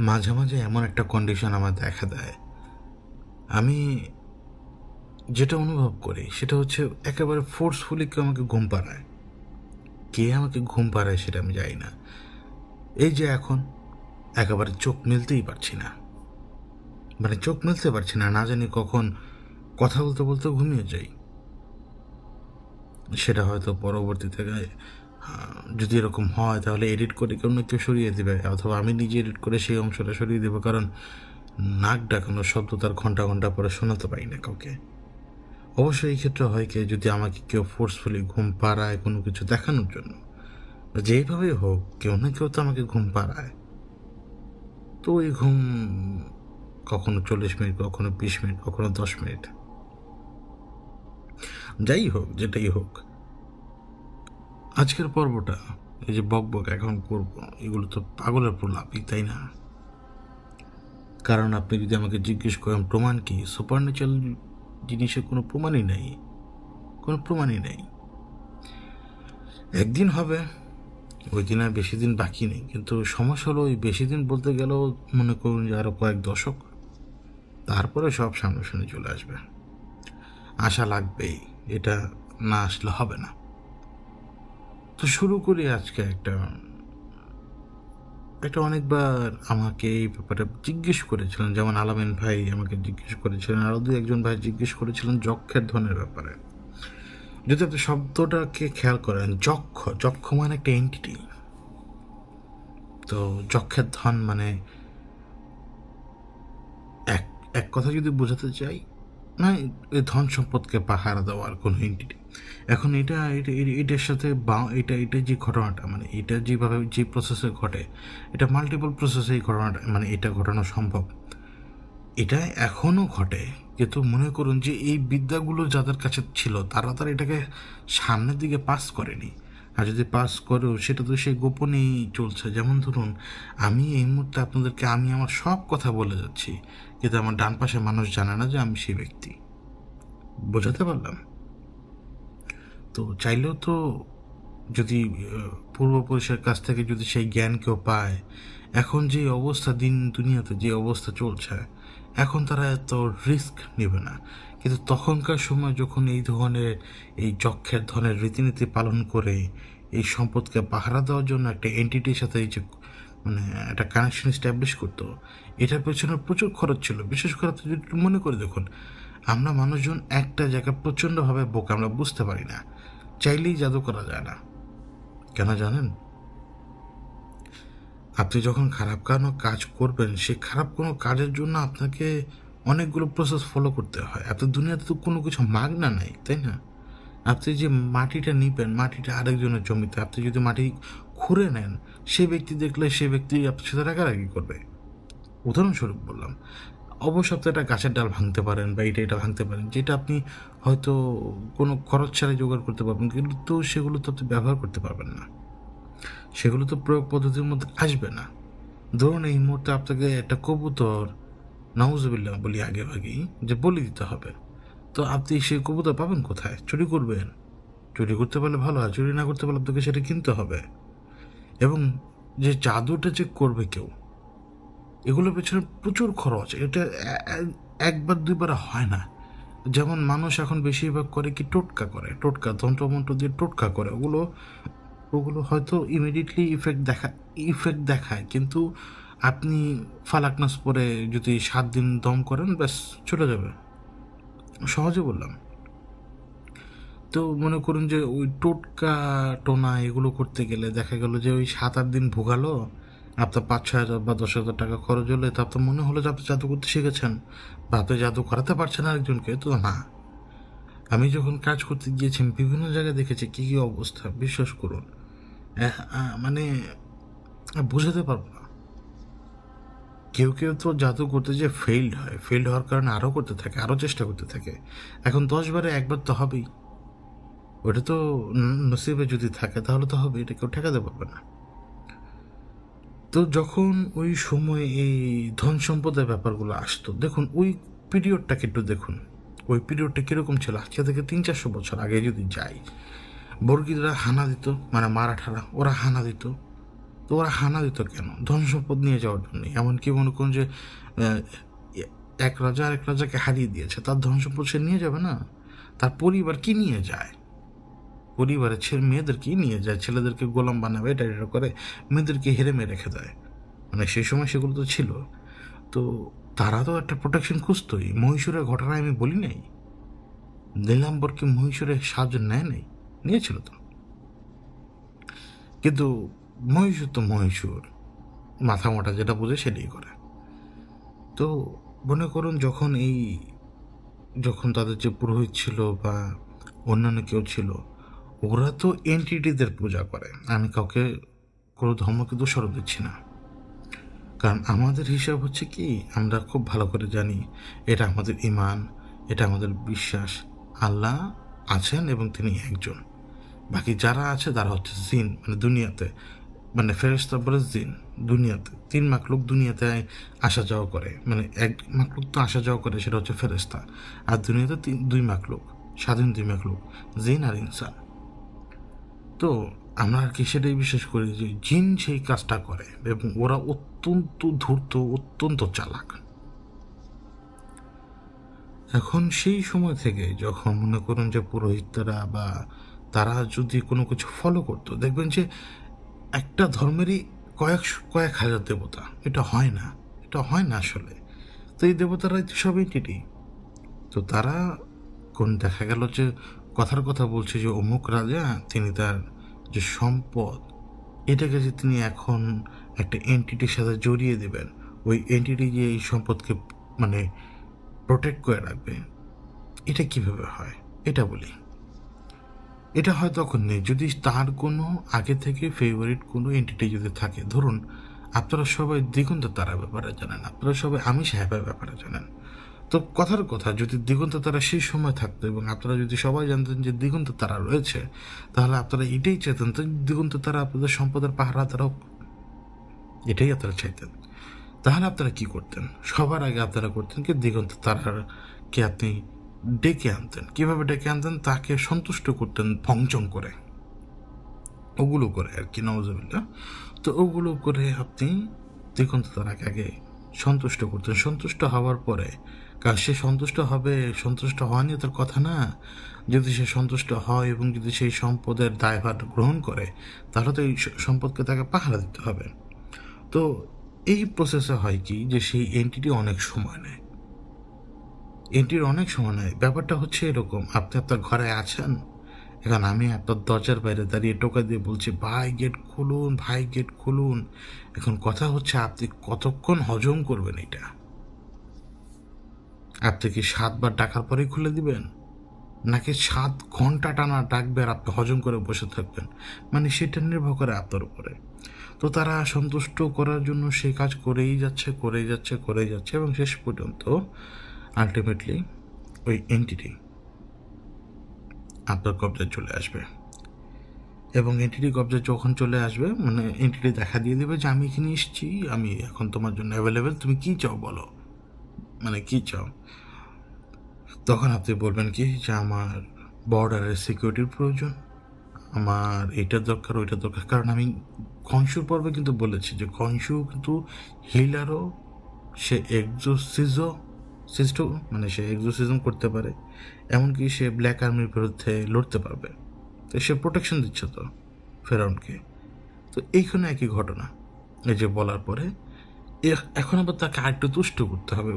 মাঝে মাঝে এমন একটা কন্ডিশন আমার দেখা দেয়, আমি যেটা অনুভব করি সেটা হচ্ছে একেবারে ফোর্সফুলি কেউ আমাকে ঘুম পাড়ায়। কে আমাকে ঘুম পাড়ায় সেটা আমি জানি না। এই যে এখন একেবারে চোখ মেলতেই পারছি না, মানে চোখ মেলতে পারছি না, না জানি কখন কথা বলতে বলতে ঘুমিয়ে যাই। সেটা হয়তো পরবর্তীতে যদি এরকম হয় তাহলে এডিট করে কেউ না কেউ সরিয়ে দেবে, অথবা আমি নিজে এডিট করে সেই অংশটা সরিয়ে দেবো, কারণ নাক ডাকানোর শব্দ তার ঘন্টা ঘন্টা পরে শোনাতে পারি না কাউকে। অবশ্যই এই ক্ষেত্রে হয় কি, যদি আমাকে কেউ ফোর্সফুলি ঘুম পাড়ায় কোনো কিছু দেখানোর জন্য, যেইভাবেই হোক কেউ না কেউ তো আমাকে ঘুম পাড়ায়। তো ওই ঘুম কখনো 40 মিনিট, কখনো 20 মিনিট, কখনো 10 মিনিট, যাই হোক যেটাই হোক। আজকের পর্বটা এই যে বক এখন করব, এগুলো তো পাগলের প্রলাপই, তাই না? কারণ আপনি যদি আমাকে জিজ্ঞেস করেন প্রমাণ কি, সুপারন্যাচুরাল জিনিসের কোনো প্রমাণই নেই, কোনো প্রমাণই নেই। একদিন হবে, ওই দিন আর বেশি দিন বাকি নেই, কিন্তু সমস্যা হলো ওই বেশি দিন বলতে গেলেও মনে করুন যে আরও কয়েক দশক, তারপরে সব সামনাসামনি চলে আসবে। আশা লাগবেই, এটা না আসলে হবে না। তো শুরু করি আজকে একটা অনেকবার আমাকে এই ব্যাপারে জিজ্ঞেস করেছিলেন, যেমন আলামিন ভাই আমাকে জিজ্ঞেস করেছিলেন, আরও দু একজন ভাই জিজ্ঞেস করেছিলেন যক্ষের ধনের ব্যাপারে। যদি আপনি শব্দটাকে খেয়াল করেন, যক্ষ মানে একটা এন্টিটি। তো যক্ষের ধন মানে এক কথা যদি বোঝাতে চাই, না এই ধন সম্পদকে পাহারা দেওয়ার কোনো এন্টিটি। এখন এটার সাথে এটা যে ঘটনাটা, মানে এটা যেভাবে যে প্রসেসে ঘটে, এটা মাল্টিপল প্রসেসে এই ঘটনাটা, মানে এটা ঘটানো সম্ভব। এটা এখনও ঘটে, কিন্তু মনে করুন যে এই বিদ্যাগুলো যাদের কাছে ছিল তারা এটাকে সামনের দিকে পাস করেনি। আর যদি পাস করেও সেটা তো সেই গোপনেই চলছে। যেমন ধরুন, আমি এই মুহূর্তে আপনাদেরকে আমি আমার সব কথা বলে যাচ্ছি, কিন্তু আমার ডান পাশে মানুষ জানে না যে আমি সেই ব্যক্তি। বোঝাতে পারলাম? তো চাইলেও তো যদি পূর্বপুরুষের কাছ থেকে যদি সেই জ্ঞান কেউ পায়, এখন যে অবস্থা দুনিয়াতে যে অবস্থা চলছে, এখন তারা এত রিস্ক নেবে না। কিন্তু তখনকার সময় যখন এই ধরনের এই যক্ষের ধরনের রীতিনীতি পালন করে এই সম্পদকে পাহারা দেওয়ার জন্য একটা এন্টিটির সাথে এই যে মানে একটা কানেকশন এস্টাবলিশ করতো, এটার পেছনে প্রচুর খরচ ছিল। বিশেষ করে আপনি যদি মনে করে দেখুন, আমরা মানুষজন একটা জায়গায় প্রচণ্ডভাবে বোকা, আমরা বুঝতে পারি না, চাইলেই জাদু করা যায় না। কেন জানেন? আপনি যখন খারাপ কোনো কাজ করবেন, সেই খারাপ কোনো কাজের জন্য আপনাকে অনেকগুলো প্রসেস ফলো করতে হয়। আপনার দুনিয়াতে তো কোনো কিছু মাগনা নাই, তাই না? আপনি যে মাটিটা নিবেন, মাটিটা আরেকজনের জমিতে, আপনি যদি মাটি খুঁড়ে নেন, সে ব্যক্তি দেখলে সে ব্যক্তি আপনার সাথে রাগারাগি করবে। উদাহরণস্বরূপ বললাম। অবশ্য আপনি একটা গাছের ডাল ভাঙতে পারেন বা এটা ভাঙতে পারেন, যেটা আপনি হয়তো কোনো খরচ ছাড়াই জোগাড় করতে পারবেন, কিন্তু সেগুলো তো আপনি ব্যবহার করতে পারবেন না, সেগুলো তো প্রয়োগ পদ্ধতির মধ্যে আসবে না। ধরুন এই মুহূর্তে আপনাকে একটা কবুতর, নাউজুবিল্লাহ বলি আগে ভাগেই, যে বলি দিতে হবে, তো আপনি সেই কবুতর পাবেন কোথায়? চুরি করবেন? চুরি করতে পারলে ভালো হয়, চুরি না করতে পারলে আপনাকে সেটা কিনতে হবে। এবং যে জাদুটা যে করবে কেউ, এগুলোর পেছনে প্রচুর খরচ। এটা একবার দুইবার হয় না। যেমন মানুষ এখন বেশিরভাগ করে কি, টোটকা তন্ত্রমন্ত্র দিয়ে টোটকা করে, ওগুলো হয়তো ইমিডিয়েটলি ইফেক্ট দেখায়, কিন্তু আপনি ফালাকনাস পরে যদি 7 দিন দম করেন, ব্যাস চলে যাবে। সহজে বললাম। তো মনে করুন যে ওই টোটকা টোনা এগুলো করতে গেলে দেখা গেল যে ওই 7-8 দিন ভোগালো, আপনার 5-6 হাজার বা 10,000 টাকা খরচ হলে, তো আপনার মনে হলো যে আপনি জাদু করতে শিখেছেন বা আপনি জাদু করাতে পারছেন আরেকজনকে। তো না, আমি যখন কাজ করতে গিয়েছি আমি বিভিন্ন জায়গায় দেখেছি কী কী অবস্থা, বিশ্বাস করুন, মানে বোঝাতে পারবো না। কেউ তো জাদু করতে যে ফেইল্ড হওয়ার কারণে আরও করতে থাকে, আরও চেষ্টা করতে থাকে। এখন 10 বারে একবার তো হবেই, ওটা তো নসিবে যদি থাকে তাহলে তো হবে, এটা কেউ ঠেকাতে পারবে না। তো যখন ওই সময় এই ধন সম্পদের ব্যাপারগুলো আসতো, দেখুন ওই পিরিয়ডটাকে একটু দেখুন, ওই পিরিয়ডটা কীরকম ছিল। আজকে থেকে 300-400 বছর আগে যদি যাই, বর্গিদরা হানা দিত, মানে মারাঠারা ওরা হানা দিত, তো ওরা হানা দিত কেন? ধন সম্পদ নিয়ে যাওয়ার জন্য। এমনকি মনে করুন যে এক রাজা আরেক রাজাকে হারিয়ে দিয়েছে, তার ধন সম্পদ সে নিয়ে যাবে না? তার পরিবার কি নিয়ে যায়? পরিবারের মেয়েদেরকেই নিয়ে যায়, ছেলেদেরকে গোলাম বানাবে, এটা এটা করে মেয়েদেরকে হেরেমে রেখে দেয়। মানে সেই সময় সেগুলো তো ছিল। তো তারা তো একটা প্রোটেকশন খুঁজতই। মহীশূরের ঘটনা আমি বলি নাই, নীলাম্বরকে মহীশূরের সাহায্য নেয় নাই, নিয়েছিল তো। কিন্তু মহীশূর তো মহীশূর, মাথা মোটা যেটা বোঝে সেটাই করে। তো মনে করুন যখন তাদের যে পুরোহিত ছিল বা অন্যান্য কেউ ছিল, ওরা তো এন্টিটিদের পূজা করে। আমি কাউকে কোনো ধর্মকে দোষারোপ দিচ্ছি না, কারণ আমাদের হিসাব হচ্ছে কি, আমরা খুব ভালো করে জানি এটা আমাদের ঈমান, এটা আমাদের বিশ্বাস, আল্লাহ আছেন এবং তিনি একজন। বাকি যারা আছে তারা হচ্ছে জিন, মানে দুনিয়াতে, মানে ফেরেশতা বলে জিন, দুনিয়াতে 3 মাখলুক দুনিয়াতে আসা যাওয়া করে। মানে এক মাখলুক তো আসা যাওয়া করে, সেটা হচ্ছে ফেরেশতা। আর দুনিয়াতে 2 মাখলুক, স্বাধীন 2 মাখলুক, জিন আর ইনসান। তো আমরা আর কি সেটাই বিশ্বাস করি যে জিন সেই কাজটা করে এবং ওরা অত্যন্ত ধূর্ত, অত্যন্ত চালাক। এখন সেই সময় থেকে যখন মনে করুন যে পুরোহিতরা বা তারা যদি কোনো কিছু ফলো করতো, দেখবেন যে একটা ধর্মেরই কয়েক হাজার দেবতা। এটা হয় না, আসলে। তো এই দেবতারাই তো সব এন্টিটি। তো তারা দেখা গেল যে কথার কথা বলছে যে অমুক রাজা, তিনি তার যে সম্পদ, এটাকে যে তিনি এখন একটা এন্টিটির সাথে জড়িয়ে দেবেন, ওই এন্টিটি যে এই সম্পদকে মানে প্রোটেক্ট করে রাখবে, এটা কিভাবে হয়? এটা বলি। এটা হয় তখন নেই যদি তার কোনো আগে থেকে ফেভারিট কোনো এন্টিটি যদি থাকে। ধরুন আপনারা সবাই দিগন্ত তারার ব্যাপারে জানেন, আপনারা সবাই আমি সাহেবের ব্যাপারে জানেন। তো কথার কথা, যদি দিগন্ত তারা সেই সময় থাকতো এবং আপনারা যদি সবাই জানতেন যে দিগন্ত তারা রয়েছে, তাহলে আপনারা এটাই চাইতেন তো দিগন্ত তারা আপনাদের সম্পদের পাহারা তারা, এটাই আপনারা চাইতেন। তাহলে আপনারা কি করতেন? সবার আগে আপনারা করতেন কি, দিগন্ত তারাকে আপনি ডেকে আনতেন। কিভাবে ডেকে আনতেন? তাকে সন্তুষ্ট করতেন ফংচং করে, ওগুলো করে আর কি, নওয়াজুবিল্লাহ। তো ওগুলো করে আপনি দিগন্ত তারাকে আগে সন্তুষ্ট করতেন। সন্তুষ্ট হওয়ার পরে, কারণ সে সন্তুষ্ট হবে, সন্তুষ্ট হওয়া নিয়ে তার কথা না। যদি সে সন্তুষ্ট হয় এবং যদি সেই সম্পদের দায়ভার গ্রহণ করে, তাহলে তো এই সম্পদকে তাকে পাহারা দিতে হবে। তো এই প্রসেসে হয় কি, যে সেই এন্টিটি অনেক সময় নেয়। ব্যাপারটা হচ্ছে এরকম, আপনি আপনার ঘরে আছেন, এখন আমি আপনার দরজার বাইরে দাঁড়িয়ে টোকা দিয়ে বলছি, ভাই গেট খুলুন, ভাই গেট খুলুন। এখন কথা হচ্ছে আপনি কতক্ষণ হজম করবেন এটা? আপনি কি 7 বার ডাকার পরেই খুলে দিবেন, নাকি 7 ঘন্টা টানা ডাকবে আর আপনি হজম করে বসে থাকবেন? মানে সেটা নির্ভর করে আপনার উপরে। তো তারা সন্তুষ্ট করার জন্য সেই কাজ করেই যাচ্ছে এবং শেষ পর্যন্ত আলটিমেটলি ওই এন্টিটি আপনার কবজায় চলে আসবে। এবং এন্টিটি কবজায় যখন চলে আসবে, মানে এন্টিটি দেখা দিয়ে দেবে যে আমি এখানে এসেছি, আমি এখন তোমার জন্য অ্যাভেলেবেল, তুমি কী চাও বলো, মানে কী চাও। তখন আপনি বলবেন কি, যে আমার বর্ডারের সিকিউরিটির প্রয়োজন, আমার এইটার দরকার, ওইটার দরকার। কারণ আমি খংশুর পর্বে কিন্তু বলেছি যে খংশু কিন্তু হিলারও, সে মানে সে এক্সোসিজম করতে পারে, এমনকি সে ব্ল্যাক আর্মির বিরুদ্ধে লড়তে পারবে। তো সে প্রোটেকশন দিচ্ছে তো ফেরাউনকে। তো এইখানে একই ঘটনা, এই যে বলার পরে এখন আবার তাকে আরেকটু তুষ্ট করতে হবে।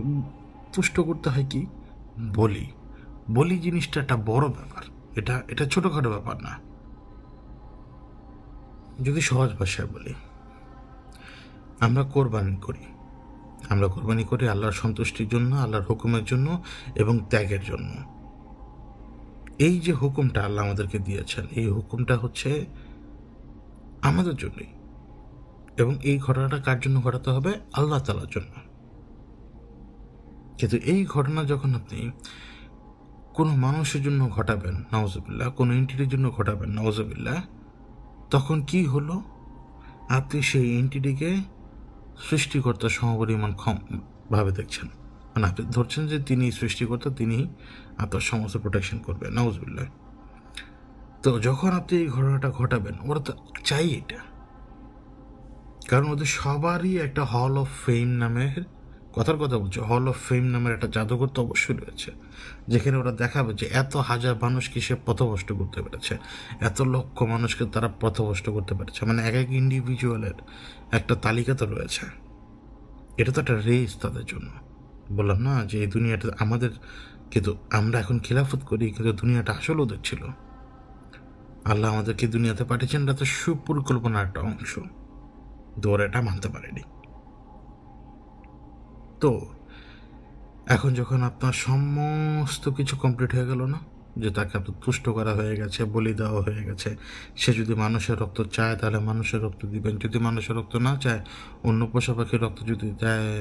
তুষ্ট করতে হয় কি, বলি জিনিসটা একটা বড় ব্যাপার, এটা ছোটোখাটো ব্যাপার না। যদি সহজ ভাষায় বলি, আমরা কোরবানি করি আল্লাহর সন্তুষ্টির জন্য, আল্লাহর হুকুমের জন্য এবং ত্যাগের জন্য। এই যে হুকুমটা আল্লাহ আমাদেরকে দিয়েছেন, এই হুকুমটা হচ্ছে আমাদের জন্যই, এবং এই ঘটনাটা কার জন্য ঘটাতে হবে? আল্লাহ তাআলার জন্য। কিন্তু এই ঘটনা যখন আপনি কোনো মানুষের জন্য ঘটাবেন, নাউজুবিল্লাহ, কোনো এন্টিটির জন্য ঘটাবেন, নাউজুবিল্লাহ, তখন কি হলো? আপনি সেই এন্টিটিকে সৃষ্টিকর্তা সমপরিমাণ ভাবে দেখছেন, মানে আপনি ধরছেন যে তিনি সৃষ্টিকর্তা, তিনি আপনার সমস্ত প্রোটেকশন করবেন, নাউজুবিল্লাহ। তো যখন আপনি এই ঘটনাটা ঘটাবেন, ওরা তো চাই এটা, কারণ ওদের সবারই একটা হল অফ ফেম নামের কথার কথা বলছে, হল অফ ফেম নামের একটা জাদুঘর তো অবশ্যই রয়েছে, যেখানে ওরা দেখাবে যে এত হাজার মানুষকে সে পথভ্রষ্ট করতে পেরেছে, এত লক্ষ মানুষকে তারা পথভ্রষ্ট করতে পেরেছে, মানে এক এক ইন্ডিভিজুয়ালের একটা তালিকা তো রয়েছে। এটা তো একটা রেস তাদের জন্য। বললাম না যে এই দুনিয়াটা আমাদের, কিন্তু আমরা এখন খিলাফত করি, কিন্তু দুনিয়াটা আসলে ওদের ছিল। আল্লাহ আমাদেরকে দুনিয়াতে পাঠিয়েছেন, এটা তো সুপরিকল্পনার একটা অংশ, তো ওরা এটা মানতে পারেনি। তো এখন যখন আপনার সমস্ত কিছু কমপ্লিট হয়ে গেল না, যে তাকে আপনার তুষ্ট করা হয়ে গেছে, বলি দেওয়া হয়ে গেছে, সে যদি মানুষের রক্ত চায় তাহলে মানুষের রক্ত দিবেন, যদি মানুষের রক্ত না চায়, অন্য পশু পাখির রক্ত যদি দেয়,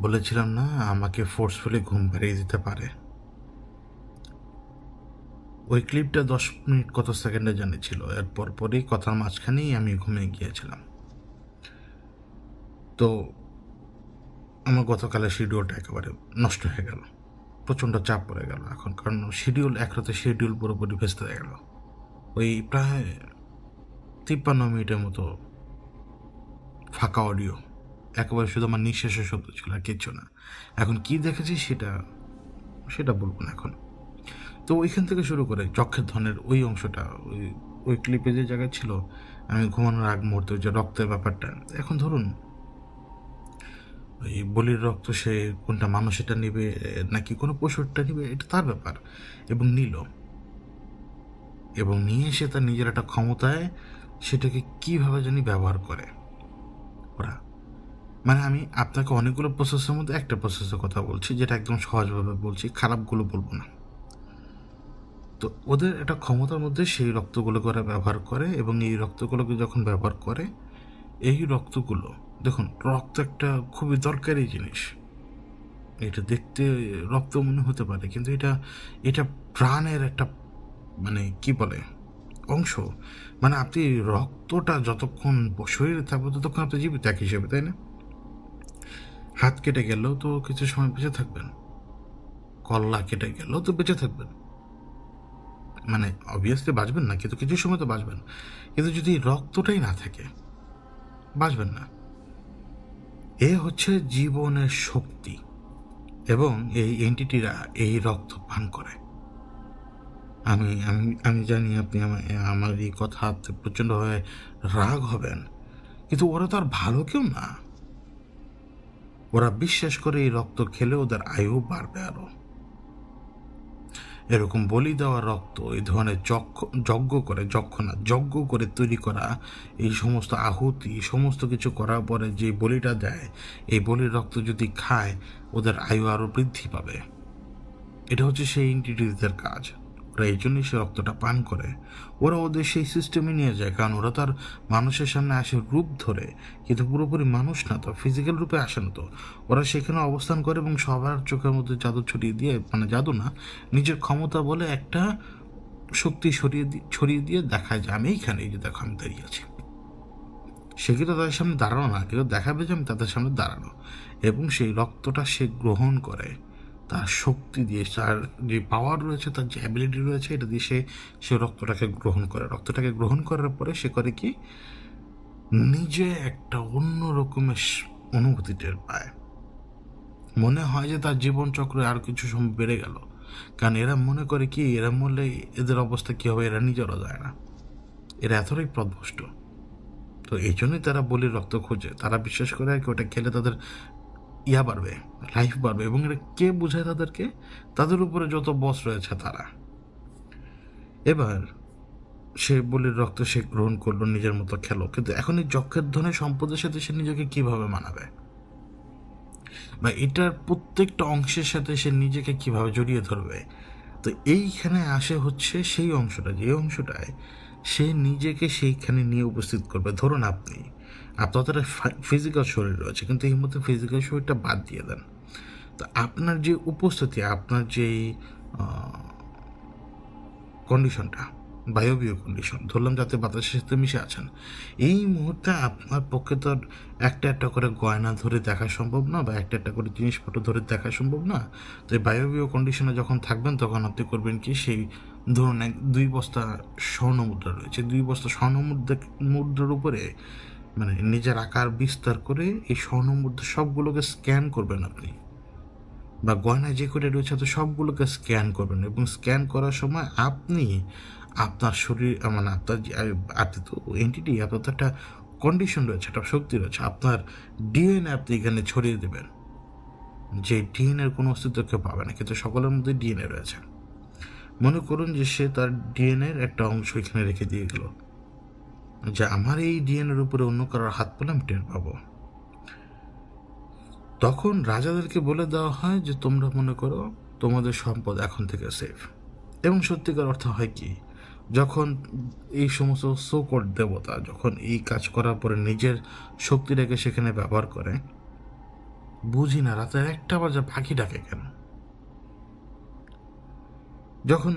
বলেছিলাম না আমাকে ফোর্সফুলি ঘুম পাড়িয়ে দিতে পারে। ওই ক্লিপটা 10 মিনিট কত সেকেন্ডে জানিয়েছিল, এর পরপরই কথার মাঝখানেই আমি ঘুমিয়ে গিয়েছিলাম। তো আমার গতকালের শিডিউলটা একেবারে নষ্ট হয়ে গেল, প্রচণ্ড চাপ পড়ে গেল এখন, কারণ শিডিউল এক রাতে শিডিউল পুরোপুরি ভেস্তে হয়ে গেল। ওই প্রায় 53 মিনিটের মতো ফাঁকা অডিও, একেবারে শুধু আমার নিঃশ্বাসের শব্দ ছিল, আর কিচ্ছু না। এখন কি দেখেছি সেটা বলবো না এখন। তো ওইখান থেকে শুরু করে যক্ষের ধনের ওই অংশটা, ওই ক্লিপে যে জায়গায় ছিল আমি ঘুমানোর আগ মুহূর্তে, যে রক্তের ব্যাপারটা, এখন ধরুন ওই বলির রক্ত সে কোনটা মানুষেরটা নিবে নাকি কোনো পশুরটা নিবে, এটা তার ব্যাপার, এবং নিল, এবং নিয়ে এসে তার নিজের একটা ক্ষমতায় সেটাকে কীভাবে জানি ব্যবহার করে ওরা। মানে আমি আপনাকে অনেকগুলো প্রসেসের মধ্যে একটা প্রসেসের কথা বলছি, যেটা একদম সহজভাবে বলছি, খারাপগুলো বলবো না। তো ওদের একটা ক্ষমতার মধ্যে সেই রক্তগুলোকে ওরা ব্যবহার করে, এবং এই রক্তগুলোকে যখন ব্যবহার করে, এই রক্তগুলো, দেখুন রক্ত একটা খুবই দরকারি জিনিস, এটা দেখতে রক্ত মনে হতে পারে, কিন্তু এটা প্রাণের একটা, মানে কি বলে, অংশ। মানে আপনি রক্তটা যতক্ষণ শরীরে থাকবে ততক্ষণ আপনি জীবিত এক হিসেবে, তাই না? হাত কেটে গেলেও তো কিছু সময় বেঁচে থাকবেন, কল্লা কেটে গেলেও তো বেঁচে থাকবেন, মানে অবভিয়াসলি বাঁচবেন না, কিন্তু কিছু সময় তো বাঁচবেন। কিন্তু যদি রক্তটাই না থাকে, বাঁচবেন না। এ হচ্ছে জীবনের শক্তি, এবং এই এন্টিটিরা এই রক্ত পান করে। আমি আমি আমি জানি আপনি আমার এই কথাতে প্রচণ্ডভাবে রাগ হবেন, কিন্তু ওরা তো আর ভালো কেউ না। ওরা বিশ্বাস করে এই রক্ত খেলে ওদের আয়ু বাড়বে আরো। এরকম বলি দেওয়া রক্ত, এই ধরনের যজ্ঞ করে তৈরি করা এই সমস্ত আহুতি, সমস্ত কিছু করার পরে যে বলিটা দেয়, এই বলির রক্ত যদি খায় ওদের আয়ু আরও বৃদ্ধি পাবে। এটা হচ্ছে সেই এন্টিটিদের কাজ। ওরা এই জন্যই সে রক্তটা পান করে, ওরা ওদের সেই সিস্টেমে নিয়ে যায়, কারণ ওরা তার মানুষের সামনে আসে রূপ ধরে, কিন্তু পুরোপুরি মানুষ না তো, ফিজিক্যাল রূপে আসে না তো। ওরা সেখানে অবস্থান করে এবং সবার চোখের মধ্যে জাদু ছড়িয়ে দিয়ে, মানে জাদু না, নিজের ক্ষমতা বলে একটা শক্তি ছড়িয়ে দিয়ে দেখায় যে আমি এইখানে, এই যে দেখো আমি দাঁড়িয়ে আছি। সে কিন্তু তাদের সামনে দাঁড়ানো না, কিন্তু দেখাবে যে আমি তাদের সামনে দাঁড়ানো, এবং সেই রক্তটা সে গ্রহণ করে তার শক্তি দিয়ে, তার যে পাওয়ার রয়েছে, তার যে অ্যাবিলিটি রয়েছে, এটা দিয়ে সে রক্তটাকে গ্রহণ করে। রক্তটাকে গ্রহণ করার পরে সে করে কি, নিজে একটা অন্য রকমের অনুভূতি টের পায়। মনে হয় যে তার জীবনচক্রে আর কিছু সময় বেড়ে গেল, কারণ এরা মনে করে কি, এরা মরলে এদের অবস্থা কী হবে, এরা নিজেরও যায় না, এরা এতটাই পথভ্রষ্ট। তো এই জন্যই তারা বলির রক্ত খোঁজে, তারা বিশ্বাস করে আর কি ওটা খেলে তাদের বাড়বে, লাইফ বাড়বে। এবং এটা কে বোঝায় তাদেরকে? তাদের উপরে যত বস রয়েছে তারা। এবার সে বলির রক্ত সে গ্রহণ করলো, নিজের মতো খেলো, কিন্তু এখন এই যক্ষের ধনের সম্পদের সাথে সে নিজেকে কিভাবে মানাবে, বা এটার প্রত্যেকটা অংশের সাথে সে নিজেকে কিভাবে জড়িয়ে ধরবে? তো এইখানে আসে হচ্ছে সেই অংশটা, যে অংশটায় সে নিজেকে সেইখানে নিয়ে উপস্থিত করবে। ধরুন আপনাদের ফিজিক্যাল শরীর রয়েছে, কিন্তু এই মধ্যে ফিজিক্যাল শরীরটা বাদ দিয়ে দেন, তো আপনার যে উপস্থিতি, আপনার যে কন্ডিশনটা, বায়বীয় কন্ডিশন, ধরলাম যাতে বাতাসের সাথে মিশে আছেন। এই মুহূর্তে আপনার পক্ষে তো আর একটা একটা করে গয়না ধরে দেখা সম্ভব না, বা একটা একটা করে জিনিসপত্র ধরে দেখা সম্ভব না। তো এই বায়বীয় কন্ডিশনে যখন থাকবেন তখন আপনি করবেন কি, সেই ধরুন 2 বস্তা স্বর্ণ মুদ্রা রয়েছে, 2 বস্তা স্বর্ণ মুদ্রার উপরে মানে নিজের আকার বিস্তার করে এই স্বর্ণ মুদ্রা সবগুলোকে স্ক্যান করবেন আপনি, বা গয়না যে করে রয়েছে তো সবগুলোকে স্ক্যান করবেন। এবং স্ক্যান করার সময় আপনি আপনার শরীর মানে আপনার আপনি তো এন্টিটি, আপনার তো একটা কন্ডিশন রয়েছে, একটা শক্তি রয়েছে, আপনার ডিএনএ আপনি এখানে ছড়িয়ে দেবেন। যে ডিএনএর কোনো অস্তিত্ব কেউ পাবে না, কিন্তু সকলের মধ্যে ডিএনএ রয়েছে। মনে করুন যে সে তার ডিএনএর একটা অংশ এখানে রেখে দিয়ে গেল, যে আমার এই ডিএনএর উপরে অন্য কারোর হাত পেলে আমি টের পাবো। তখন রাজাদেরকে বলে দেওয়া হয় যে তোমরা মনে করো তোমাদের সম্পদ এখন থেকে সেফ। এবং সত্যিকার অর্থ হয় কি, যখন এই সমস্ত সোকট দেবতা যখন এই কাজ করার পরে নিজের শক্তিটাকে সেখানে ব্যবহার করে, বুঝি না রাতের 1টা বাজে পাখি ডাকে কেন। যখন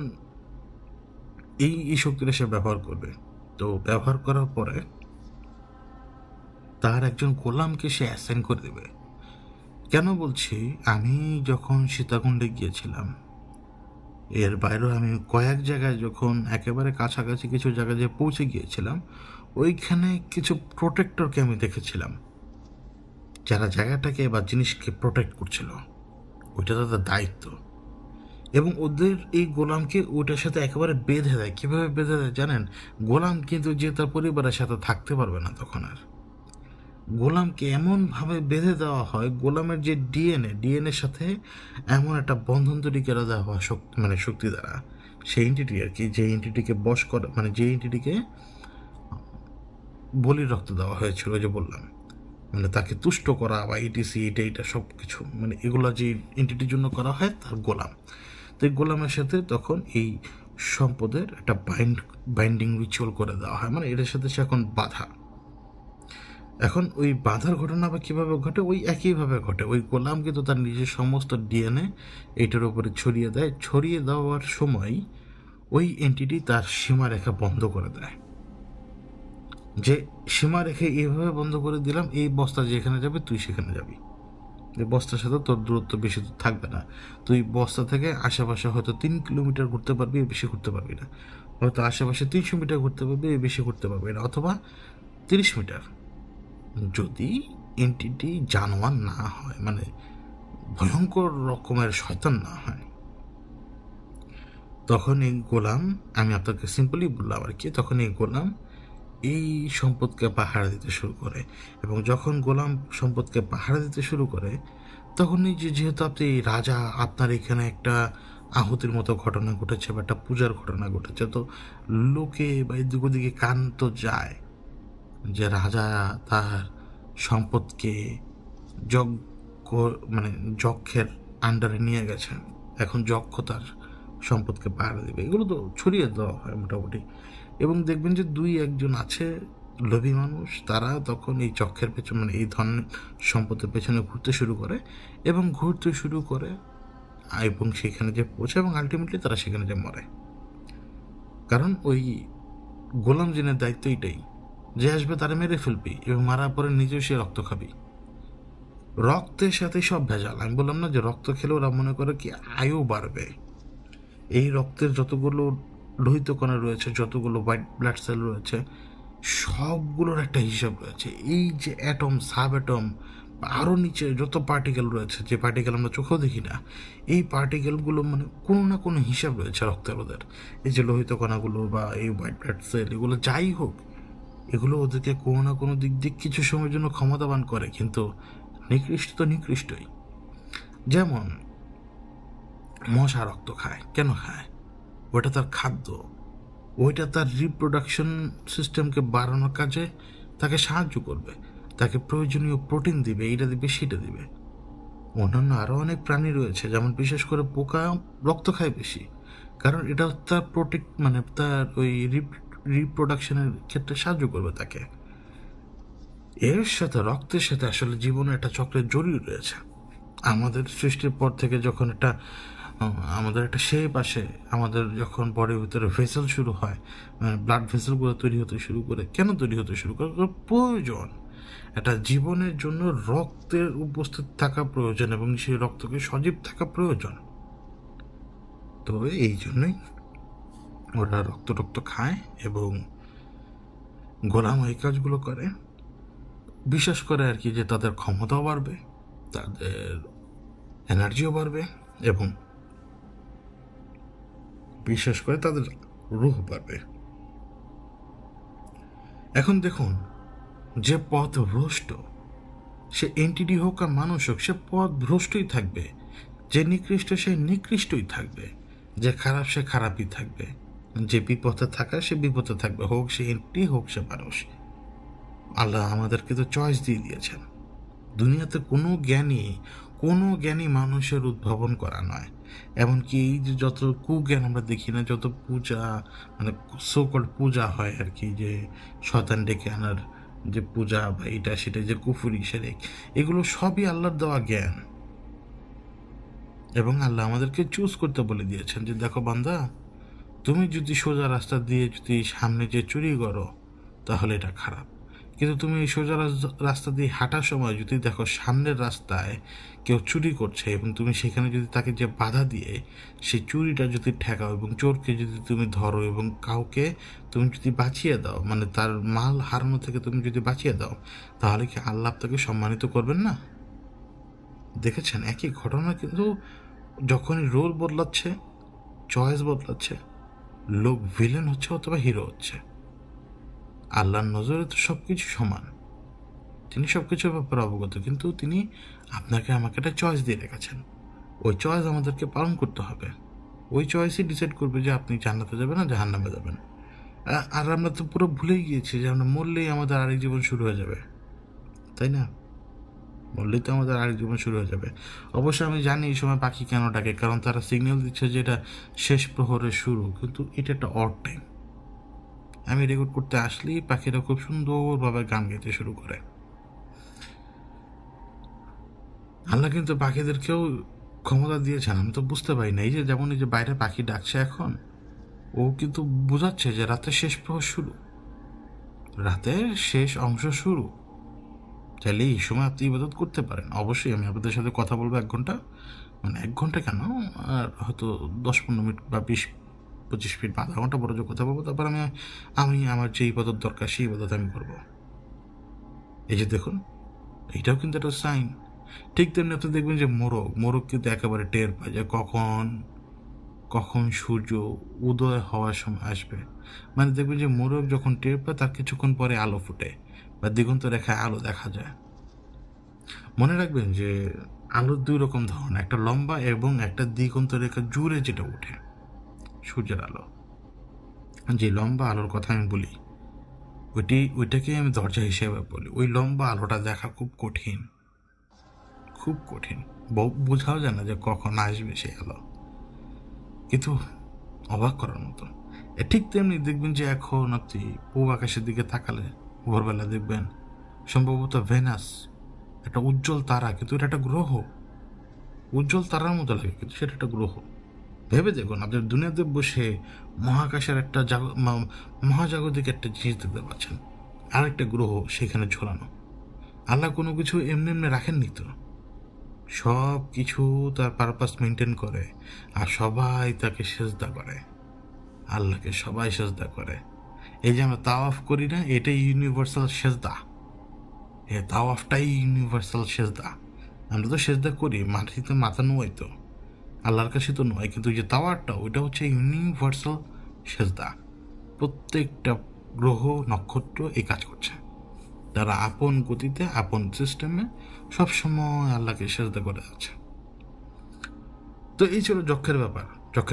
এই শক্তিটা সে ব্যবহার করবে, তো ব্যবহার করার পরে তার একজন গোলামকে সে অ্যাসাইন করে দেবে। কেন বলছি, আমি যখন সীতাকুণ্ডে গিয়েছিলাম, এর বাইরেও আমি কয়েক জায়গায় যখন একেবারে কাছাকাছি কিছু জায়গায় যে পৌঁছে গিয়েছিলাম, ওইখানে কিছু প্রোটেক্টরকে আমি দেখেছিলাম, যারা জায়গাটাকে বা জিনিসকে প্রোটেক্ট করছিল। ওইটা তাদের দায়িত্ব। এবং ওদের এই গোলামকে ওইটার সাথে একেবারে বেঁধে দেয়। কীভাবে বেঁধে দেয় জানেন? গোলাম কিন্তু যে তার পরিবারের সাথে থাকতে পারবে না তখন আর। গোলামকে এমনভাবে বেঁধে দেওয়া হয়, গোলামের যে ডিএনএর সাথে এমন একটা বন্ধন তৈরি করে দেওয়া হয় শক্তি দ্বারা, সেই এন্টিটি আর কি, যে এন্টিটিকে বশ করা, মানে যে এন্টিটিকে বলির রক্ত দেওয়া হয়েছিল, যে বললাম, মানে তাকে তুষ্ট করা বা ইটিসি এটা সব কিছু, মানে এগুলো যে এন্টিটির জন্য করা হয় তার গোলাম। তো এই গোলামের সাথে তখন এই সম্পদের একটা বাইন্ডিং রিচুয়াল করে দেওয়া হয়, মানে এটার সাথে সে এখন বাধা। এখন ওই বাধার ঘটনা বা কীভাবে ঘটে, ওই একইভাবে ঘটে। ওই গোলাম কিন্তু তার নিজের সমস্ত ডিএনএ এইটার উপরে ছড়িয়ে দেয়। ছড়িয়ে দেওয়ার সময় ওই এন্টিটি তার সীমারেখা বন্ধ করে দেয়, যে সীমারেখা এইভাবে বন্ধ করে দিলাম, এই বস্তা যেখানে যাবে তুই সেখানে যাবি, এই বস্তার সাথে তোর দূরত্ব বেশি দূর থাকবে না, তুই বস্তা থেকে আশেপাশে হয়তো 3 কিলোমিটার ঘুরতে পারবি, বেশি ঘুরতে পারবি না, হয়তো আশেপাশে 300 মিটার ঘুরতে পারবি, বেশি ঘুরতে পারবি না, অথবা 30 মিটার, যদি এন্টিটি জানোয়ার না হয়, মানে ভয়ঙ্কর রকমের শয়তান না হয়। তখন এই গোলাম, আমি আপনাকে সিম্পলি বললাম আর কি, তখন এই গোলাম এই সম্পদকে পাহারা দিতে শুরু করে। এবং যখন গোলাম সম্পদকে পাহারা দিতে শুরু করে, তখন এই যেহেতু আপনি রাজা, আপনার এখানে একটা আহুতির মতো ঘটনা ঘটেছে বা একটা পূজার ঘটনা ঘটেছে, তো লোকে বা এদিক ওদিকে কান তো যায় যে রাজা তার সম্পদকে যক্ষের আন্ডারে নিয়ে গেছে, এখন যক্ষ তার সম্পদকে পাহারা দেবে, এগুলো তো ছড়িয়ে দেওয়া হয় মোটামুটি। এবং দেখবেন যে 2-1 আছে লোভী মানুষ, তারা তখন এই চক্ষের পেছনে, মানে এই ধন সম্পদের পেছনে ঘুরতে শুরু করে, এবং সেখানে যে পৌঁছে, এবং আলটিমেটলি তারা সেখানে যে মরে। কারণ ওই গোলাম জিনের দায়িত্ব এটাই, যে আসবে তারা মেরে ফেলবি, এবং মারার পরে নিজেও সে রক্ত খাবি। রক্তের সাথে সব ভেজাল। আমি বললাম না যে রক্ত খেলে ওরা মনে করে কি আয়ু বাড়বে। এই রক্তের যতগুলো লোহিত কণা রয়েছে, যতগুলো হোয়াইট ব্লাড সেল রয়েছে, সবগুলোর একটা হিসাব রয়েছে। এই যে অ্যাটম, সাব অ্যাটম, আরও নিচে যত পার্টিকেল রয়েছে, যে পার্টিকেল আমরা চোখেও দেখি না, এই পার্টিকেলগুলো মানে কোনো না কোনো হিসাব রয়েছে রক্তের ওদের। এই যে লোহিত কণাগুলো বা এই হোয়াইট ব্লাড সেল, এগুলো যাই হোক, এগুলো ওদেরকে কোনো না কোনো দিক দিয়ে কিছু সময়ের জন্য ক্ষমতাবান করে, কিন্তু নিকৃষ্ট তো নিকৃষ্টই। যেমন মশা রক্ত খায়, কেন খায়? ওইটা তার খাদ্য, ওইটা তার রিপ্রোডাকশন সিস্টেমকে বাড়ানোর কাজে তাকে সাহায্য করবে, তাকে প্রয়োজনীয় প্রোটিন দিবে, এইটা দিবে সেটা দিবে। অন্যান্য আরও অনেক প্রাণী রয়েছে, যেমন বিশেষ করে পোকা রক্ত খায় বেশি, কারণ এটা তার তার ওই রিপ্রোডাকশনের ক্ষেত্রে সাহায্য করবে তাকে। এর সাথে রক্তের সাথে আসলে জীবনে একটা চক্রের জড়িয়ে রয়েছে। আমাদের সৃষ্টির পর থেকে যখন একটা আমাদের একটা শেপ আসে, আমাদের যখন বডির ভিতরে ভেসেল শুরু হয়, মানে ব্লাড ভেসেলগুলো তৈরি হতে শুরু করে। কেন তৈরি হতে শুরু করে? প্রয়োজন, একটা জীবনের জন্য রক্তের উপস্থিত থাকা প্রয়োজন এবং সেই রক্তকে সজীব থাকা প্রয়োজন। তো এই জন্যই ওরা রক্ত খায় এবং গোলাম এই কাজগুলো করে, বিশ্বাস করে আর কি যে তাদের ক্ষমতাও বাড়বে, তাদের এনার্জিও বাড়বে এবং বিশ্বাস করে তাদের রূহ বাড়বে। এখন দেখুন, যে পথ ভ্রষ্ট, সে এন্টিটি হোক আর মানুষ হোক, সে পথ ভ্রষ্টই থাকবে। যে নিকৃষ্ট সে নিকৃষ্টই থাকবে, যে খারাপ সে খারাপই থাকবে, যে বিপদে থাকা সে বিপদে থাকবে, হোক সে এন্টিটি হোক সে মানুষ। আল্লাহ আমাদেরকে তো চয়েস দিয়ে দিয়েছেন। দুনিয়াতে কোনো জ্ঞানী মানুষের উদ্ভাবন করা নয়। এমনকি এই যে যত কুজ্ঞান আমরা দেখি না, যত পূজা, মানে সোকল্ড পূজা হয় আর কি, যে শয়তান ডেকে আনার যে পূজা বা এটা সেটা, যে কুফুরি শিরক, এগুলো সবই আল্লাহর দেওয়া জ্ঞান। এবং আল্লাহ আমাদেরকে চুজ করতে বলে দিয়েছেন যে দেখো বান্দা, তুমি যদি সোজা রাস্তা দিয়ে যদি সামনে যে চুরি করো তাহলে এটা খারাপ, কিন্তু তুমি এই সোজা রাস্তা দিয়ে হাঁটার সময় যদি দেখো সামনের রাস্তায় কেউ চুরি করছে এবং তুমি সেখানে যদি তাকে যে বাধা দিয়ে সেই চুরিটা যদি ঠেকাও এবং চোরকে যদি তুমি ধরো এবং কাউকে তুমি যদি বাঁচিয়ে দাও, মানে তার মাল হারানো থেকে তুমি যদি বাঁচিয়ে দাও, তাহলে কি আল্লাহ আপনাকে সম্মানিত করবেন না? দেখেছেন একই ঘটনা, কিন্তু যখনই রোল বদলাচ্ছে, চয়েস বদলাচ্ছে, লোক ভিলেন হচ্ছে অথবা হিরো হচ্ছে। আল্লাহর নজরে তো সব কিছু সমান, তিনি সব কিছুর ব্যাপারে অবগত, কিন্তু তিনি আপনাকে আমাকে একটা চয়েস দিয়ে রেখেছেন। ওই চয়েস আমাদেরকে পালন করতে হবে। ওই চয়েসই ডিসাইড করবে যে আপনি জান্নাতে যাবেন না জাহান্নামে যাবেন। আর আমরা তো পুরো ভুলেই গিয়েছি যে আমরা মরলেই আমাদের আরেক জীবন শুরু হয়ে যাবে, তাই না? মরলেই তো আমাদের আরেক জীবন শুরু হয়ে যাবে। অবশ্যই আমি জানি এই সময় পাখি কেন ডাকে, কারণ তারা সিগন্যাল দিচ্ছে যে এটা শেষ প্রহরের শুরু, কিন্তু এটা একটা অড টাইম। আমি রেকর্ড করতে আসলেই পাখিরা খুব সুন্দরভাবে গান গাইতে শুরু করে। আল্লাহ কিন্তু পাখিদেরকেও ক্ষমতা দিয়েছেন, আমি তো বুঝতে পারি না। এই যে যেমন এই যে বাইরে পাখি ডাকছে এখন, ও কিন্তু বোঝাচ্ছে যে রাতের শেষ প্রহর শুরু, রাতের শেষ অংশ শুরু। চাইলে এই সময় আপনি ইবাদত করতে পারেন। অবশ্যই আমি আপনাদের সাথে কথা বলবো 1 ঘন্টা, মানে 1 ঘন্টা কেন, আর হয়তো 10-15 মিনিট বা 20-25 মিনিট বা আধা ঘন্টা বড় যে কথা বলবো, তারপর আমি আমার যে ইবাদত দরকার সেই ইবাদত আমি করবো। এই যে দেখুন, এইটাও কিন্তু একটা সাইন। ঠিক তেমনি আপনি দেখবেন যে মোরগ কিন্তু একেবারে টের পায় যে কখন সূর্য উদয় হওয়ার সময় আসবে। মানে দেখবেন যে মোরগ যখন টের পায় তার কিছুক্ষণ পরে আলো ফুটে বা দিগন্ত রেখায় আলো দেখা যায়। মনে রাখবেন যে আলোর 2 রকম ধরন, একটা লম্বা এবং একটা দিগন্ত রেখা জুড়ে যেটা ওঠে সূর্যের আলো। যে লম্বা আলোর কথা আমি বলি, ওইটাকে আমি দরজা হিসেবে বলি। ওই লম্বা আলোটা দেখা খুব কঠিন, খুব কঠিন, বোঝাও যায় না যে কখন আসবে সেই আলো, কিন্তু অবাক করার মতো। ঠিক তেমনি দেখবেন যে এখন আপনি পূব আকাশের দিকে তাকালে ভোরবেলা দেখবেন সম্ভবত ভেনাস, একটা উজ্জ্বল তারা, কিন্তু এটা একটা গ্রহ। উজ্জ্বল তারার মতো লাগে কিন্তু সেটা একটা গ্রহ। ভেবে দেখুন, আপনার দুনিয়াতে বসে মহাকাশের একটা মহাজাগতিক একটা জিনিস দেখতে পাচ্ছেন, আর একটা গ্রহ সেখানে ঝোলানো। আল্লাহ কোনো কিছু এমনি এমনি রাখেননি তো, সব কিছু তার পারপাস মেনটেন করে, আর সবাই তাকে সেজদা করে। আল্লাহকে সবাই সেজদা করে। এই যে আমরা তাওয়াফ করি না, এটাই ইউনিভার্সাল সেজদা। এই তাওয়াফটাই ইউনিভার্সাল সেজদা। আমরা তো সেজদা করি, মাটিতে মাথা নোয়াই তো, আল্লাহর কাছে তো নয়, কিন্তু যে তাওয়ারটা ওইটা হচ্ছে ইউনিভার্সাল সেজদা। প্রত্যেকটা গ্রহ নক্ষত্র এই কাজ করছে, তারা আপন গতিতে আপন সিস্টেমে সবসময় আল্লাহকে সেজদা করে যাচ্ছে। তো এই ছিল যক্ষের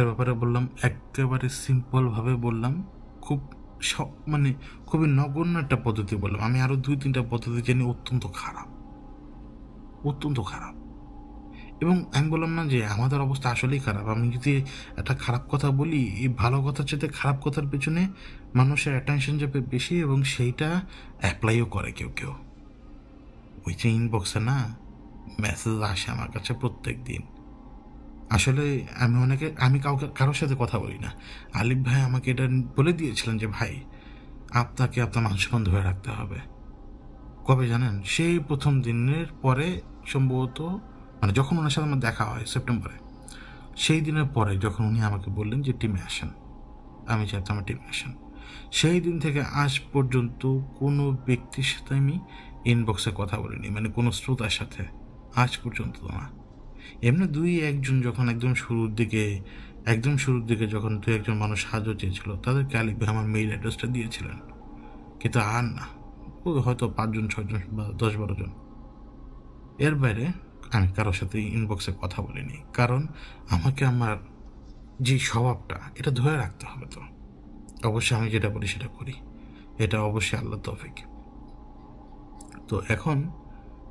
ব্যাপারে বললাম, একেবারে সিম্পলভাবে বললাম, খুব মানে খুবই নগণ্য একটা পদ্ধতি বললাম। আমি আরও 2-3টা পদ্ধতি জানি অত্যন্ত খারাপ। এবং আমি বললাম না যে আমাদের অবস্থা আসলেই খারাপ। আমি যদি একটা খারাপ কথা বলি, এই ভালো কথার চেয়ে খারাপ কথার পেছনে মানুষের অ্যাটেনশন যাবে বেশি, এবং সেইটা অ্যাপ্লাইও করে কেউ। ওই যে ইনবক্সে না মেসেজ আসে আমার কাছে প্রত্যেক দিন, আসলে আমি কারোর সাথে কথা বলি না। আলিফ ভাই আমাকে এটা বলে দিয়েছিলেন যে ভাই আপনাকে আপনার মান-সম্মান ধরে রাখতে হবে। কবে জানেন? সেই প্রথম দিনের পরে সম্ভবত, মানে যখন ওনার সাথে আমার দেখা হয় সেপ্টেম্বরে, সেই দিনের পরে যখন উনি আমাকে বললেন যে টিমে আসেন, আমি চাইতাম আমার টিমে আসেন, সেই দিন থেকে আজ পর্যন্ত কোনো ব্যক্তির সাথে আমি ইনবক্সে কথা বলিনি, মানে কোনো শ্রোতার সাথে আজ পর্যন্ত না। এমনি দুই একজন যখন একদম শুরুর দিকে যখন দু একজন মানুষ সাহায্য চেয়েছিল, তাদেরকে আলিফ ভাই আমার মেইল অ্যাড্রেসটা দিয়েছিলেন, কিন্তু আর না। ওই হয়তো 5 জন 6 জন বা 10-12 জন। এর বাইরে আমি কারোর সাথে ইনবক্সে কথা বলিনি, কারণ আমাকে আমার যে স্বভাবটা এটা ধরে রাখতে হবে। তো অবশ্যই আমি যেটা বলি সেটা করি, এটা অবশ্যই আল্লাহ তৌফিক। তো এখন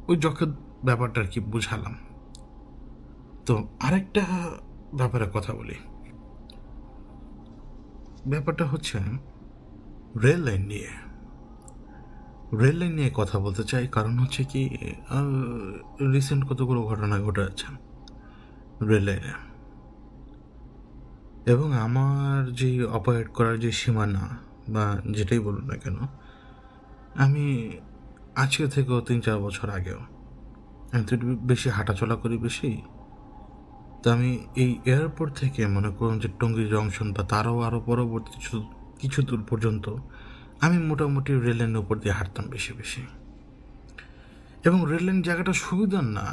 ওই যখন ব্যাপারটা আর কি বুঝালাম, তো আরেকটা ব্যাপারে কথা বলি। ব্যাপারটা হচ্ছে রেল লাইন নিয়ে কথা বলতে চাই, কারণ হচ্ছে কি রিসেন্ট কতগুলো ঘটনা ঘটে আছে রেল লাইনে, এবং আমার যে অপারেট করার যে সীমানা বা যেটাই বলুন না কেন, আমি আজকে থেকেও 3-4 বছর আগেও আমি তো বেশি হাঁটাচলা করি বেশি। তো আমি এই এয়ারপোর্ট থেকে মনে করুন যে টঙ্গী জংশন বা তারও আরও পরবর্তী কিছু দূর পর্যন্ত আমি মোটামুটি রেল লাইনের উপর দিয়ে হাঁটতাম বেশি। এবং রেল লাইন জায়গাটা সুবিধার না।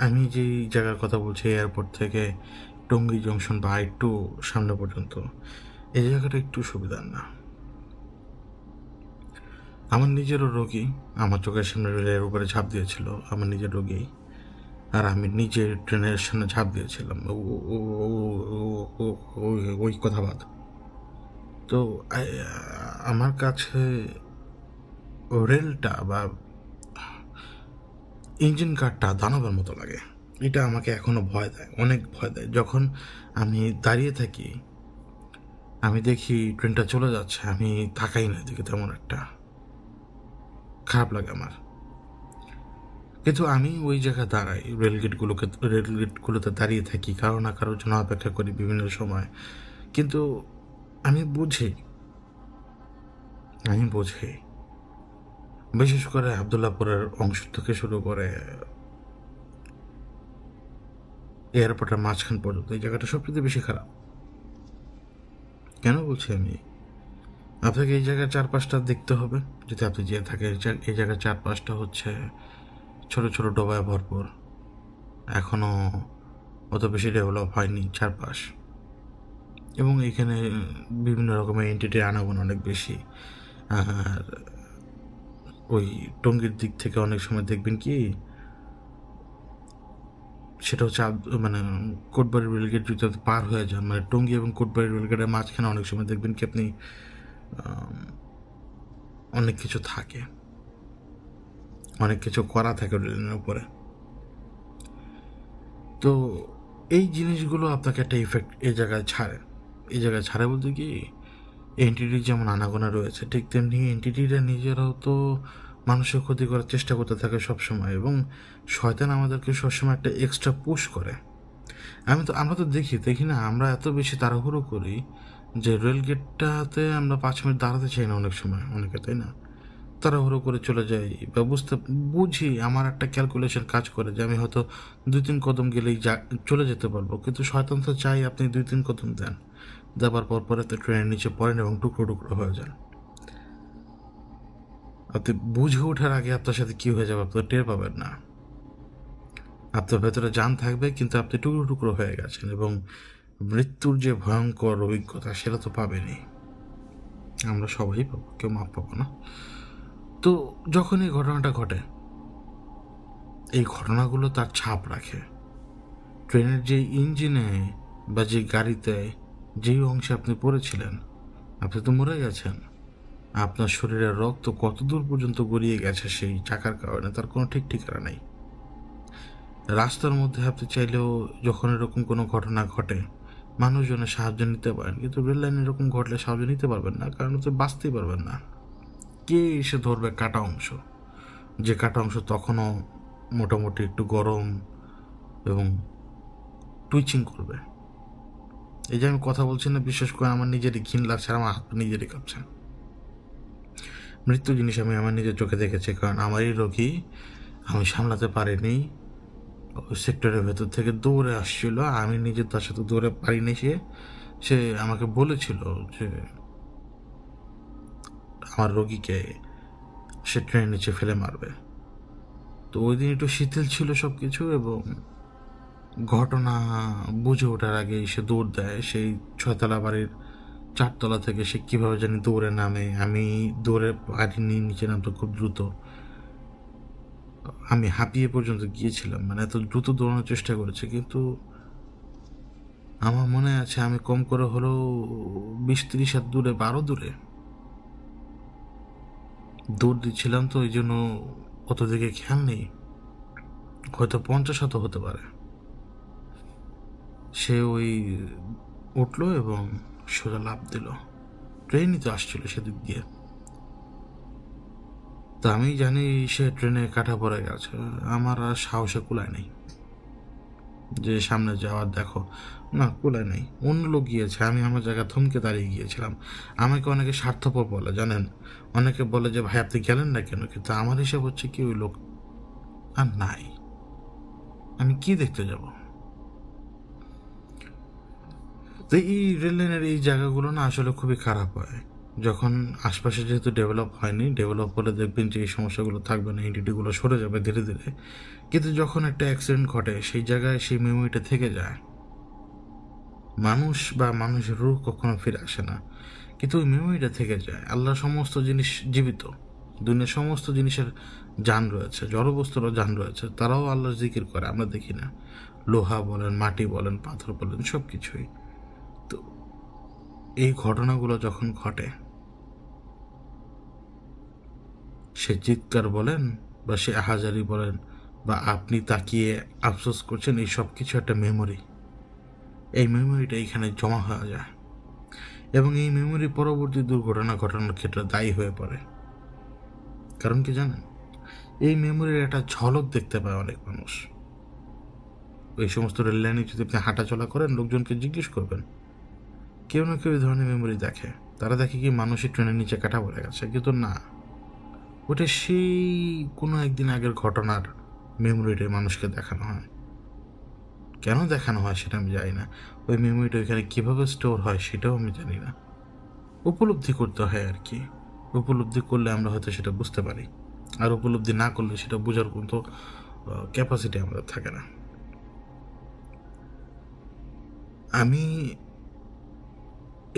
আমি যেই জায়গার কথা বলছি এয়ারপোর্ট থেকে টঙ্গী জংশন বা একটু সামনে পর্যন্ত, এই জায়গাটা একটু সুবিধার না। আমার নিজেরও রোগী আমার চোখের সামনে রেলের উপরে ঝাঁপ দিয়েছিল, আমার নিজের রোগী, আর আমি নিজে ট্রেনের সামনে ঝাঁপ দিয়েছিলাম। ওই কথা বাদ। তো আমার কাছে রেলটা বা ইঞ্জিন কারটা দানবের মতো লাগে। এটা আমাকে এখনো ভয় দেয়, অনেক ভয় দেয়। যখন আমি দাঁড়িয়ে থাকি, আমি দেখি ট্রেনটা চলে যাচ্ছে, আমি তাকাই না দিকে, তেমন একটা খারাপ লাগে আমার। কিন্তু আমি ওই জায়গায় দাঁড়াই, রেলগেটগুলোতে দাঁড়িয়ে থাকি, কারো না কারোর জন্য অপেক্ষা করি বিভিন্ন সময়। কিন্তু আমি বুঝি বিশেষ করে আবদুল্লাপুরের অংশ থেকে শুরু করে এয়ারপোর্টের মাঝখান পর্যন্ত এই জায়গাটা সবচেয়ে বেশি খারাপ। কেন বলছি আমি? আপনাকে এই জায়গায় চারপাশটা দেখতে হবে যদি আপনি যেয়ে থাকেন। এই জায়গার চারপাশটা হচ্ছে ছোট ছোট ডোবায় ভরপুর, এখনও অত বেশি ডেভেলপ হয়নি চারপাশ, এবং এখানে বিভিন্ন রকমের এন্টিটির আনাগোনা অনেক বেশি। আর ওই টঙ্গীর দিক থেকে অনেক সময় দেখবেন কি, সেটা হচ্ছে মানে কোটবাড়ি রেলগেট যদি আপনি পার হয়ে যান, মানে টঙ্গী এবং কোটবাড়ি রেলগেটের মাঝখানে অনেক সময় দেখবেন কি আপনি অনেক কিছু থাকে, অনেক কিছু করা থাকে রেলের উপরে। তো এই জিনিসগুলো আপনাকে একটা ইফেক্ট এই জায়গায় ছাড়ে বলতে কি, এনটিটির যেমন আনাগোনা রয়েছে, ঠিক তেমনি এনটিটিরা নিজেরাও তো মানুষের ক্ষতি করার চেষ্টা করতে থাকে সবসময়, এবং শয়তান আমাদেরকে সবসময় একটা এক্সট্রা পুশ করে। আমরা তো দেখি না, আমরা এত বেশি তাড়াহুড়ো করি যে রেলগেটটাতে আমরা 5 মিনিট দাঁড়াতে চাই না অনেক সময়, অনেকে, তাই না? তাড়াহুড়ো করে চলে যাই বা বুঝি আমার একটা ক্যালকুলেশন কাজ করে যে আমি হয়তো 2-3 কদম গেলেই চলে যেতে পারবো, কিন্তু শয়তান তো চাই আপনি 2-3 কদম দেবার পরে তো ট্রেনের নিচে পড়েন এবং টুকরো হয়ে যান। আপনি বুঝে ওঠার আগে আপনার সাথে কি হয়ে যাবে আপনি টের পাবেন না। আপনার ভেতরে জান থাকবে, কিন্তু আপনি টুকরো হয়ে গেছেন, এবং মৃত্যুর যে ভয়ঙ্কর অভিজ্ঞতা সেটা তো পাবেনই। আমরা সবাই পাবো, কেউ মাপ পাবো না। তো যখন এই ঘটনাটা ঘটে, এই ঘটনাগুলো তার ছাপ রাখে ট্রেনের যে ইঞ্জিনে বা যে গাড়িতে, যেই অংশে আপনি পড়েছিলেন। আপনি তো মরে গেছেন, আপনার শরীরের রক্ত কত দূর পর্যন্ত গড়িয়ে গেছে সেই চাকার কারণে তার কোনো ঠিক ঠিকানা নেই। রাস্তার মধ্যে আপনি চাইলেও যখন এরকম কোনো ঘটনা ঘটে মানুষজনের সাহায্য নিতে পারেন, কিন্তু রেল লাইনে এরকম ঘটলে সাহায্য নিতে পারবেন না, কারণ আপনি বাঁচতেই পারবেন না। কে এসে ধরবে কাটা অংশ, যে কাটা অংশ তখনও মোটামুটি একটু গরম এবং টুইচিং করবে। এই যে আমি কথা বলছি না, বিশেষ করে আমার নিজেরই ঘিন লাগছে, আর আমার হাত নিজেরই কাঁপছে। মৃত্যু জিনিস আমি আমার নিজের চোখে দেখেছি, কারণ আমারই রোগী, আমি সামলাতে পারিনি, ওই সেক্টরের ভেতর থেকে দৌড়ে আসছিল, আমি নিজে তার সাথে দৌড়ে পারিনি। সে আমাকে বলেছিল যে আমার রোগীকে সে ট্রেনের নিচে ফেলে মারবে। তো ওই দিন একটু শিথিল ছিল সব কিছু, এবং ঘটনা বুঝে ওঠার আগে সে দৌড় দেয় সেই 6তলা বাড়ির 4তলা থেকে। সে কীভাবে জানি দৌড়ে নামে, আমি দৌড়ে পারিনি, নিচে নামতে খুব দ্রুত, আমি হাঁপিয়ে পর্যন্ত গিয়েছিলাম, মানে এত দ্রুত দৌড়ানোর চেষ্টা করেছে। কিন্তু আমার মনে আছে আমি কম করে হলেও 20-30 হাত দূরে, 12 দূরে দৌড় দিচ্ছিলাম, তো এই জন্য অত দিকে খেয়াল নেই, হয়তো 50 হাতও হতে পারে। সে ওই উঠলো এবং সোজা লাফ দিল, ট্রেনই তো আসছিল সেদিক দিয়ে। তা আমি জানি সে ট্রেনে কাটা পড়ে গেছে, আমার আর সাহসে কুলায় নেই যে সামনে যাওয়ার, দেখো না, কুলায় নেই। অন্য লোক গিয়েছে, আমি আমার জায়গায় থমকে দাঁড়িয়ে গিয়েছিলাম। আমাকে অনেকে স্বার্থপর বলে, জানেন, অনেকে বলে যে ভাই আপনি গেলেন না কেন, কিন্তু আমার হিসাব হচ্ছে কি ওই লোক আর নাই, আমি কি দেখতে যাব? তো এই রেল লাইনের এই জায়গাগুলো না আসলে খুবই খারাপ হয় যখন আশপাশে, যেহেতু ডেভেলপ হয়নি, ডেভেলপ হলে দেখবেন যে এই সমস্যাগুলো থাকবে না, এন্টিটিগুলো সরে যাবে ধীরে ধীরে। কিন্তু যখন একটা অ্যাক্সিডেন্ট ঘটে সেই জায়গায় সেই মেমোরিটা থেকে যায়। মানুষ বা মানুষের রূহ কখনো ফিরে আসে না, কিন্তু ওই মেমোরিটা থেকে যায়। আল্লাহর সমস্ত জিনিস জীবিত, দুনিয়ার সমস্ত জিনিসের জান রয়েছে, জড়বস্তুরও জান রয়েছে, তারাও আল্লাহর জিকির করে, আমরা দেখি না। লোহা বলেন, মাটি বলেন, পাথর বলেন, সব কিছুই। তো এই ঘটনাগুলো যখন ঘটে, সে চিৎকার বলেন বা সে আহাজারি বলেন বা আপনি তাকিয়ে আফসোস করছেন, এই সব কিছু একটা মেমোরি। এই মেমোরিটা এখানে জমা হয়ে যায়, এবং এই মেমোরি পরবর্তী দুর্ঘটনা ঘটানোর ক্ষেত্রে দায়ী হয়ে পড়ে। কারণ কি জানেন, এই মেমোরির একটা ঝলক দেখতে পায় অনেক মানুষ। ওই সমস্ত রেল লাইনে যদি আপনি হাঁটাচলা করেন, লোকজনকে জিজ্ঞেস করবেন, কেউ না কেউ এই ধরনের মেমোরি দেখে। তারা দেখে কি মানুষের ট্রেনের নিচে কাটা পড়ে গেছে, কিন্তু না, ওটা সেই কোনো একদিন আগের ঘটনার মেমোরিটা মানুষকে দেখানো হয়। কেন দেখানো হয় সেটা আমি জানি না, ওই মেমোরিটা ওইখানে কীভাবে স্টোর হয় সেটাও আমি জানি না। উপলব্ধি করতে হয় আর কি, উপলব্ধি করলে আমরা হয়তো সেটা বুঝতে পারি, আর উপলব্ধি না করলে সেটা বোঝার কোনো ক্যাপাসিটি আমাদের থাকে না। আমি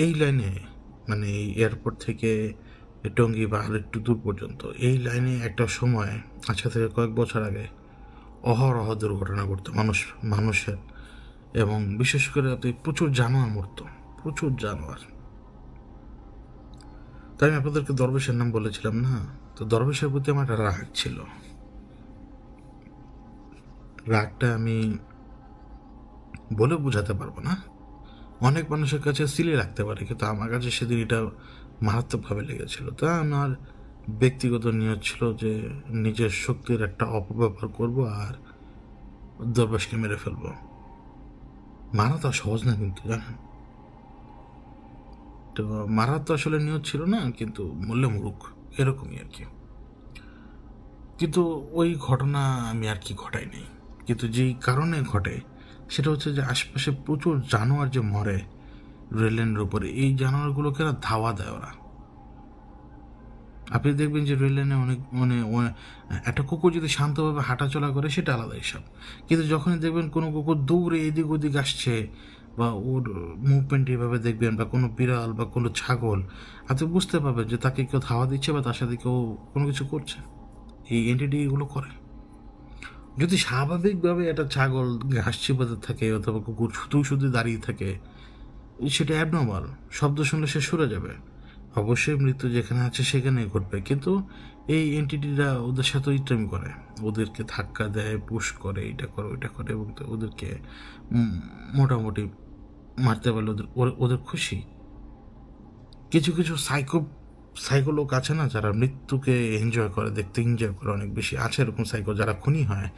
এই লাইনে, মানে এই এয়ারপোর্ট থেকে টঙ্গী বা আর একটু দূর পর্যন্ত, এই লাইনে একটা সময়, আজকে থেকে কয়েক বছর আগে, অহরহ দুর্ঘটনা ঘটতো মানুষের, এবং বিশেষ করে আপনি প্রচুর জানোয়ার মরতো, প্রচুর জানোয়ার। তাই আমি আপনাদেরকে দরবেশের নাম বলেছিলাম না, তো দরবেশের প্রতি আমার একটা রাগ ছিল। রাগটা আমি বলে বোঝাতে পারবো না, অনেক মানুষের কাছে সিলি রাখতে পারে, কিন্তু আমার কাছে সেদিন এটা মারাত্মকভাবে লেগেছিল। তা আমার ব্যক্তিগত নিয়ত ছিল যে নিজের শক্তির একটা অপব্যবহার করব আর দরবেশকে মেরে ফেলবো। মারা তো সহজ না কিন্তু, জানেন, তো মারার তো আসলে নিয়ত ছিল না, কিন্তু মরলে মরুক, এরকমই আর কি। কিন্তু ওই ঘটনা আমি আর কি ঘটাইনি, কিন্তু যেই কারণে ঘটে সেটা হচ্ছে যে আশপাশে প্রচুর জানোয়ার যে মরে রেলের উপরে, এই জানোয়ারগুলোকে না ধাওয়া দেয় ওরা। আপনি দেখবেন যে রেল লাইনে অনেক, মানে একটা কুকুর যদি শান্তভাবে হাঁটাচলা করে সেটা আলাদা হিসাব, কিন্তু যখনই দেখবেন কোনো কুকুর দৌড়ে এদিক ওদিক আসছে বা ওর মুভমেন্ট এভাবে দেখবেন, বা কোনো বিড়াল বা কোনো ছাগল, আপনি বুঝতে পারবেন যে তাকে কেউ ধাওয়া দিচ্ছে বা তার সাথে কেউ কোনো কিছু করছে। এই এন্টিটি এগুলো করে। যদি স্বাভাবিকভাবে একটা ছাগল ঘাস চিপাতে থাকে অথবা কুকুর শুধু শুধু দাঁড়িয়ে থাকে, সেটা অ্যাবনর্মাল, শব্দ শুনলে সে সরে যাবে, অবশ্যই মৃত্যু যেখানে আছে সেখানেই ঘটবে। কিন্তু এই এন্টিটিরা ওদের সাথে ইত্যামি করে, ওদেরকে ধাক্কা দেয়, পুশ করে, এটা করে ওইটা করে, এবং ওদেরকে মোটামুটি মারতে পারলে ওদের খুশি। কিছু কিছু সাইকো লোক আছে না, যারা মৃত্যুকে এনজয় করে, দেখতে এনজয় করে অনেক বেশি, আছে এরকম সাইকো যারা খুনি হয়।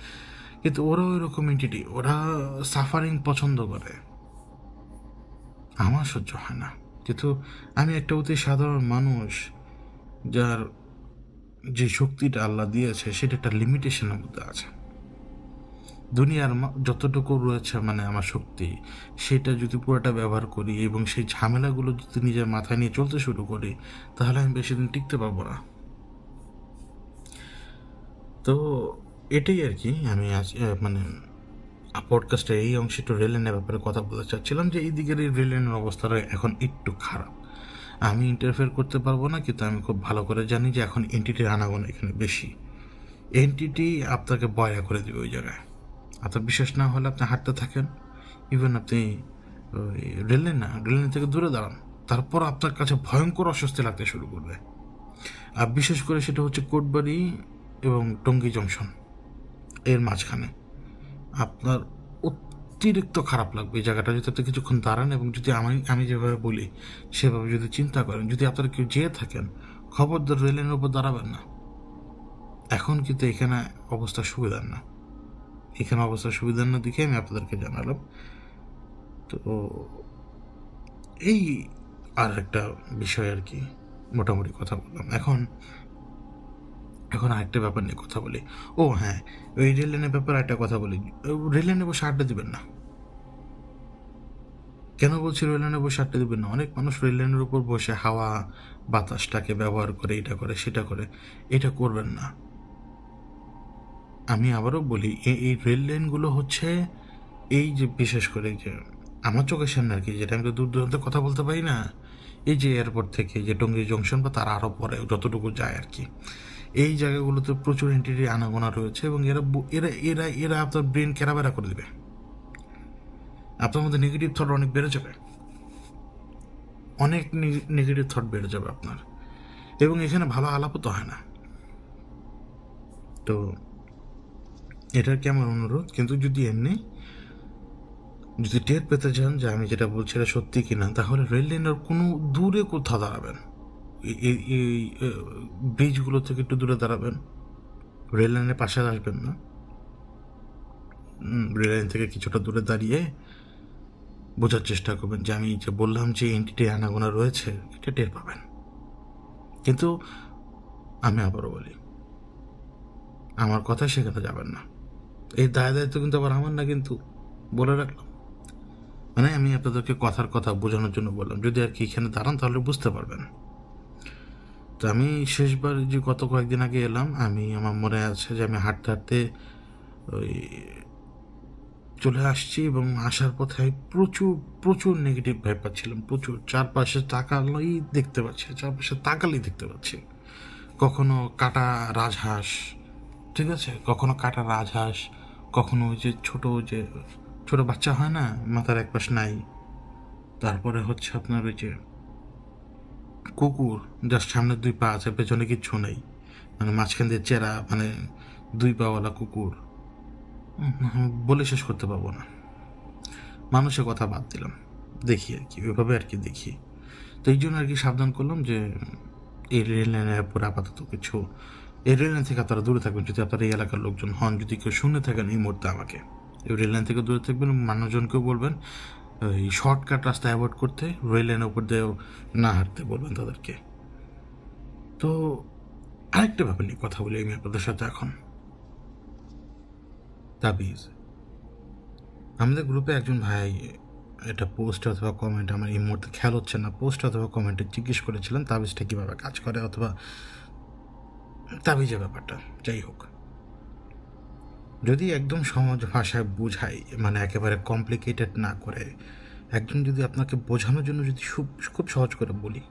কিন্তু ওরাও এরকম এন্টিটি, ওরা সাফারিং পছন্দ করে, আমার সহ্য হয় না। কিন্তু আমি একটা অতি সাধারণ মানুষ, যার যে শক্তিটা আল্লাহ দিয়েছে সেটা একটা লিমিটেশনের মধ্যে আছে। দুনিয়ার যতটুকু রয়েছে মানে আমার শক্তি, সেটা যদি পুরোটা ব্যবহার করি এবং সেই ঝামেলাগুলো যদি নিজের মাথায় নিয়ে চলতে শুরু করি, তাহলে আমি বেশি দিন টিকতে পারবো না। তো এটাই আর কি। আমি আজ মানে পডকাস্টের এই অংশে একটু রেলেনের ব্যাপারে কথা বলতে চাচ্ছিলাম, যে এই দিকের এই রেলেনের অবস্থাটা এখন একটু খারাপ। আমি ইন্টারফেয়ার করতে পারবো না, কিন্তু আমি খুব ভালো করে জানি যে এখন এনটিটির আনাগোনা এখানে বেশি। এনটিটি আপনাকে বয়া করে দেবে ওই জায়গায়। আপনার বিশ্বাস না হলে আপনি হাঁটতে থাকেন, ইভেন আপনি ওই রেললাইন থেকে দূরে দাঁড়ান, তারপর আপনার কাছে ভয়ঙ্কর অস্বস্তি লাগতে শুরু করবে। আর বিশেষ করে সেটা হচ্ছে কোটবাড়ি এবং টঙ্গী জংশন এর মাঝখানে আপনার অতিরিক্ত খারাপ লাগবে এই জায়গাটা। যদি আপনি কিছুক্ষণ দাঁড়ান এবং যদি আমি যেভাবে বলি সেভাবে যদি চিন্তা করেন, যদি আপনারা কেউ যেয়ে থাকেন, খবরদার রেলের উপর দাঁড়াবেন না। এখন কিন্তু এখানে অবস্থা সুবিধার না, এখানে অবস্থা সুবিধার না দেখে আমি আপনাদেরকে জানালাম। তো এই আর একটা বিষয় আর কি মোটামুটি কথা বললাম। এখন আরেকটা ব্যাপার নিয়ে কথা বলি। ও হ্যাঁ, ওই রেল লাইনের ব্যাপারে একটা কথা বলি। রেল লাইনে বসে আড্ডা দিবেন না। কেন বলছি রেল লাইনে বসে আড্ডা দিবেন না? অনেক মানুষ রেল লাইনের উপর বসে হাওয়া বাতাসটাকে ব্যবহার করে, এটা করে সেটা করে, এটা করবেন না। আমি আবারও বলি, এই রেল লাইনগুলো হচ্ছে এই যে বিশেষ করে যে আমার চোখের সামনে আর কি, যেটা আমি তো দূর দূরান্তে কথা বলতে পারি না, এই যে এয়ারপোর্ট থেকে যে টঙ্গী জংশন বা তার আরও পরে যতটুকু যায় আর কি, এই জায়গাগুলোতে প্রচুর এন্টিটি আনাগোনা রয়েছে এবং এরা এরা এরা আপনার ব্রেন কেরাবেরা করে দেবে। আপনার মধ্যে নেগেটিভ থট অনেক বেড়ে যাবে, অনেক নেগেটিভ থট বেড়ে যাবে আপনার, এবং এখানে ভালো আলাপও তো হয় না। তো এটার কি আমার অনুরোধ, কিন্তু যদি এমনি যদি টের পেতে চান যে আমি যেটা বলছি এটা সত্যি কিনা, তাহলে রেল লাইনের কোনো দূরে কোথাও দাঁড়াবেন, এই ব্রিজগুলো থেকে একটু দূরে দাঁড়াবেন, রেল লাইনের পাশে আসবেন না। রেল লাইন থেকে কিছুটা দূরে দাঁড়িয়ে বোঝার চেষ্টা করবেন যে আমি যে বললাম যে এন্টিটি আনাগোনা রয়েছে, এটা টের পাবেন। কিন্তু আমি আবারও বলি, আমার কথা সেখানে যাবেন না। এই দায়িত্ব কিন্তু আবার আমার না, কিন্তু বলে রাখলাম। মানে আমি আপনাদেরকে কথার কথা বোঝানোর জন্য বললাম, যদি আর কি এখানে দাঁড়ান তাহলে বুঝতে পারবেন। তো আমি শেষবার যে গত কয়েকদিন আগে এলাম, আমার মনে আছে যে আমি হাঁটতে হাঁটতে ওই চলে আসছি এবং আসার পথে আমি প্রচুর প্রচুর নেগেটিভ ভাইব পাচ্ছিলাম, প্রচুর। চারপাশে তাকালেই দেখতে পাচ্ছি, কখনো কাটা রাজহাঁস, ঠিক আছে, কখনো কাটা রাজহাঁস, কখনো ওই যে ছোট বাচ্চা হয় না, মাথার এক পাশ নাই, তারপরে হচ্ছে আপনার ওই যে কুকুর, যার সামনে 2 পা আছে, পেছনে কিচ্ছু নেই, মানে মাঝখান দিয়ে চেরা, মানে 2 পাওয়ালা কুকুর। বলে শেষ করতে পারবো না। মানুষের কথা বাদ দিলাম, দেখি আর কি, ওইভাবে আর কি দেখি। তো এই জন্য আর কি সাবধান করলাম যে এই রেল লাইনের উপরে আপাতত কিছু, এই রেল লাইন থেকে আপনারা দূরে থাকবেন। যদি আপনারা এই এলাকার লোকজন হন, যদি কেউ শুনে থাকেন এই মুহূর্তে আমাকে, এই রেল লাইন থেকে দূরে থাকবেন। মানুষজনকেও বলবেন এই শর্টকাট রাস্তা অ্যাভয়েড করতে, রেল লাইনের উপর দিয়েও না হাঁটতে বলবেন তাদেরকে। তো আরেকটা ব্যাপার নিয়ে কথা বলি আমি আপনাদের সাথে এখন, তাবিজ। আমাদের গ্রুপে একজন ভাই এটা পোস্ট অথবা কমেন্ট, আমার এই মুহূর্তে খেয়াল হচ্ছে না, পোস্ট অথবা কমেন্টে জিজ্ঞেস করেছিলেন তাবিজটা কীভাবে কাজ করে, অথবা তাবিজের ব্যাপারটা। যাই হোক, যদি একদম সহজ ভাষায় বোঝাই, মানে একেবারে কমপ্লিকেটেড না করে, একজন যদি আপনাকে বোঝানোর জন্য যদি খুব সহজ করে বলি,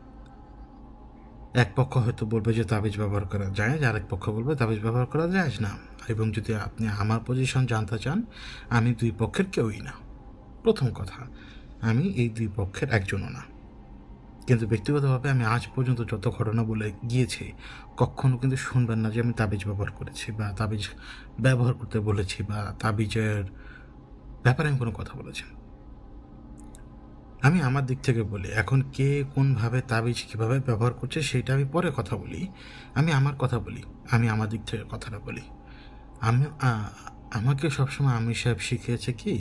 এক পক্ষ হয়তো বলবে যে তাবিজ ব্যবহার করা যায়, আর এক পক্ষ বলবে তাবিজ ব্যবহার করা যায় না। এবং যদি আপনি আমার পজিশন জানতে চান, আমি 2 পক্ষের কেউই না। প্রথম কথা, আমি এই 2 পক্ষের একজনও না। কিন্তু ব্যক্তিগতভাবে আমি আজ পর্যন্ত যত ঘটনা বলে গিয়েছি, কখনো কিন্তু শুনবেন না যে আমি তাবিজ ব্যবহার করেছি বা তাবিজ ব্যবহার করতে বলেছি বা তাবিজের ব্যাপারে আমি কোনো কথা বলেছি। আমি আমার দিক থেকে বলি, এখন কে কোনভাবে তাবিজ কীভাবে ব্যবহার করছে সেটা আমি পরে কথা বলি। আমি আমার কথা বলি, আমি আমার দিক থেকে কথাটা বলি। আমাকে সবসময় আমির সাহেব শিখিয়েছে কি,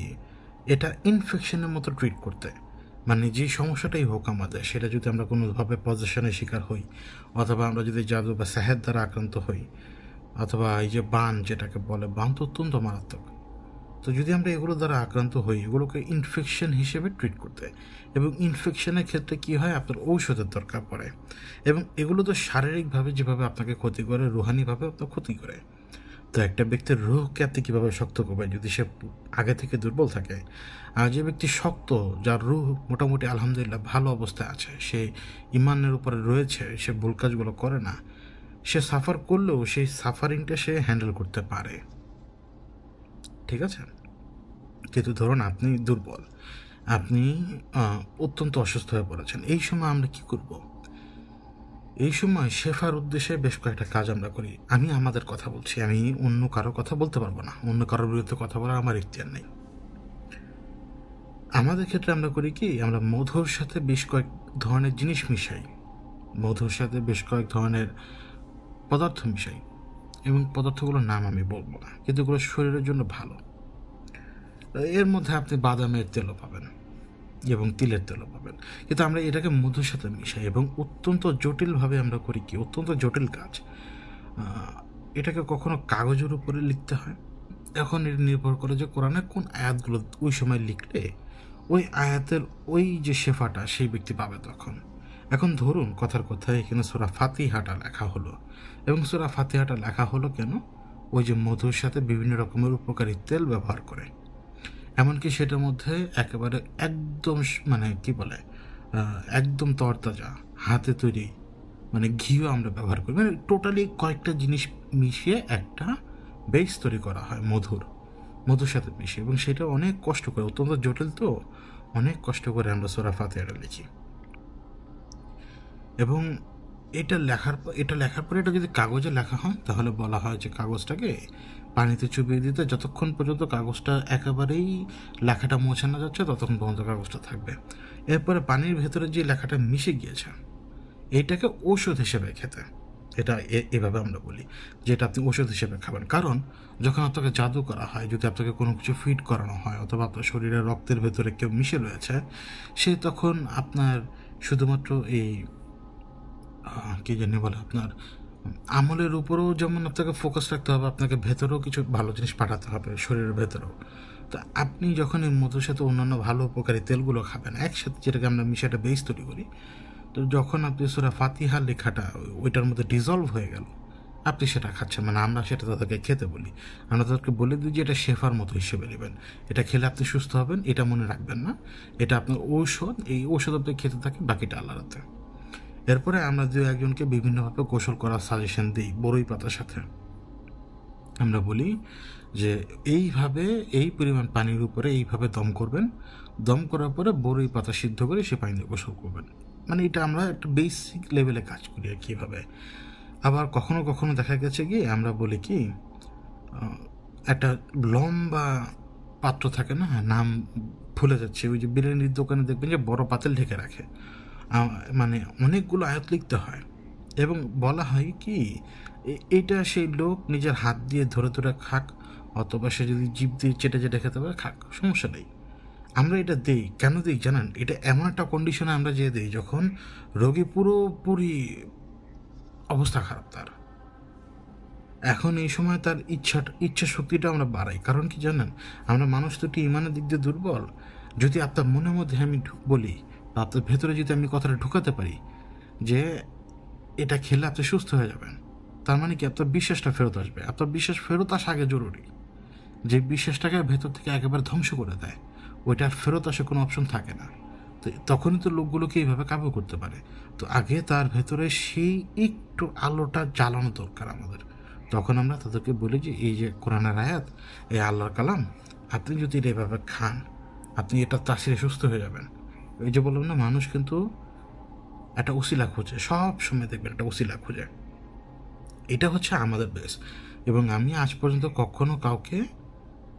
এটা ইনফেকশনের মতো ট্রিট করতে। মানে যে সমস্যাটাই হোক আমাদের, সেটা যদি আমরা কোনোভাবে পজেশনের শিকার হই, অথবা আমরা যদি জাদু বা সেহের দ্বারা আক্রান্ত হই, অথবা এই যে বান যেটাকে বলে, বান তো অত্যন্ত মারাত্মক। তো যদি আমরা এগুলো দ্বারা আক্রান্ত হই, এগুলোকে ইনফেকশন হিসেবে ট্রিট করতে। এবং ইনফেকশনের ক্ষেত্রে কি হয়, আপনার ঔষধের দরকার পড়ে। এবং এগুলো তো শারীরিকভাবে যেভাবে আপনাকে ক্ষতি করে, রুহানিভাবে আপনার ক্ষতি করে। তো একটা ব্যক্তির রুহকে আপনি কীভাবে শক্ত করবেন যদি সে আগে থেকে দুর্বল থাকে? আর যে ব্যক্তি শক্ত, যার রুহ মোটামুটি আলহামদুলিল্লাহ ভালো অবস্থায় আছে, সে ইমানের উপরে রয়েছে, সে ভুল কাজগুলো করে না, সে সাফার করলেও সেই সাফারিংটা সে হ্যান্ডেল করতে পারে। ঠিক আছে? কিন্তু ধরুন আপনি দুর্বল, আপনি অত্যন্ত অসুস্থ হয়ে পড়েছেন, এই সময় আমরা কি করব? এই সময় শেফার উদ্দেশ্যে বেশ কয়েকটা কাজ আমরা করি। আমি আমাদের কথা বলছি, আমি অন্য কারোর কথা বলতে পারবো না, অন্য কারোর বিরুদ্ধে কথা বলার আমার ইখতিয়ার নেই। আমাদের ক্ষেত্রে আমরা করি কি, আমরা মধুর সাথে বেশ কয়েক ধরনের জিনিস মিশাই, মধুর সাথে বেশ কয়েক ধরনের পদার্থ মিশাই, এবং পদার্থগুলোর নাম আমি বলবো না, কিন্তু এগুলো শরীরের জন্য ভালো। এর মধ্যে আপনি বাদামের তেলও পাবেন এবং তিলের তেলও পাবেন, কিন্তু আমরা এটাকে মধুর সাথে মিশাই এবং অত্যন্ত জটিলভাবে আমরা করি কি, অত্যন্ত জটিল কাজ। এটাকে কখনো কাগজের উপরে লিখতে হয়, এখন এটা নির্ভর করে যে কোরআনের কোন আয়াতগুলো ওই সময় লিখলে ওই আয়াতের ওই যে শেফাটা সেই ব্যক্তি পাবে তখন। এখন ধরুন কথার কথায় এখানে সূরা ফাতিহাটা লেখা হলো, এবং সূরা ফাতিহাটা লেখা হলো কেন? ওই যে মধুর সাথে বিভিন্ন রকমের উপকারী তেল ব্যবহার করে, এমনকি সেটার মধ্যে একেবারে একদম মানে কি বলে, একদম তরতাজা হাতে তৈরি মানে ঘিও আমরা ব্যবহার করি, মানে টোটালি কয়েকটা জিনিস মিশিয়ে একটা বেস তৈরি করা হয় মধুর সাথে মিশিয়ে, এবং সেটা অনেক কষ্ট করে, অত্যন্ত জটিল, তো অনেক কষ্ট করে আমরা সূরা ফাতিহাটা লিখি। এবং এটা লেখার পরে এটা যদি কাগজে লেখা হয়, তাহলে বলা হয় যে কাগজটাকে পানিতে চুবিয়ে দিতে, যতক্ষণ পর্যন্ত কাগজটা একেবারেই লেখাটা মোছা না যাচ্ছে ততক্ষণ পর্যন্ত কাগজটা থাকবে। এরপরে পানির ভেতরে যে লেখাটা মিশে গিয়েছে, এইটাকে ঔষধ হিসেবে খেতে। এটা এভাবে আমরা বলি যে এটা আপনি ওষুধ হিসেবে খাবেন। কারণ যখন আপনাকে জাদু করা হয়, যদি আপনাকে কোনো কিছু ফিড করানো হয়, অথবা আপনার শরীরের রক্তের ভেতরে কেউ মিশে রয়েছে, সে তখন আপনার শুধুমাত্র এই কী জানি বলে, আপনার আমলের উপরেও যেমন আপনাকে ফোকাস রাখতে হবে, আপনাকে ভেতরেও কিছু ভালো জিনিস পাঠাতে হবে শরীরের ভেতরেও। তো আপনি যখন এই মধুর সাথে অন্যান্য ভালো উপকারী তেলগুলো খাবেন একসাথে, যেটাকে আমরা মিশিয়ে বেস তৈরি করি, তো যখন আপনি সূরা ফাতিহার লেখাটা ওইটার মধ্যে ডিজলভ হয়ে গেল, আপনি সেটা খাচ্ছেন, মানে আমরা সেটা তাদেরকে খেতে বলি। আমরা তাদেরকে বলে দিই যে এটা শেফার মতো হিসেবে নেবেন, এটা খেলে আপনি সুস্থ হবেন, এটা মনে রাখবেন না, এটা আপনার ঔষধ, এই ঔষধ আপনি খেতে থাকেন, বাকিটা আল্লাহর হাতে। এরপরে আমরা দু একজনকে বিভিন্নভাবে গোসল করার সাজেশন দিই বড়ই পাতার সাথে। আমরা বলি যে এইভাবে এই পরিমাণ পানির উপরে এইভাবে দম করবেন, দম করার পরে বড়ই পাতা সিদ্ধ করে সে পানি দিয়ে গোসল করবেন। মানে এটা আমরা একটা বেসিক লেভেলে কাজ করি আর কীভাবে। আবার কখনো কখনো দেখা গেছে কি, আমরা বলি কি, একটা লম্বা পাত্র থাকে না, নাম ভুলে যাচ্ছে, ওই যে বিরিয়ানির দোকানে দেখবেন যে বড় পাতিল ঢেকে রাখে, মানে অনেকগুলো আয়াত লিখতে হয়, এবং বলা হয় কি এইটা সেই লোক নিজের হাত দিয়ে ধরে ধরে খাক, অথবা সে যদি জিভ দিয়ে চেটে চেটে খেতে পারে খাক, সমস্যা নেই। আমরা এটা দিই কেন দিই জানেন? এটা এমন একটা কন্ডিশনে আমরা যেয়ে দিই যখন রোগী পুরোপুরি অবস্থা খারাপ তার, এখন এই সময় তার ইচ্ছা শক্তিটা আমরা বাড়াই। কারণ কি জানেন, আমরা মানুষ দুটি ইমানের দিক দিয়ে দুর্বল। যদি আপনার মনের মধ্যে আমি বলি, বা আপনার ভেতরে যদি আমি কথাটা ঢুকাতে পারি যে এটা খেলে আপনি সুস্থ হয়ে যাবেন, তার মানে কি আপনার বিশ্বাসটা ফেরত আসবে। আপনার বিশ্বাস ফেরত আসা আগে জরুরি। যে বিশ্বাসটাকে ভেতর থেকে একেবারে ধ্বংস করে দেয়, ওইটার ফেরত আসে কোনো অপশন থাকে না। তো তখনই তো লোকগুলোকে এইভাবে কাবু করতে পারে। তো আগে তার ভেতরে সেই একটু আলোটা জ্বালানো দরকার আমাদের। তখন আমরা তাদেরকে বলি যে এই যে কোরআনের আয়াত, এই আল্লাহর কালাম, আপনি যদি এটা এভাবে খান, আপনি এটা তাসিরে সুস্থ হয়ে যাবেন। এই যে বললাম না, মানুষ কিন্তু একটা উসিলা খোঁজে, সব সময় দেখবেন একটা উসিলা খোঁজে। এটা হচ্ছে আমাদের বেস। এবং আমি আজ পর্যন্ত কখনো কাউকে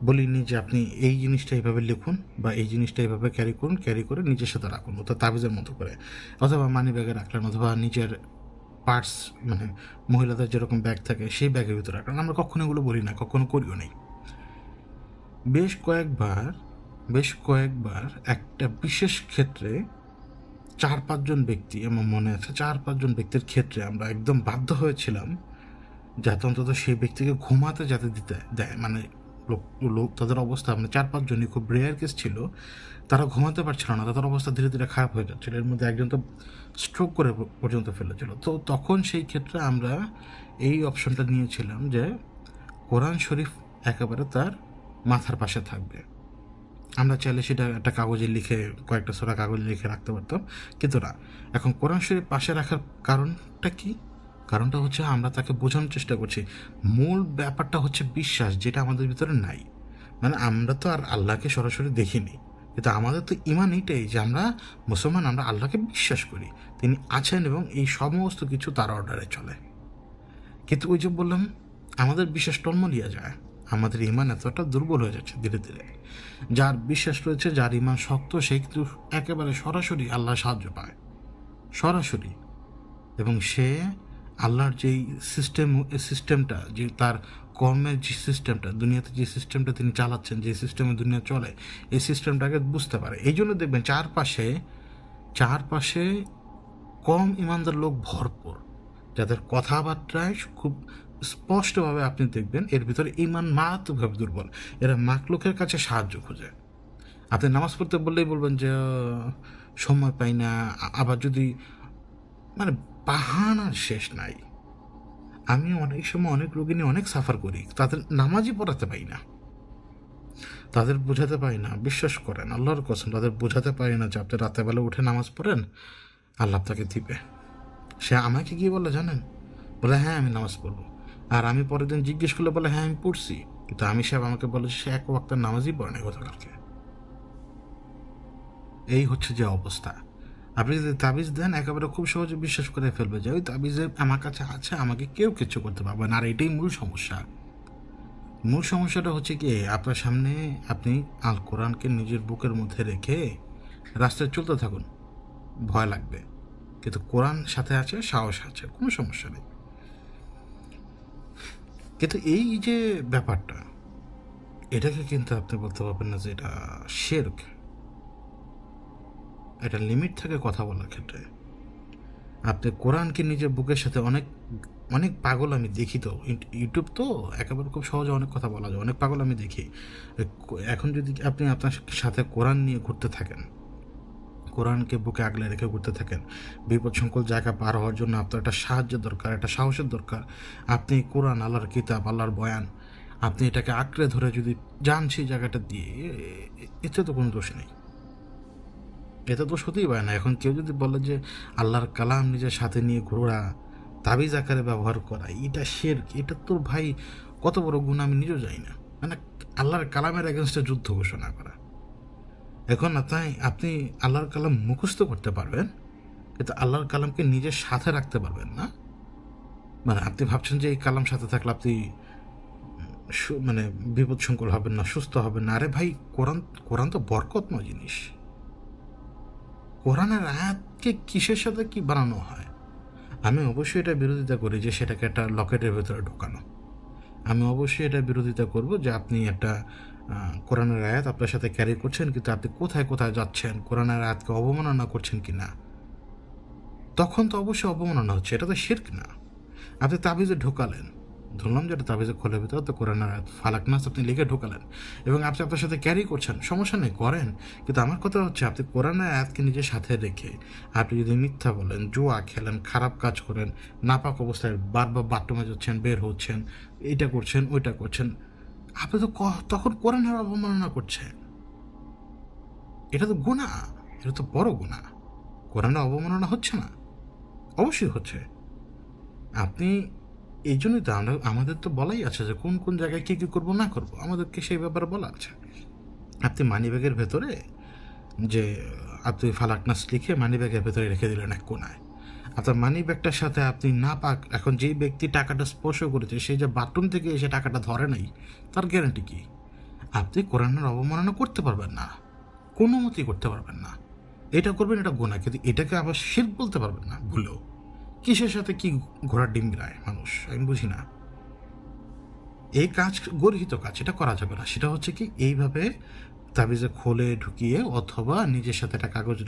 বলিনি যে আপনি এই জিনিসটা এইভাবে লিখুন, বা এই জিনিসটা এইভাবে ক্যারি করে নিজের সাথে রাখুন, অর্থাৎ তাবিজের মতো করে, অথবা মানি ব্যাগে রাখলেন, অথবা নিজের পার্টস, মানে মহিলাদের যেরকম ব্যাগ থাকে সেই ব্যাগের ভিতরে রাখলেন। আমরা কখনো এগুলো বলি না, কখনো করিও নেই। বেশ কয়েকবার একটা বিশেষ ক্ষেত্রে 4-5 জন ব্যক্তি, আমার মনে আছে 4-5 জন ব্যক্তির ক্ষেত্রে আমরা একদম বাধ্য হয়েছিলাম যাতে অন্তত সেই ব্যক্তিকে ঘুমাতে যাতে দিতে দেয়। মানে লোক তাদের অবস্থা, মানে 4-5 জনই খুব রেয়ার কেস ছিল, তারা ঘুমাতে পারছিল না, তাদের অবস্থা ধীরে ধীরে খারাপ হয়ে যাচ্ছিল। এর মধ্যে একজন তো স্ট্রোক করে পর্যন্ত ফেলেছিল। তো তখন সেই ক্ষেত্রে আমরা এই অপশনটা নিয়েছিলাম যে কোরআন শরীফ একেবারে তার মাথার পাশে থাকবে। আমরা চাইলে সেটা একটা কাগজে লিখে, কয়েকটা সূরা কাগজে লিখে রাখতে পারতাম, কিন্তু না। এখন কোরআন শরীফ পাশে রাখার কারণটা কি? কারণটা হচ্ছে আমরা তাকে বোঝানোর চেষ্টা করছি। মূল ব্যাপারটা হচ্ছে বিশ্বাস, যেটা আমাদের ভিতরে নাই। মানে আমরা তো আর আল্লাহকে সরাসরি দেখিনি, কিন্তু আমাদের তো ইমান এইটাই যে আমরা মুসলমান, আমরা আল্লাহকে বিশ্বাস করি, তিনি আছেন এবং এই সমস্ত কিছু তার অর্ডারে চলে। কিন্তু ওই যে বললাম, আমাদের বিশ্বাস টলমলিয়ে যায়, আমাদের ইমান এতটা দুর্বল হয়ে যাচ্ছে ধীরে ধীরে। যার বিশ্বাস রয়েছে, যার ইমান শক্ত, সে কিন্তু একেবারে সরাসরি আল্লাহর সাহায্য পায়, সরাসরি। এবং সে আল্লাহর যেই সিস্টেমটা, যে তার কর্মের যে সিস্টেমটা, দুনিয়াতে যে সিস্টেমটা তিনি চালাচ্ছেন, যে সিস্টেমে দুনিয়া চলে, এই সিস্টেমটাকে বুঝতে পারে। এই জন্য দেখবেন চারপাশে কম ইমানদার লোক ভরপুর, যাদের কথাবার্তায় খুব স্পষ্টভাবে আপনি দেখবেন এর ভিতরে ইমান মারাত্মকভাবে দুর্বল। এরা মাকলুকের কাছে সাহায্য খোঁজে। আপনি নামাজ পড়তে বললেই বলবেন যে সময় পাই না, আবার যদি মানে বাহানার শেষ নাই। আমি অনেক সময় অনেক রোগী নিয়ে অনেক সাফার করি, তাদের নামাজই পড়াতে পারি না, তাদের বোঝাতে পারি না। বিশ্বাস করেন, আল্লাহর কসম, তাদের বোঝাতে পারি না যে আপনি রাতেরবেলা উঠে নামাজ পড়েন, আল্লাহ আপনাকে দিবে। সে আমাকে কি বলে জানেন? বলে হ্যাঁ আমি নামাজ পড়বো। আর আমি পরের দিন জিজ্ঞেস করলে বলে হ্যাঁ আমি পড়ছি, কিন্তু আমি সাহেব আমাকে বলে সে এক ওয়াক্তের নামাজই পড়ে না গতকালকে। এই হচ্ছে যে অবস্থা। আপনি যদি তাবিজ দেন, একেবারে খুব সহজে বিশ্বাস করে ফেলবে যে ওই তাবিজে আমার কাছে আছে, আমাকে কেউ কিছু করতে পারবে না। আর এটাই মূল সমস্যা। মূল সমস্যাটা হচ্ছে কি, আপনার সামনে আপনি আল কোরআনকে নিজের বুকের মধ্যে রেখে রাস্তায় চলতে থাকুন, ভয় লাগবে, কিন্তু কোরআন সাথে আছে, সাহস আছে, কোনো সমস্যা নেই। কিন্তু এই যে ব্যাপারটা, এটাকে কিন্তু আপনি বলতে পারবেন না যে এটা শিরক। এটা লিমিট থাকে কথা বলার ক্ষেত্রে। আপনি কোরআনকে নিজের বুকের সাথে, অনেক পাগল আমি দেখি, তো ইউটিউব তো একেবারে খুব সহজে অনেক কথা বলা যায়, অনেক পাগল আমি দেখি। এখন যদি আপনি আপনার সাথে কোরআন নিয়ে ঘুরতে থাকেন, কোরআনকে বুকে আগলে রেখে ঘুরতে থাকেন, বিপদ সংকুল জায়গা পার হওয়ার জন্য আপনার একটা সাহায্যের দরকার, একটা সাহসের দরকার। আপনি কোরআন, আল্লাহর কিতাব, আল্লাহর বয়ান, আপনি এটাকে আঁকড়ে ধরে যদি যান সেই জায়গাটা দিয়ে, এতে তো কোনো দোষ নেই, এটা দোষ হতেই পারে না। এখন কেউ যদি বলে যে আল্লাহর কালাম নিজের সাথে নিয়ে ঘোরা, তাবিজ আকারে ব্যবহার করা, এটা শিরক, এটা তো ভাই কত বড় গুণ আমি নিজেও জানি না। মানে আল্লাহর কালামের এগেনস্টে যুদ্ধ ঘোষণা করা। এখন আপনি আল্লাহর কালাম মুখস্থ করতে পারবেন, কিন্তু আল্লাহর কালামকে নিজের সাথে রাখতে পারবেন না। মানে আপনি ভাবছেন যে এই কালাম সাথে থাকলে আপনি মানে বিপদ সংকুল হবেন না, সুস্থ হবেন না। আরে ভাই, কোরআন তো বরকতময় জিনিস। কোরআনের আয়াতকে কিসের সাথে কি বানানো হয়? আমি অবশ্যই এটা বিরোধিতা করি যে সেটাকে একটা লকেটের ভেতরে ঢোকানো। আমি অবশ্যই এটা বিরোধিতা করব যে আপনি একটা কোরআনের আয়াত আপনার সাথে ক্যারি করছেন, কিন্তু আপনি কোথায় কোথায় যাচ্ছেন, কোরআনের আয়াতকে অবমাননা করছেন কি না, তখন তো অবশ্যই অবমাননা হচ্ছে। এটা তো শিরক না। আপনি তাবিজে ঢোকালেন, ধরলাম যে এটা তাবিজে খোলার ভিতরে তো কোরআনের আয়াত ফালাক নাস আপনি লিখে ঢোকালেন, এবং আপনি আপনার সাথে ক্যারি করছেন, সমস্যা নেই, করেন। কিন্তু আমার কথা হচ্ছে, আপনি কোরআনের আয়াতকে নিজের সাথে রেখে আপনি যদি মিথ্যা বলেন, জুয়া খেলেন, খারাপ কাজ করেন, নাপাক অবস্থায় বারবার বাথরুমে যাচ্ছেন, বের হচ্ছেন, এটা করছেন, ওইটা করছেন, আপনি তো তখন কোরআনের অবমাননা করছেন। এটা তো গুনাহ, এটা তো বড় গুনাহ। কোরআনের অবমাননা হচ্ছে না? অবশ্যই হচ্ছে। আপনি এই জন্যই তো আমাদের তো বলাই আছে যে কোন কোন জায়গায় কী কী করবো না করবো, আমাদেরকে সেই ব্যাপারে বলা আছে। আপনি মানিব্যাগের ভেতরে যে আপনি ফালাকনাস লিখে মানিব্যাগের ভেতরে রেখে দিলেন এক কোনায়, আপনার মানিব্যাগটার সাথে আপনি না পাক, এখন যেই ব্যক্তি টাকাটা স্পর্শ করেছে সেই যে বাথরুম থেকে এসে টাকাটা ধরে নাই, তার গ্যারান্টি কি? আপনি কোরআনের অবমাননা করতে পারবেন না, কোনো মতেই করতে পারবেন না। এটা করবেন, এটা গুনাহ, কিন্তু এটাকে আবার শিরক বলতে পারবেন না ভুলেও। কিসের সাথে কি ঘোড়ার ডিম গিলায় মানুষ, আমি বুঝি না। এই কাজ গর্হিত কাজ, এটা করা যাবে না। সেটা হচ্ছে কি, এইভাবে তাবিজে খোলে ঢুকিয়ে অথবা নিজের সাথে একটা কাগজ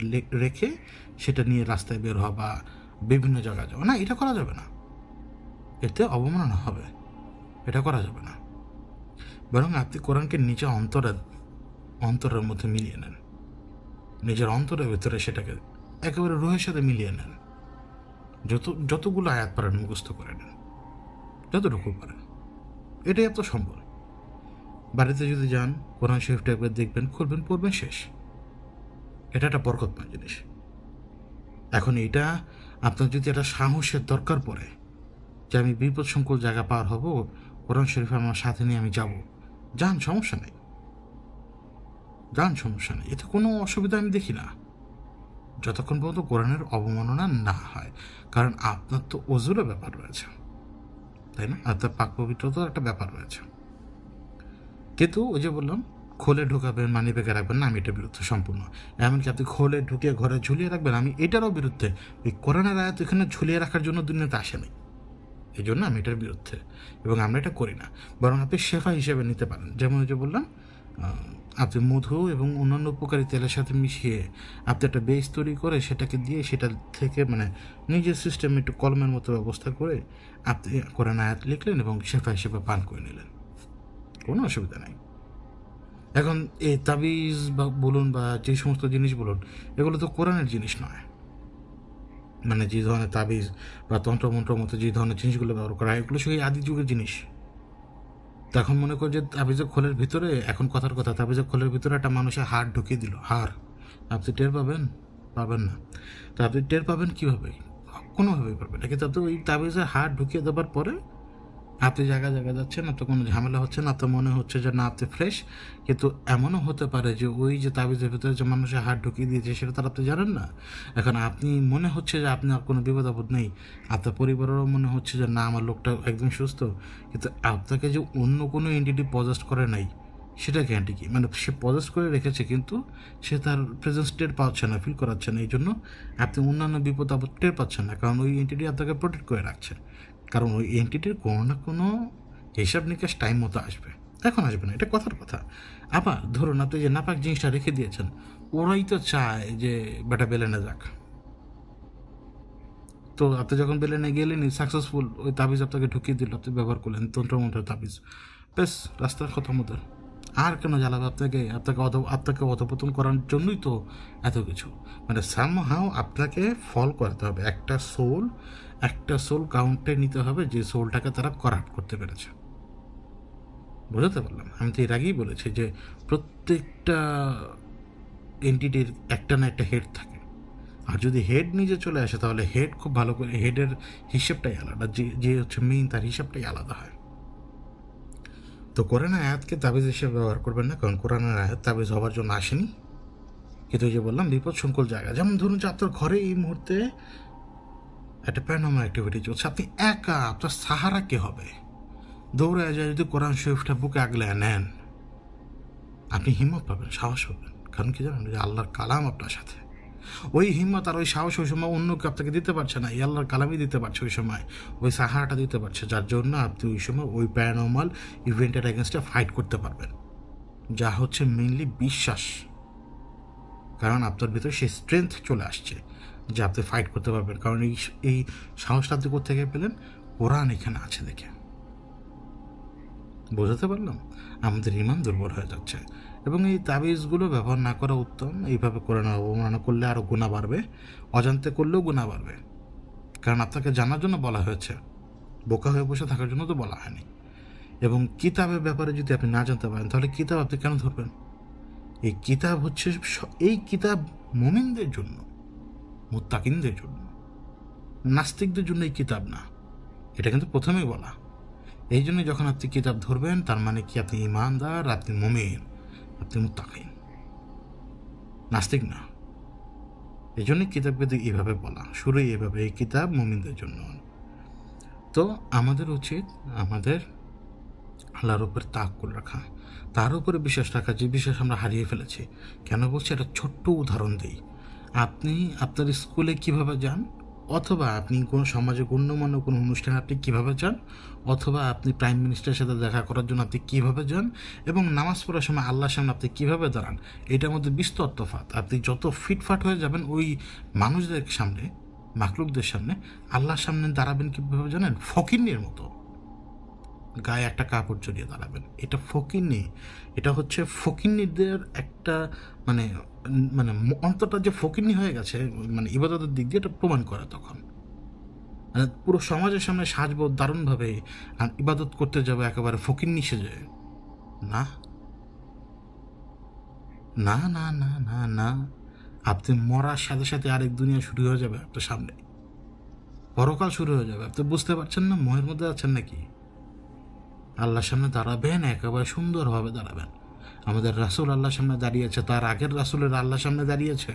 রেখে সেটা নিয়ে রাস্তায় বের হওয়া বা বিভিন্ন জায়গায় যাওয়া, না, এটা করা যাবে না। এতে অবমাননা হবে, এটা করা যাবে না। বরং আপনি কোরআনকে নিজের অন্তরের মধ্যে মিলিয়ে নেন, নিজের অন্তরের ভিতরে সেটাকে একেবারে রুহের সাথে মিলিয়ে নেন। যতগুলো আয়াত পারেন মুখস্থ করে নেন, যতটুকু পারেন। এটাই এত সম্ভব। বাড়িতে যদি যান, কোরআন শরীফটা একবার দেখবেন, খুলবেন, পড়বেন, শেষ। এটা একটা বরকতময় জিনিস। এখন এটা আপনার যদি একটা সাহসের দরকার পড়ে যে আমি বিপদ সংকুল জায়গা পার হব, কোরআন শরীফ আমার সাথে নিয়ে আমি যাব, যান, সমস্যা নেই, যান, সমস্যা নেই। এতে কোনো অসুবিধা আমি দেখি না, যতক্ষণ পর্যন্ত কোরআনের অবমাননা না হয়। কারণ আপনার তো ওযুরও ব্যাপার রয়েছে, তাই না? আপনার পাক পবিত্রতার একটা ব্যাপার রয়েছে। কিন্তু ওই যে বললাম, খোলে ঢুকাবেন, মানি ব্যাগে রাখবেন না, আমি এটার বিরুদ্ধে সম্পূর্ণ। এমনকি আপনি খোলে ঢুকিয়ে ঘরে ঝুলিয়ে রাখবেন, আমি এটারও বিরুদ্ধে। ওই কোরআনের আয়াত এখানে ঝুলিয়ে রাখার জন্য দুনিয়াতে আসেনি, এই জন্য আমি এটার বিরুদ্ধে, এবং আমরা এটা করি না। বরং আপনি শেফা হিসেবে নিতে পারেন। যেমন ওই যে বললাম, আপনি মধু এবং অন্যান্য উপকারী তেলের সাথে মিশিয়ে আপনি একটা বেস তৈরি করে সেটাকে দিয়ে সেটা থেকে মানে নিজের সিস্টেমে একটু কলমের মতো ব্যবস্থা করে আপনি কোরআন আয়াত লিখলেন এবং শেফা হিসেবে পান করে নিলেন, কোনো অসুবিধা নেই। এখন এই তাবিজ বা বলুন বা যে সমস্ত জিনিস বলুন, এগুলো তো কোরআনের জিনিস নয়। মানে যে ধরনের তাবিজ বা তন্ত্রমন্ত্র মতো যে ধরনের জিনিসগুলো ব্যবহার করা হয়, এগুলো সেই আদি যুগের জিনিস। তখন মনে কর যে তাবিজের খোলের ভিতরে, এখন কথার কথা, তাবিজের খোলের ভিতরে একটা মানুষের হাড় ঢুকিয়ে দিল, হাড়, আপনি টের পাবেন? পাবেন না। তো আপনি টের পাবেন কীভাবে? কোনোভাবেই পারবেন না। কিন্তু আপনি ওই তাবিজের হাড় ঢুকিয়ে দেওয়ার পরে আপনি জায়গায় যাচ্ছেন, আপনার কোনো ঝামেলা হচ্ছে না, আপনার মনে হচ্ছে যে না আপনি ফ্রেশ। কিন্তু এমনও হতে পারে যে ওই যে তাবিজের ভিতরে যে মানুষের হাত ঢুকিয়ে দিয়েছে সেটা তার আপনি জানেন না। এখন আপনি মনে হচ্ছে যে আপনার কোনো বিপদ আপদ নেই, আপনার পরিবারেরও মনে হচ্ছে যে না আমার লোকটা একদম সুস্থ, কিন্তু আপনাকে যে অন্য কোনো এন্টিটি পজেস্ট করে নাই সেটা গ্যারান্টি কি? মানে সে পজেস্ট করে রেখেছে কিন্তু সে তার প্রেজেন্স টের পাচ্ছে না, ফিল করাচ্ছে না। এই জন্য আপনি অন্যান্য বিপদ আপদ টের পাচ্ছেন না, কারণ ওই এন্টিটি আপনাকে প্রোটেক্ট করে রাখছে। কারণ ওই এন্টিটির কোনো না কোনো হিসাব নিকাশ টাইম মতো আসবে, এখন আসবে না, এটা কথার কথা। আবার ধরুন আপনি যে নাপাক জিনিসটা রেখে দিয়েছেন, ওরাই তো চায় যে বেটা বেলেনে যাক। তো আপনি যখন বেলেনে গেলেন, সাকসেসফুল, ওই তাবিজ আপনাকে ঢুকিয়ে দিল, আপনি ব্যবহার করলেন তন্ত্রমন্ত্রের তাবিজ, বেশ, রাস্তার কথা মতো। আর কেন জ্বালাবে আপনাকে? আপনাকে অধপতন করার জন্যই তো এত কিছু। মানে সামহাও আপনাকে ফল করতে হবে, একটা সোল কাউন্টে নিতে হবে যে সোলটাকে তারা করাপ্ট করতে পেরেছে। বুঝতে পারলাম? আমি তো এর আগেই বলেছি যে প্রত্যেকটা এন্টিটির একটা না একটা হেড থাকে, আর যদি হেড নিজে চলে আসে তাহলে হেড খুব ভালো করে, হেডের হিসেবটাই আলাদা, যে হচ্ছে মেইন, তার হিসাবটাই আলাদা হয়। তো কোরআনের আয়াতকে তাবিজ হিসেবে ব্যবহার করবেন না, কারণ কোরআনের আয়াত তাবিজ হওয়ার জন্য আসেনি। কিন্তু যে বললাম, বিপদ সংকুল জায়গা, যেমন ধরুন যে আপনার ঘরে এই মুহূর্তে একটা প্যারানর্মাল অ্যাক্টিভিটি চলছে, আপনি একা, আপনার সাহারা কে হবে? দৌড়ে যায় যদি কোরআন শরীফটা বুকে আগলে নেন, আপনি হিম্মত পাবেন, সাহস পাবেন। কারণ কি জানেন? যে আল্লাহর কালাম আপনার সাথে। ওই হিম্মত আর ওই সাহস ওই সময় অন্য কেউ আপনাকে দিতে পারছে না, এই আল্লাহর কালামই দিতে পারছে ওই সময়, ওই সাহারাটা দিতে পারছে, যার জন্য আপনি ওই সময় ওই প্যারানর্মাল ইভেন্টের এগেনস্টে ফাইট করতে পারবেন, যা হচ্ছে মেইনলি বিশ্বাস। কারণ আপনার ভিতরে সেই স্ট্রেংথ চলে আসছে যে আপনি ফাইট করতে পারবেন। কারণ এই সাহসটা আপনি কোত্থেকে পেলেন? কোরআন এখানে আছে দেখে। বোঝাতে পারলাম? আমাদের ইমান দুর্বল হয়ে যাচ্ছে, এবং এই তাবিজগুলো ব্যবহার না করা উত্তম। এইভাবে কোরআনের অবমাননা করলে আরও গুনাহ বাড়বে, অজান্তে করলেও গুনাহ বাড়বে। কারণ আপনাকে জানার জন্য বলা হয়েছে, বোকা হয়ে বসে থাকার জন্য তো বলা হয়নি। এবং কিতাবের ব্যাপারে যদি আপনি না জানতে পারেন, তাহলে কিতাব আপনি কেন ধরবেন? এই কিতাব হচ্ছে, এই কিতাব মুমিনদের জন্য, মুত্তাকিনদের জন্য, নাস্তিকদের জন্য এই কিতাব না। এটা কিন্তু প্রথমেই বলা। এই জন্য যখন আপনি কিতাব ধরবেন, তার মানে কি আপনি ইমানদার, আপনি মুমিন, আপনি মুত্তাকিন, নাস্তিক না। এই জন্যই কিতাবকে এইভাবে বলা, শুরুই এভাবে, এই কিতাব মুমিনদের জন্য। তো আমাদের উচিত আমাদের আল্লাহর উপর তাওয়াক্কুল রাখা, তার উপরে বিশ্বাস রাখা, যে বিশ্বাস আমরা হারিয়ে ফেলেছি। কেন বলছি? একটা ছোট্ট উদাহরণ দিই। আপনি আপনার স্কুলে কিভাবে যান? অথবা আপনি কোনো সমাজে গণ্যমান্য কোনো অনুষ্ঠানে আপনি কীভাবে যান, অথবা আপনি প্রাইম মিনিস্টারের সাথে দেখা করার জন্য আপনি কীভাবে যান, এবং নামাজ পড়ার সময় আল্লাহর সামনে আপনি কীভাবে দাঁড়ান, এটার মধ্যে বিস্তর তফাৎ। আপনি যত ফিটফাট হয়ে যাবেন ওই মানুষদের সামনে, মাখলুকদের সামনে, আল্লাহর সামনে দাঁড়াবেন কীভাবে জানেন? ফকিন্নির মতো গায়ে একটা কাপড় জড়িয়ে দাঁড়াবেন। এটা ফকিন্নি, এটা হচ্ছে ফকিন্নিদের একটা মানে মানে অন্তরটা যে ফকিন্নি হয়ে গেছে মানে ইবাদতের দিক দিয়ে এটা প্রমাণ করে। তখন মানে পুরো সমাজের সামনে সাজবো দারুণভাবে, আর ইবাদত করতে যাবো একেবারে ফকিন্নি সেজে। না না না না না না, আপনি মরার সাথে সাথে আরেক দুনিয়া শুরু হয়ে যাবে আপনার সামনে, পরকাল শুরু হয়ে যাবে। আপনি বুঝতে পারছেন না? মোহের মধ্যে আছেন নাকি? আল্লাহর সামনে দাঁড়াবেন, একেবারে সুন্দরভাবে দাঁড়াবেন। আমাদের রাসূল আল্লাহর সামনে দাঁড়িয়েছে, তার আগের রাসূলের আল্লাহর সামনে দাঁড়িয়েছে,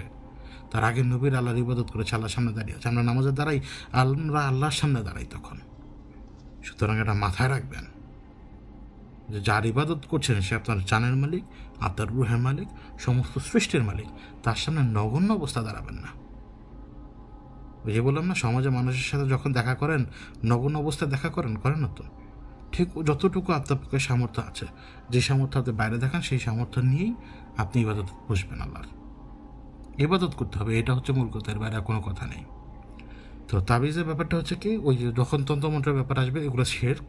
তার আগের নবীর আল্লাহর ইবাদত করেছে, আল্লাহর সামনে দাঁড়িয়েছে। আমরা নামাজে দাঁড়াই, আমরা আল্লাহর সামনে দাঁড়াই তখন। সুতরাং এটা মাথায় রাখবেন যে যার ইবাদত করছেন সে আপনার জানের মালিক, আপনার রুহের মালিক, সমস্ত সৃষ্টির মালিক। তার সামনে নগণ্য অবস্থা দাঁড়াবেন না। ওই যে বললাম না, সমাজে মানুষের সাথে যখন দেখা করেন নগণ্য অবস্থায় দেখা করেন না তো? ঠিক যতটুকু আপনার পক্ষে সামর্থ্য আছে, যে সামর্থ্য আপনি বাইরে দেখান সেই সামর্থ্য নিয়েই আপনি ইবাদত বসবেন। আল্লাহর ইবাদত করতে হবে, এটা হচ্ছে মূল কথা, এর বাইরে কোনো কথা নেই। তো তাবিজের ব্যাপারটা হচ্ছে কি, ওই যে যখন তন্ত্রমন্ত্রের ব্যাপার আসবে এগুলো শিরক,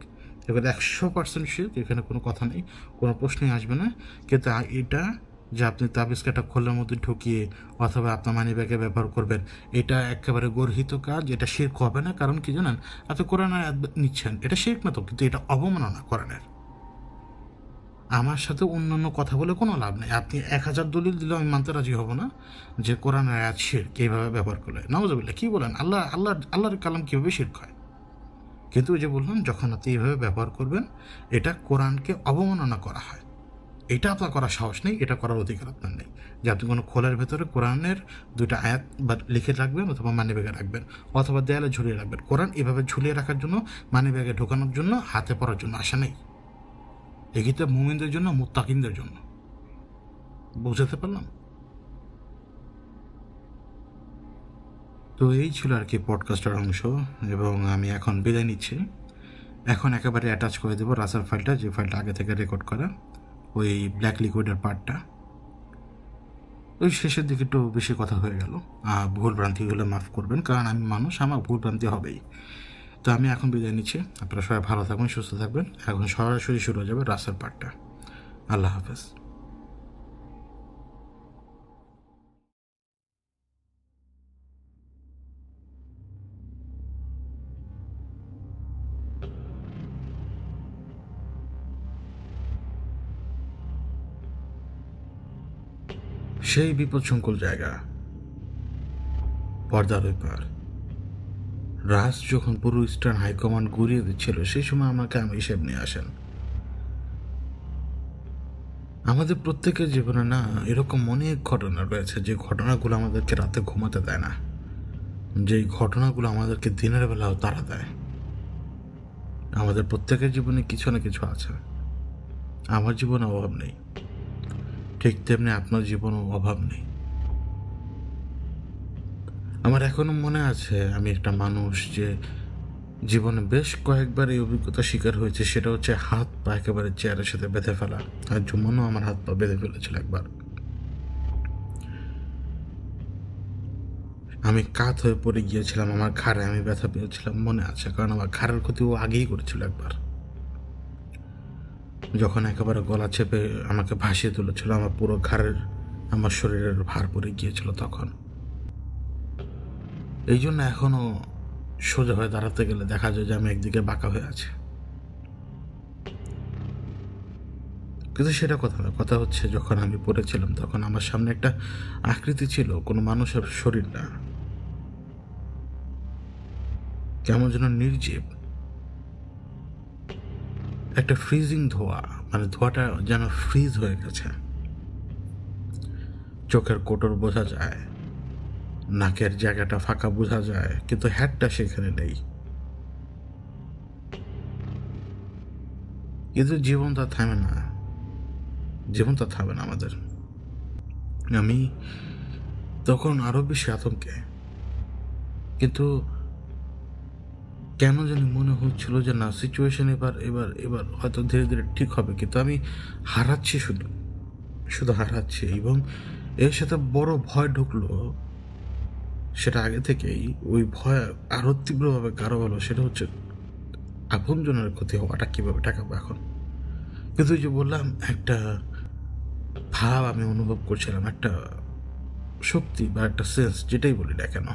এবার 100% শিরক, এখানে কোনো কথা নেই, কোনো প্রশ্নই আসবে না। কিন্তু এটা যে আপনি তাবিজকে একটা খোলের মধ্যে ঢুকিয়ে অথবা আপনার মানি ব্যাগে ব্যবহার করবেন, এটা একেবারে গর্হিত কাজ, এটা শিরক হবে না। কারণ কি জানেন, আপনি কোরআনের আয়াত নিচ্ছেন, এটা শিরক না তো, কিন্তু এটা অবমাননা কোরআনের। আমার সাথে অন্যান্য কথা বলে কোনো লাভ নেই। আপনি 1000 দলিল দিলেও আমি মানতে রাজি হব না যে কোরআনের আয়াত শিরক এইভাবে ব্যবহার করলে। নাউজুবিল্লাহ, কী বলেন? আল্লাহর কালাম কীভাবে শিরক হয়? কিন্তু ওই যে বললাম, যখন আপনি এইভাবে ব্যবহার করবেন, এটা কোরআনকে অবমাননা করা হয়। এটা আপনার করার সাহস নেই, এটা করার অধিকার আপনার নেই যে আপনি কোনো খোলের ভেতরে কোরআনের 2টা আয়াত বা লিখে রাখবেন, অথবা মানি ব্যাগে রাখবেন, অথবা দেয়ালে ঝুলিয়ে রাখবেন। কোরআন এভাবে ঝুলিয়ে রাখার জন্য, মানি ব্যাগে ঢোকানোর জন্য, হাতে পড়ার জন্য আসা নেই। এই কিতাব মুমিনদের জন্য, মুত্তাকিনদের জন্য। বুঝাতে পারলাম? তো এই ছিল আর কি পডকাস্টের অংশ, এবং আমি এখন বিদায় নিচ্ছি। এখন একেবারে অ্যাটাচ করে দেবো রাসার ফাইলটা, যে ফাইলটা আগে থেকে রেকর্ড করা, ওই ব্ল্যাক লিকুইডের পার্টটা। ওই শেষের দিকে একটু বেশি কথা হয়ে গেল, ভুল ভ্রান্তি হলে মাফ করবেন, কারণ আমি মানুষ, আমার ভুল ভ্রান্তি হবেই। তো আমি এখন বিদায় নিচ্ছি। আপনারা সবাই ভালো থাকবেন, সুস্থ থাকবেন। এখন সরাসরি শুরু হয়ে যাবে রাসার পার্টটা। আল্লাহ হাফেজ। সেই বিপদসংকুল জায়গা, পর্দার ওই পার। রাজ যখন পুরো ইস্টার্ন হাইকমান্ড ঘুরিয়ে দিচ্ছিল, সেই সময় আমাকে হিসেব নিয়ে আসেন। আমাদের প্রত্যেকের জীবনে না এরকম অনেক ঘটনা রয়েছে, যে ঘটনাগুলো আমাদেরকে রাতে ঘুমাতে দেয় না, যেই ঘটনাগুলো আমাদেরকে দিনের বেলাও তাড়া দেয়। আমাদের প্রত্যেকের জীবনে কিছু না কিছু আছে। আমার জীবনে অভাব নেই, ঠিক তেমনি আপনার জীবনেও অভাব নেই। আমার এখনো মনে আছে, আমি একটা মানুষ যে জীবনে বেশ কয়েকবার এই অভিজ্ঞতা শিকার হয়েছে। সেটা হচ্ছে হাত পা একেবারে চেয়ারের সাথে বেঁধে ফেলা। আর জুমনও আমার হাত পা বেঁধে ফেলেছিল একবার। আমি কাত হয়ে পড়ে গিয়েছিলাম, আমার ঘাড়ে আমি ব্যথা পেয়েছিলাম, মনে আছে, কারণ আমার ঘাড়ের ক্ষতি ও আগেই করেছিল একবার, যখন একেবারে গলা চেপে আমাকে ভাসিয়ে তুলেছিল। আমার পুরো ঘাড়ের, আমার শরীরের ভার পড়ে গিয়েছিল তখন। এই জন্য এখনো সোজা হয়ে দাঁড়াতে গেলে দেখা যায় যে আমি একদিকে বাঁকা হয়ে আছি। কিন্তু সেটা কথা না, কথা হচ্ছে যখন আমি পড়েছিলাম তখন আমার সামনে একটা আকৃতি ছিল, কোনো মানুষের শরীর না, কেমন যেন নির্জীব, একটা ফ্রিজিং ধোঁয়া, মানে ধোঁয়াটা যেন ফ্রিজ হয়ে গেছে। চোখের কোটর বোঝা যায়, নাকের জায়গাটা ফাঁকা বোঝা যায়, কিন্তু হ্যাটটা সেখানে নেই। কিন্তু জীবন তো থামে না, জীবন তো থামে না আমাদের। আমি তখন আরো বেশি আতঙ্কে, কিন্তু কেন জানি মনে হচ্ছিল যে না, সিচুয়েশন এবার এবার এবার হয়তো ধীরে ধীরে ঠিক হবে, কিন্তু আমি হারাচ্ছি, শুধু শুধু হারাচ্ছি। এবং এর সাথে বড় ভয় ঢুকলো, সেটা আগে থেকেই, ওই ভয় আরও তীব্রভাবে গাঢ় হলো। সেটা হচ্ছে আপনজনের ক্ষতি হওয়াটা কীভাবে ঠেকাবো এখন। কিন্তু ওই যে বললাম, একটা ভাব আমি অনুভব করছিলাম, একটা শক্তি বা একটা সেন্স, যেটাই বলি না কেন,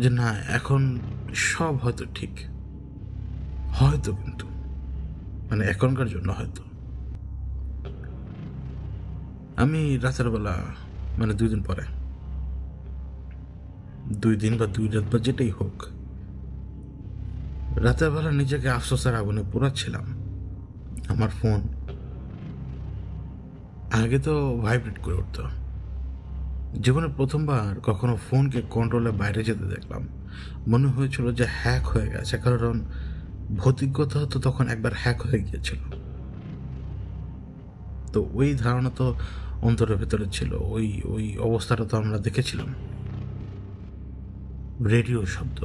যে না, এখন সব হয়তো ঠিক, হয়তো, কিন্তু মানে এখনকার জন্য হয়তো। আমি রাতের বেলা, মানে 2 দিন পরে, 2 দিন বা 2 রাত বা যেটাই হোক, রাতের বেলা নিজেকে আফসোসের আগুনে পোড়াচ্ছিলাম। আমার ফোন আগে তো ভাইব্রেট করে উঠত। জীবনে প্রথমবার কখনো ফোনকে কন্ট্রোলের বাইরে যেতে দেখলাম। মনে হয়েছিল যে হ্যাক হয়ে গেছে, কারণ ভৌতিকতা তো তখন একবার হ্যাক হয়ে গিয়েছিল। তো ওই ধারণা তো অন্তরের ভেতরে ছিল, ওই ওই অবস্থাটা তো আমরা দেখেছিলাম। রেডিও শব্দ,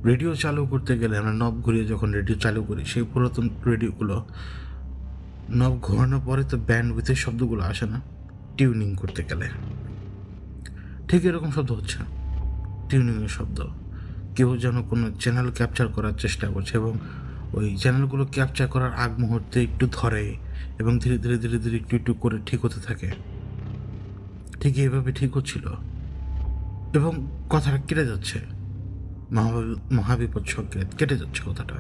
রেডিও চালু করতে গেলে আমরা নব ঘুরিয়ে যখন রেডিও চালু করি, সেই পুরাতন রেডিওগুলো নব ঘোরানোর পরে তো ব্যান্ড উইথের শব্দগুলো আসে না, টিউনিং করতে গেলে ঠিক এরকম শব্দ হচ্ছে, টিউনিংয়ের শব্দ। কেউ যেন কোনো চ্যানেল ক্যাপচার করার চেষ্টা করছে, এবং ওই চ্যানেলগুলো ক্যাপচার করার আগ মুহূর্তে একটু ধরে এবং ধীরে ধীরে ধীরে ধীরে একটু একটু করে ঠিক হতে থাকে। ঠিক এইভাবে ঠিক হচ্ছিল, এবং কথাটা কেটে যাচ্ছে, মহাবিপদ সংকেত কেটে যাচ্ছে কথাটা,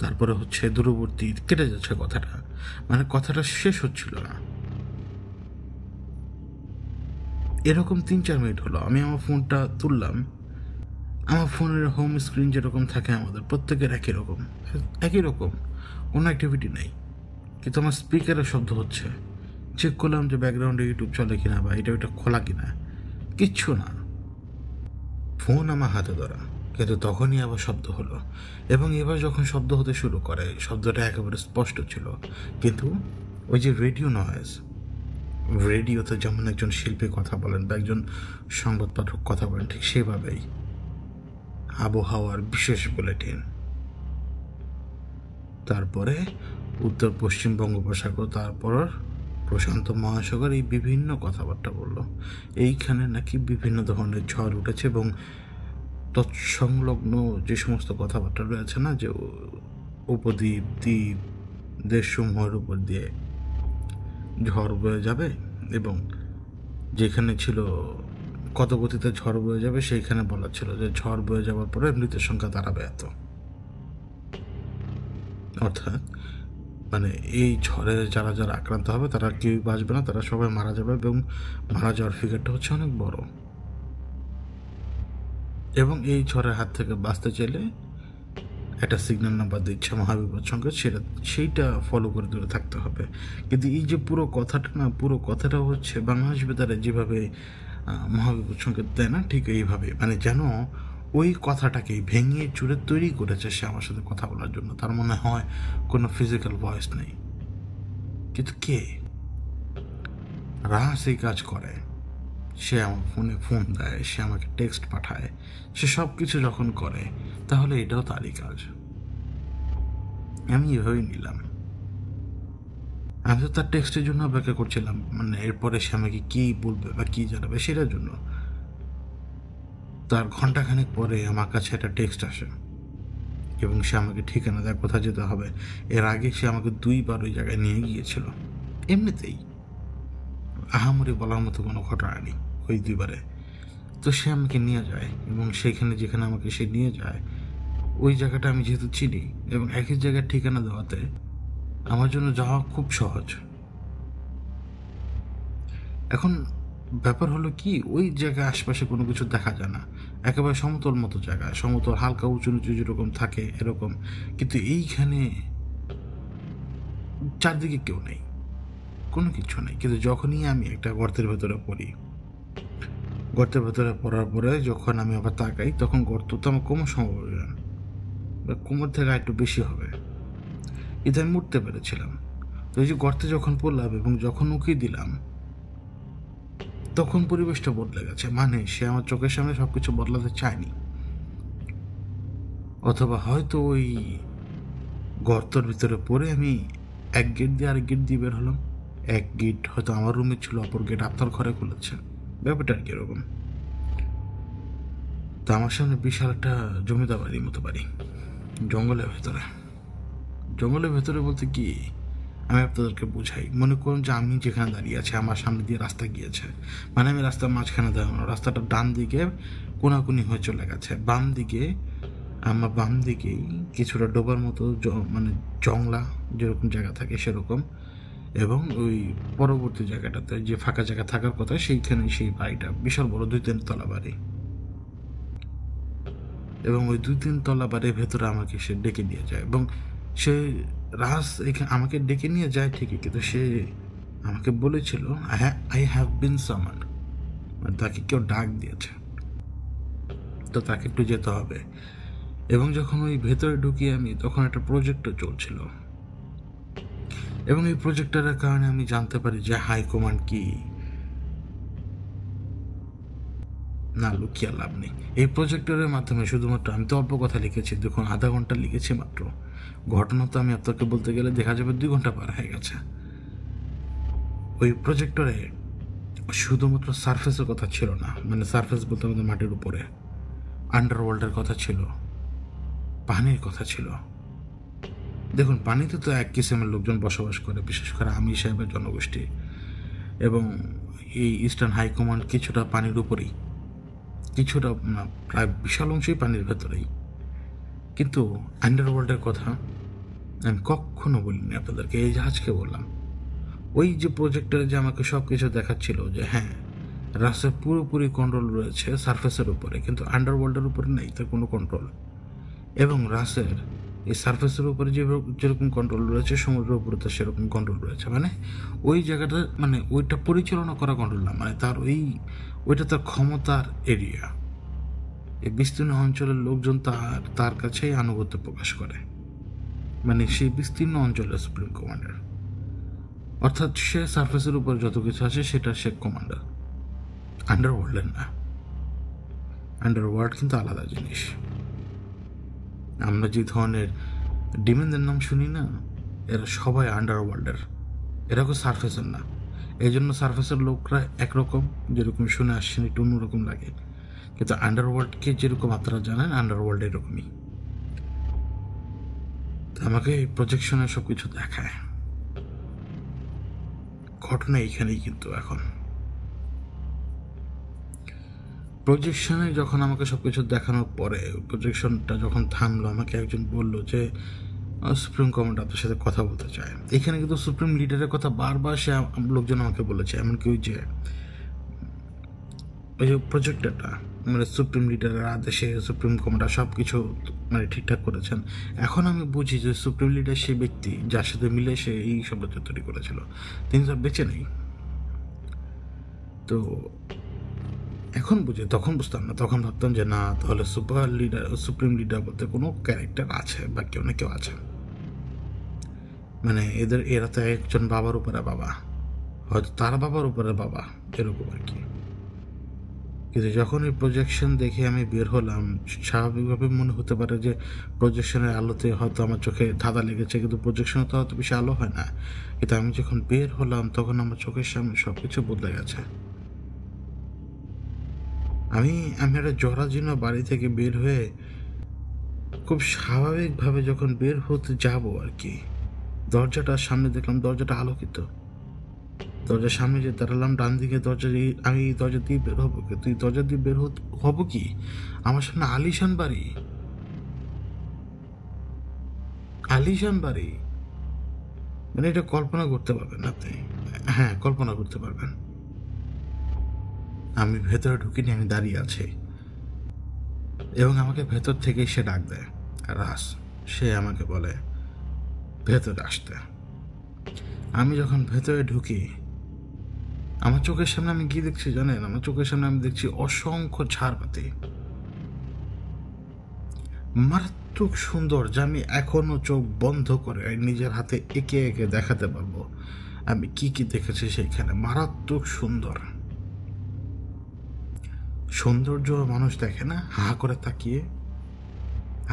তারপরে হচ্ছে দূরবর্তী কেটে যাচ্ছে কথাটা, মানে কথাটা শেষ হচ্ছিল না। এরকম 3-4 মিনিট হলো। আমি আমার ফোনটা তুললাম। আমার ফোনের হোম স্ক্রিন যেরকম থাকে আমাদের প্রত্যেকের একই রকম, কোনো অ্যাক্টিভিটি নেই, কিন্তু আমার স্পিকারের শব্দ হচ্ছে। চেক করলাম যে ব্যাকগ্রাউন্ডে ইউটিউব চলে কিনা বা এটা ওইটা খোলা কিনা, কিচ্ছু না। ফোন আমার হাতে ধরা, কিন্তু তখনই আবার শব্দ হলো, এবং এবার যখন শব্দ হতে শুরু করে, শব্দটা একেবারে স্পষ্ট ছিল। কিন্তু ওই যে রেডিও নয়েজ, রেডিওতে যেমন একজন শিল্পী কথা বলেন বা একজন সংবাদ পাঠক কথা বলেন, ঠিক সেভাবেই আবহাওয়ার বিশেষ বুলেটিন, তারপরে উত্তর পশ্চিম বঙ্গোপসাগর, তারপর প্রশান্ত মহাসাগর, এই বিভিন্ন কথাবার্তা বলল। এইখানে নাকি বিভিন্ন ধরনের ঝড় উঠেছে, এবং তৎসংলগ্ন যে সমস্ত কথাবার্তা রয়েছে না, যে উপদ্বীপ, দ্বীপ, দেশসমূহের উপর দিয়ে ঝড় বয়ে যাবে, এবং যেখানে ছিল কত গতিতে ঝড় বয়ে যাবে, সেইখানে বলা ছিল যে ঝড় বয়ে যাওয়ার পরে মৃতের সংখ্যা দাঁড়াবে এত। অর্থাৎ মানে এই ঝড়ে যারা যারা আক্রান্ত হবে তারা কেউই বাঁচবে না, তারা সবাই মারা যাবে, এবং মারা যাওয়ার ফিগারটা হচ্ছে অনেক বড়। এবং এই ঝড়ের হাত থেকে বাঁচতে চাইলে একটা সিগন্যাল নাম্বার দিচ্ছে মহাবিপদ সংকেত, সেইটা ফলো করে দূরে থাকতে হবে। কিন্তু এই যে পুরো কথাটা না, পুরো কথাটা হচ্ছে বাংলাদেশ বেতারে যেভাবে মহাবিপদ সংকেত দেয় না, ঠিক এইভাবে, মানে যেন ওই কথাটাকে ভেঙে চুরে তৈরি করেছে সে আমার সাথে কথা বলার জন্য। তার মনে হয় কোনো ফিজিক্যাল ভয়েস নেই, কিন্তু কে রাস এই কাজ করে। সে আমার ফোনে ফোন দেয়, সে আমাকে টেক্সট পাঠায়, সে সব কিছু যখন করে, তাহলে এটাও তারই কাজ। আমি এভাবেই নিলাম। আমি তো তার টেক্সটের জন্য অপেক্ষা করছিলাম, মানে এরপরে সে আমাকে কী বলবে বা কী জানাবে সেটার জন্য। তার ঘন্টাখানেক পরে আমার কাছে একটা টেক্সট আসে, এবং সে আমাকে ঠিকানা দেয় কোথায় যেতে হবে। এর আগে সে আমাকে 2বার ওই জায়গায় নিয়ে গিয়েছিল, এমনিতেই, আহামরি বলার মতো কোনো ঘটনা নেই ওই 2বারে। তো সে আমাকে নিয়ে যায়, এবং সেখানে যেখানে আমাকে সে নিয়ে যায়, ওই জায়গাটা আমি যেহেতু চিনি, এবং একই জায়গার ঠিকানা দেওয়াতে আমার জন্য যাওয়া খুব সহজ। এখন ব্যাপার হলো কি, ওই জায়গায় আশপাশে কোনো কিছু দেখা যায় না, একেবারে সমতল মতো জায়গায়, সমতল হালকা উঁচু নিচু যেরকম থাকে এরকম, কিন্তু এইখানে চারদিকে কেউ নেই, কোনো কিছু নেই। কিন্তু যখনই আমি একটা গর্তের ভেতরে পড়ি, গর্তের ভেতরে পড়ার পরে যখন আমি আবার তাকাই, তখন গর্ত তো আমার কোমর সমপরিমাণ বা কোমর থেকে একটু বেশি হবে, কিন্তু আমি উঠতে পেরেছিলাম। তো এই যে গর্তে যখন পড়লাম এবং যখন উঁকি দিলাম, তখন পরিবেশটা বদলে গেছে। মানে সে আমার চোখের সামনে সব কিছু বদলাতে চায়নি, অথবা হয়তো ওই গর্তর ভিতরে পড়ে আমি এক গেট দিয়ে আরেক গেট দিয়ে বের হলাম। এক গেট হয়তো আমার রুমে ছিল, অপর গেট আপনার ঘরে খুলেছে, ব্যাপারটা আর কি এরকম। তো আমার সামনে বিশাল একটা জমিদার বাড়ির মতো বাড়ি, জঙ্গলের ভেতরে। জঙ্গলের ভেতরে বলতে কি, আমি আপনাদেরকে বুঝাই। মনে করুন যে আমি যেখানে দাঁড়িয়ে আছি, আমার সামনে দিয়ে রাস্তা গিয়েছে, মানে আমি রাস্তার মাঝখানে দাঁড়ানো, রাস্তাটা ডান দিকে কোনাকুনি হয়ে চলে গেছে, বাম দিকে আমার বাম দিকেই কিছুটা ডোবার মতো মানে জংলা যেরকম জায়গা থাকে সেরকম, এবং ওই পরবর্তী জায়গাটাতে যে ফাঁকা জায়গা থাকার কথা সেইখানে সেই বাড়িটা বিশাল বড় 2-3 তলা বাড়ি। এবং ওই 2-3 তলা বাড়ির ভেতরে আমাকে সে ডেকে নিয়ে যায়, এবং সে এখানে আমাকে ডেকে নিয়ে যায় ঠিকই, কিন্তু সে আমাকে বলেছিল আই হ্যাভ বিন সামান্ড, মানে তাকে কেউ ডাক দিয়েছে, তো তাকে একটু যেতে হবে। এবং যখন ওই ভেতরে ঢুকি আমি, তখন একটা প্রজেক্টর চলছিল, এবং এই প্রজেক্টরের কারণে আমি জানতে পারি যে হাইকমান্ড কি না, লুকিয়ে লাভ নেই। এই প্রজেক্টরের মাধ্যমে শুধুমাত্র আমি তো অল্প কথা লিখেছি, দেখুন আধা ঘন্টা লিখেছি মাত্র, ঘটনা তো আমি আপনাকে বলতে গেলে দেখা যাবে 2 ঘন্টা পার হয়ে গেছে। ওই প্রজেক্টরে শুধুমাত্র সারফেসের কথা ছিল না, মানে সারফেস বলতে আমাদের মাটির উপরে আন্ডারওয়ার্ল্ডের কথা ছিল, পানির কথা ছিল। দেখুন পানিতে তো এক কিসিমের লোকজন বসবাস করে, বিশেষ করে আমির সাহেবের জনগোষ্ঠী, এবং এই ইস্টার্ন হাইকমান্ড কিছুটা পানির উপরেই, কিছুটা না প্রায় বিশাল অংশই পানির ভেতরেই। কিন্তু আন্ডারওয়ার্ল্ডের কথা আমি কখনো বলিনি আপনাদেরকে, এই জাহাজকে বললাম। ওই যে প্রজেক্টরে যে আমাকে সব কিছু দেখাচ্ছিল যে হ্যাঁ রাস্তার পুরোপুরি কন্ট্রোল রয়েছে সারফেসের উপরে, কিন্তু আন্ডারওয়ার্ল্ডের উপরে নেই তার কোনো কন্ট্রোল। এবং রাসের এই সারফেসের উপরে যেরকম কন্ট্রোল রয়েছে, সমুদ্রের উপরে তো সেরকম কন্ট্রোল রয়েছে। মানে ওই জায়গাটা, মানে ওইটা পরিচালনা করা কন্ট্রোল না, মানে তার ওইটা তার ক্ষমতার এরিয়া। এই বিস্তীর্ণ অঞ্চলের লোকজন তার কাছেই আনুগত্য প্রকাশ করে, মানে সেই বিস্তীর্ণ অঞ্চলের সুপ্রিম কমান্ডার, অর্থাৎ সে সারফেসের উপর যত কিছু আছে সেটা সে কমান্ডার, আন্ডারওয়ার্ল্ডের না। আন্ডারওয়ার্ল্ড কিন্তু আলাদা জিনিস। আমরা যে ধরনের ডিমেনদের নাম শুনি না, এরা সবাই আন্ডারওয়ার্ল্ডের, এরা কেউ সারফেসের না। এই জন্য সারফেসের লোকরা একরকম, যেরকম শুনে আসছেন একটু অন্যরকম লাগে, কিন্তু আন্ডারওয়ার্ল্ডকে যেরকম আপনারা জানেন, আন্ডারওয়ার্ল্ড এরকমই। আমাকে এই প্রজেকশনে সব কিছু দেখায়। ঘটনা এইখানেই, কিন্তু এখন প্রজেকশনে যখন আমাকে সব কিছু দেখানোর পরে, প্রজেকশনটা যখন থামলো, আমাকে একজন বলল যে সুপ্রিম কমান্ডার আপনার সাথে কথা বলতে চায়। এখানে কিন্তু সুপ্রিম লিডারের কথা বারবার সে লোকজন আমাকে বলেছে, এমনকি ওই যে প্রজেক্টরটা, মানে সুপ্রিম লিডারের আদেশে সুপ্রিম কমান্ডার সব কিছু মানে ঠিকঠাক করেছেন। এখন আমি বুঝি যে সুপ্রিম লিডার সেই ব্যক্তি যার সাথে মিলে সে এই শব্দটা তৈরি করেছিল, তিনি তো বেঁচে নেই। তো এখন বুঝি, তখন বুঝতাম না, তখন ভাবতাম যে না, তাহলে সুপ্রিম লিডার বলতে কোনো ক্যারেক্টার আছে বা কেউ না কেউ আছে, মানে এরা তো একজন বাবার উপরে বাবা, হয়তো তার বাবার উপরে বাবা, এরকম আর কি। কিন্তু যখন এই প্রজেকশন দেখে আমি বের হলাম, স্বাভাবিকভাবে মনে হতে পারে যে প্রজেকশনের আলোতে হয়তো আমার চোখে ধাঁধা লেগেছে, কিন্তু প্রজেকশনে তো হয়তো বেশি আলো হয় না। কিন্তু আমি যখন বের হলাম, তখন আমার চোখের সামনে সব কিছু বদলে গেছে। আমি একটা জরাজীর্ণ বাড়ি থেকে বের হয়ে খুব স্বাভাবিকভাবে যখন বের হতে যাব আর কি, দরজাটার সামনে দেখলাম দরজাটা আলোকিত। দরজার সামনে যে দাঁড়ালাম, ডান দিকে দরজা, আমি দরজা দিয়ে বের হবো, তুই দরজা দিয়ে বের হবো কি, আমার সামনে আলিশান বাড়ি, আলিশান বাড়ি, মানে এটা কল্পনা করতে পারবেন আপনি? হ্যাঁ, কল্পনা করতে পারবেন। আমি ভেতরে ঢুকিনি, আমি দাঁড়িয়ে আছি, এবং আমাকে ভেতর থেকেই সে ডাক দেয়, রাস। সে আমাকে বলে ভেতরে আসতে। আমি যখন ভেতরে ঢুকি, আমার চোখের সামনে আমি কি দেখছি জানেন? আমার চোখের সামনে আমি দেখছি অসংখ্য ঝাড়বাতি, মারাত্মক সুন্দর, যা আমি এখনো চোখ বন্ধ করে নিজের হাতে এঁকে এঁকে দেখাতে পারবো আমি কি কি দেখেছি সেইখানে। মারাত্মক সুন্দর সৌন্দর্য মানুষ দেখে না হা করে তাকিয়ে,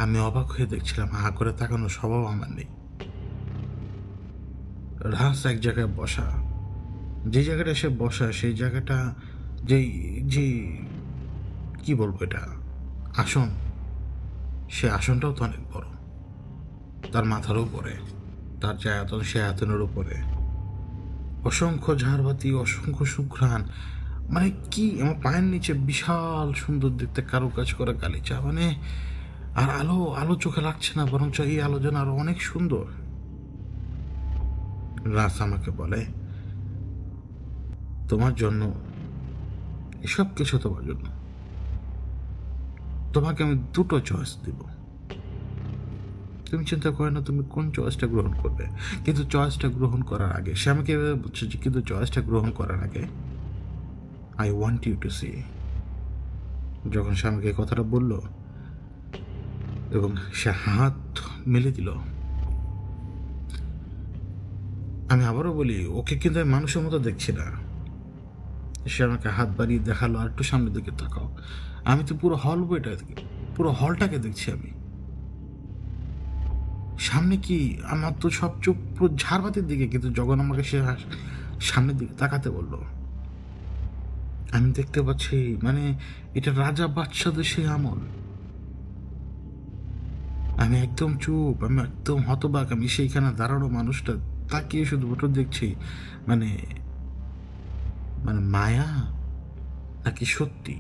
আমি অবাক হয়ে দেখছিলাম, হা করে তাকানোর স্বভাব আমার নেই। রাস এক জায়গায় বসা, যে জায়গাটা সে বসা সেই জায়গাটা, যেই যে কি বলবো এটা, আসন, সে আসনটাও তো অনেক বড়, তার মাথার উপরে, তার যে আয়তন সে আয়তনের উপরে অসংখ্য ঝাড়বাতি, অসংখ্য সুঘ্রাণ, মানে কি আমার পায়ের নিচে বিশাল সুন্দর দেখতে কারুকাজ করা গালিচা, মানে আর আলো আলো চোখে লাগছে না, বরঞ্চ এই আলো যেন আরো অনেক সুন্দর। রাস আমাকে বলে, তোমার জন্য, এসব কিছু তোমার জন্য, তোমাকে আমি দুটো চয়েস দিব, তুমি চিন্তা করে না তুমি কোন চয়েসটা গ্রহণ করবে। কিন্তু চয়েসটা গ্রহণ করার আগে সে আমাকে এভাবে বলছে যে, কিন্তু চয়েসটা গ্রহণ করার আগে I want you to see. যখন সে আমাকে এই কথাটা বলল এবং সে হাত মেলে দিল, আমি আবারও বলি, ওকে কিন্তু আমি মানুষের মতো দেখছি না। সে আমাকে হাত বাড়িয়ে দেখালো, আর একটু সামনের দিকে তাকাও। আমি তো পুরো হল বইটা, পুরো হলটাকে দেখছি আমি। সামনে কি, আমার তো সব চোখ পুরো ঝাড়বাতির দিকে, কিন্তু যখন আমাকে সে সামনের দিকে তাকাতে বলল, আমি দেখতে পাচ্ছি মানে এটা রাজা বাদশাদের সেই আমল। আমি একদম চুপ, আমি একদম হতবাক, আমি সেইখানে দাঁড়ানো মানুষটা তাকিয়ে শুধু ওটা দেখছি, মানে মানে মায়া নাকি সত্যি।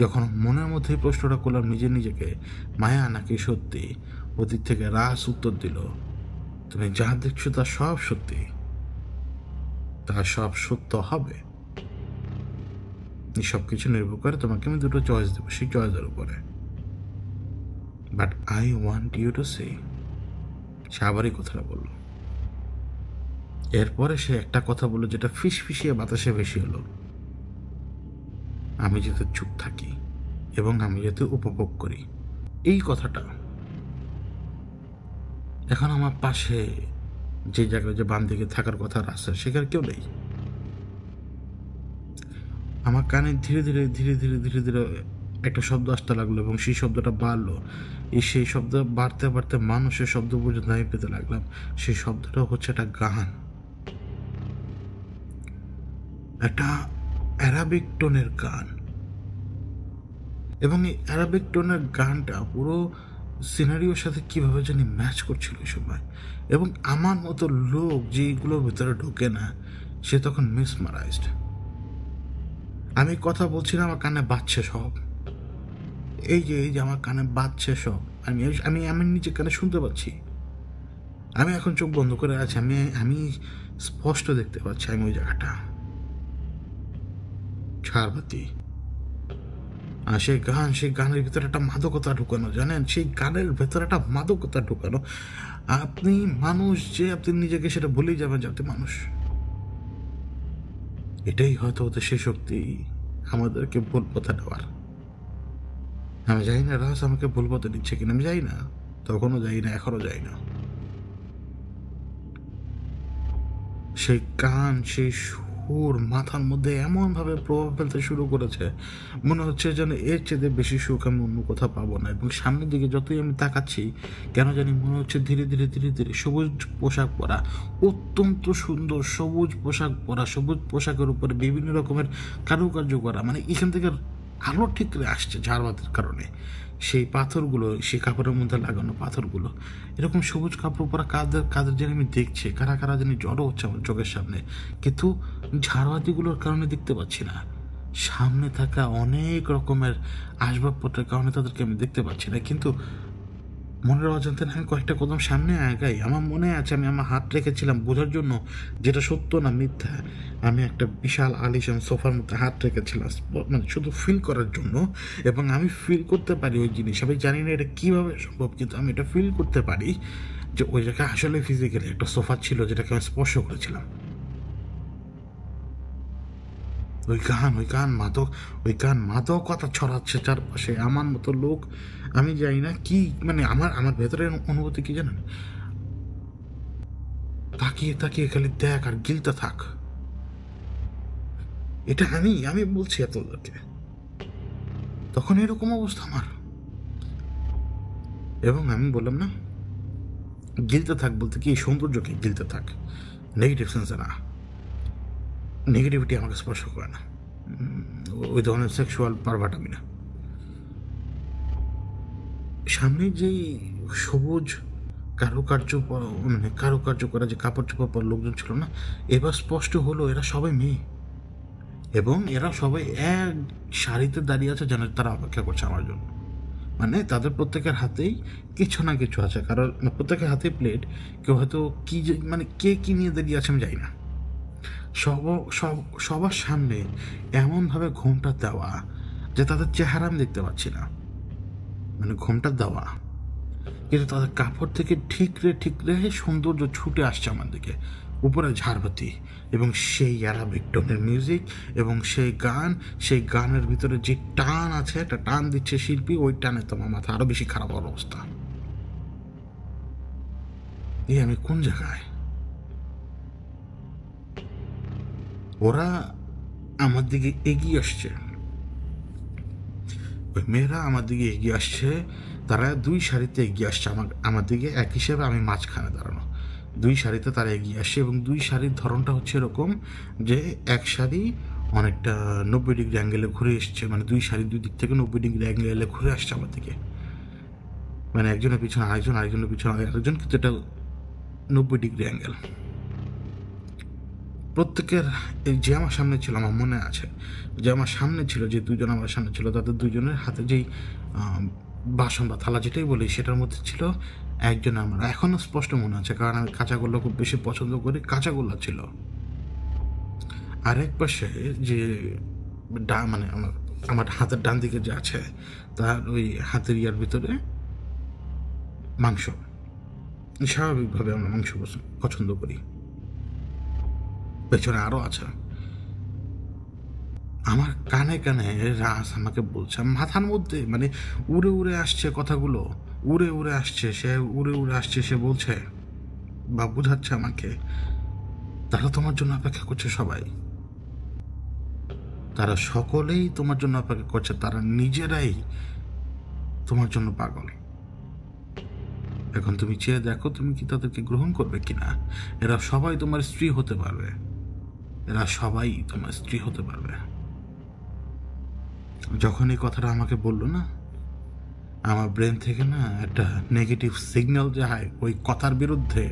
যখন মনের মধ্যে প্রশ্নটা করলাম নিজেকে, মায়া নাকি সত্যি, ওদিক থেকে রাস উত্তর দিল, তুমি যা দেখছো তা সব সত্যি, তা সব সত্য হবে। সব কিছু নির্ভর করে তোমাকে আমি দুটো চয়েস দেবো, সেই চয়েসের উপরে। But I want you to say. সে আবারই কথাটা বললো। এরপরে সে একটা কথা বললো যেটা ফিসফিসিয়ে বাতাসে ভেসে হলো, আমি যাতে চুপ থাকি এবং আমি যাতে উপভোগ করি। এই কথাটা এখন আমার পাশে যে জায়গায় যে বাম দিকে থাকার কথা রাস্তা, সেখানে কেউ নেই। আমার কানে ধীরে ধীরে ধীরে ধীরে ধীরে ধীরে একটা শব্দ আসতে লাগলো এবং সেই শব্দটা বাড়লো। সেই শব্দ বাড়তে বাড়তে মানুষের শব্দ পর্যন্ত আমি পেতে লাগলাম। সেই শব্দটা হচ্ছে একটা গান, একটা অ্যারাবিক টোনের গান। এবং এই অ্যারাবিক টোনের গানটা পুরো সিনারিওর সাথে কীভাবে জানি ম্যাচ করছিল ওই সময়। এবং আমার মতো লোক যে এইগুলোর ভিতরে ঢোকে না, সে তখন মিসমারাইজড। আমি কথা বলছি না, আমার কানে বাজছে সব, এই যে আমার কানে বাজছে সব, আমি আমি আমি নিজের কানে শুনতে পাচ্ছি। আমি এখন চোখ বন্ধ করে আছি, আমি স্পষ্ট দেখতে পাচ্ছি আমি ওই জায়গাটা, ঝাড়বাতি, আর সেই গানের ভিতরে একটা মাদকতা ঢুকানো, জানেন, সেই গানের ভেতরে একটা মাদকতা ঢুকানো। আপনি মানুষ যে, আপনি নিজেকে সেটা ভুলেই যাবেন যে আপনি মানুষ। এটাই হয়তো ওদের সেই শক্তি, আমাদেরকে ভুল পথে নেওয়ার। আমি জানি না রাজ আমাকে ভুল পথে দিচ্ছে কিনা, আমি যাই না, তখনও যাই না, এখনো যাই না। সেই গান, সেই সুর মাথার মধ্যে এমনভাবে প্রভাব ফেলতে শুরু করেছে, মনে হচ্ছে যেন এর চেয়ে বেশি সুখ আমি অন্য কোথাও পাবো না। এবং সামনের দিকে যতই আমি তাকাচ্ছি, কেন জানি মনে হচ্ছে ধীরে ধীরে ধীরে ধীরে সবুজ পোশাক পরা, অত্যন্ত সুন্দর সবুজ পোশাক পরা, সবুজ পোশাকের উপরে বিভিন্ন রকমের কারুকার্য করা, মানে এখান থেকে আলো ঠিক আসছে ঝাড়বাতির কারণে। সেই পাথরগুলো, সেই কাপড়ের মধ্যে লাগানো পাথরগুলো, এরকম সবুজ কাপড় পরা কাদের যেন আমি দেখছি, কারা কারা যেন জড়ো হচ্ছে আমার চোখের সামনে, কিন্তু ঝাড়বাতিগুলোর কারণে দেখতে পাচ্ছি না। সামনে থাকা অনেক রকমের আসবাবপত্রের কারণে তাদেরকে আমি দেখতে পাচ্ছি না, কিন্তু মনের অজান্তে আমি কয়েকটা কদম সামনে আগাই। আমার মনে আছে আমি আমার হাত রেখেছিলাম বোঝার জন্য যেটা সত্য না মিথ্যা। আমি একটা বিশাল আলিশান সোফার মধ্যে হাত রেখেছিলাম, মানে শুধু ফিল করার জন্য। এবং আমি ফিল করতে পারি ওই জিনিস, আমি জানি না এটা কীভাবে সম্ভব, কিন্তু আমি এটা ফিল করতে পারি যে ওই জায়গায় আসলে ফিজিক্যালি একটা সোফা ছিল যেটাকে আমি স্পর্শ করেছিলাম। ওই গান মাদকতা ছড়াচ্ছে চারপাশে। আমার মতো লোক, আমি জানি না কি, মানে আমার ভেতরে অনুভূতি কি জানেন, তাকিয়ে তাকিয়ে খালি দেখ আর গিলতে থাক। এটা আমি বলছি এতদেরকে, তখন এরকম অবস্থা আমার। এবং আমি বললাম না, গিলতে থাক বলতে কি এই সৌন্দর্যকে গিলতে থাক, নেগেটিভ সেন্সে না। নেগেটিভিটি আমাকে স্পর্শ করে না, ওই ধরনের সেক্সুয়াল পারভার্ট আমি না। সামনে যেই সবুজ কারুকার্য করা যে কাপড় চোপড় পর লোকজন ছিল না, এবার স্পষ্ট হলো এরা সবাই মেয়ে, এবং এরা সবাই এক সারিতে দাঁড়িয়ে আছে যেন তারা অপেক্ষা করছে আমার জন্য। মানে তাদের প্রত্যেকের হাতেই কিছু না কিছু আছে, কারণ প্রত্যেকের হাতে প্লেট, কেউ হয়তো কি মানে কে কি নিয়ে দাঁড়িয়ে আছে আমি জানি না। সবার সামনে এমনভাবে ঘোমটা দেওয়া যে তাদের চেহারা আমি দেখতে পাচ্ছি না, মানে ঘোমটা দেওয়া, কিন্তু তাদের কাপড় থেকে ঠিকরে সৌন্দর্য ছুটে আসছে আমার দিকে, উপরে ঝাড়বাতি এবং সেই অ্যারাবিক টোনের মিউজিক এবং সেই গানের ভিতরে যে টান আছে, একটা টান দিচ্ছে শিল্পী, ওই টানে তোমার মাথা আরো বেশি খারাপ হওয়ার অবস্থা। আমি কোন জায়গায়? ওরা আমার দিকে এগিয়ে আসছে, ওই মেয়েরা আমার দিকে এগিয়ে আসছে, তারা দুই সারিতে এগিয়ে আসছে আমার দিকে, এক হিসেবে আমি মাঝখানে দাঁড়ানো। দুই সারিতে তারা এগিয়ে আসছে এবং দুই সারির ধরনটা হচ্ছে এরকম যে এক সারি অনেকটা 90 ডিগ্রি অ্যাঙ্গেলে ঘুরে এসছে, মানে দুই সারি দুই দিক থেকে 90 ডিগ্রি অ্যাঙ্গেলে ঘুরে আসছে আমার দিকে, মানে একজনের পিছনে আরেকজনের পিছনে আরেকজন, কিন্তু এটা 90 ডিগ্রি অ্যাঙ্গেল। প্রত্যেকের এই যে আমার সামনে ছিল, আমার মনে আছে যে আমার সামনে ছিল, যে দুজন আমার সামনে ছিল, তাদের দুজনের হাতে যেই বাসন বা থালা যেটাই বলি, সেটার মধ্যে ছিল একজন, আমার এখনো স্পষ্ট মনে আছে, কারণ আমি কাঁচাগোল্লা খুব বেশি পছন্দ করি, কাঁচাগোল্লা ছিল। আরেক পাশে যে মানে আমার হাতের ডান দিকে যে আছে, তার ওই হাতের ইয়ার ভিতরে মাংস। স্বাভাবিকভাবে আমরা মাংস পছন্দ করি। পেছনে আরো আছে। আমার কানে কানে রাজ আমাকে বলছে, মাথার মধ্যে মানে উড়ে আসছে কথাগুলো, উড়ে আসছে, সে বলছে বা বুঝাচ্ছে আমাকে, তারা তোমার জন্য অপেক্ষা করছে, সবাই, তারা সকলেই তোমার জন্য অপেক্ষা করছে, তারা নিজেরাই তোমার জন্য পাগল। এখন তুমি চেয়ে দেখো তুমি কি তাদেরকে গ্রহণ করবে কিনা। এরা সবাই তোমার স্ত্রী হতে পারবে, এরা সবাই তোমার স্ত্রী হতে পারবে। যখন এই কথাটা আমাকে বললো না, আমার ব্রেন থেকে না একটা নেগেটিভ সিগন্যাল যায় ওই কথার বিরুদ্ধে,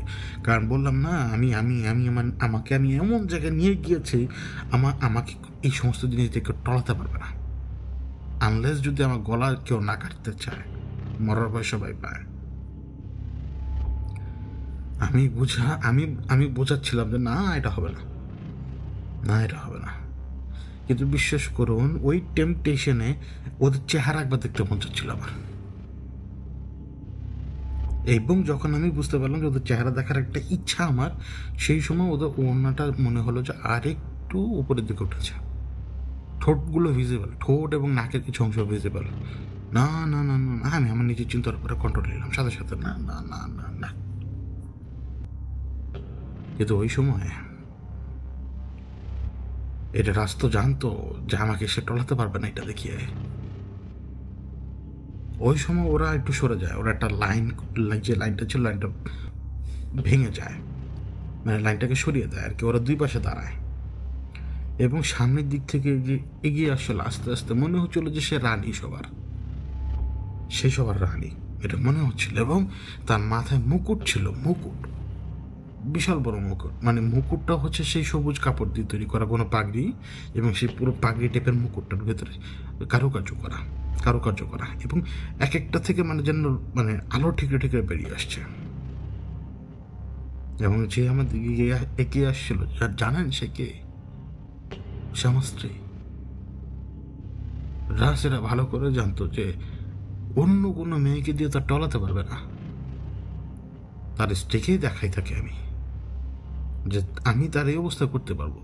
কারণ বললাম না আমাকে আমি এমন জায়গায় নিয়ে গিয়েছি, আমাকে এই সমস্ত জিনিস থেকে টলাতে পারবে না, আনলেস যদি আমার গলা কেউ না কাটতে চায়, মরার ভয় সবাই পায়। আমি বোঝাচ্ছিলাম যে না এটা হবে না, কিন্তু বিশ্বাস করুন ওই টেম্পটেশনে ওদের চেহারা একবার দেখতে মন চাচ্ছিল আমার, এবং যখন আমি বুঝতে পারলাম যে ওদের চেহারা দেখার একটা ইচ্ছা আমার, সেই সময় ওদের ওড়নাটা মনে হলো যে আরেকটু উপরের দিকে উঠেছে, ঠোঁটগুলো ভিজিবল, ঠোঁট এবং নাকের কিছু অংশ ভিজিবল। না, আমি আমার নিজের চিন্তার উপরে কন্ট্রোল নিলাম সাথে সাথে, না। কিন্তু ওই সময় এটা রাস্তা জানতো যে আমাকে সে টলাতে পারবে না এটা দেখিয়ে। ওই সময় ওরা একটু সরে যায়, ওরা একটা যে লাইনটা ছিল, লাইনটা ভেঙে যায়, মানে লাইনটাকে সরিয়ে দেয় আর কি। ওরা দুই পাশে দাঁড়ায় এবং সামনের দিক থেকে যে এগিয়ে আসছিল আস্তে আস্তে, মনে হচ্ছিল যে সে রানী, সবার রানী এটা মনে হচ্ছিল। এবং তার মাথায় মুকুট ছিল, বিশাল বড় মুকুট, মানে মুকুটটা হচ্ছে সেই সবুজ কাপড় দিয়ে তৈরি করা কোনো পাগড়ি, এবং সেই পুরো পাগড়ি টাইপের মুকুটটার ভেতরে কারুকার্য করা এবং এক একটা থেকে মানে যেন মানে আলো ঠিকরে বেরিয়ে আসছে। এবং যে আমার দিকে এগিয়ে আসছিল, জানেন সে কে? সে আমার স্ত্রী। রাজ এরা ভালো করে জানতো যে অন্য কোনো মেয়েকে দিয়ে তার টলাতে পারবে না, তার স্ত্রীকেই দেখাই থাকে আমি যে আমি তার এই অবস্থা করতে পারবো।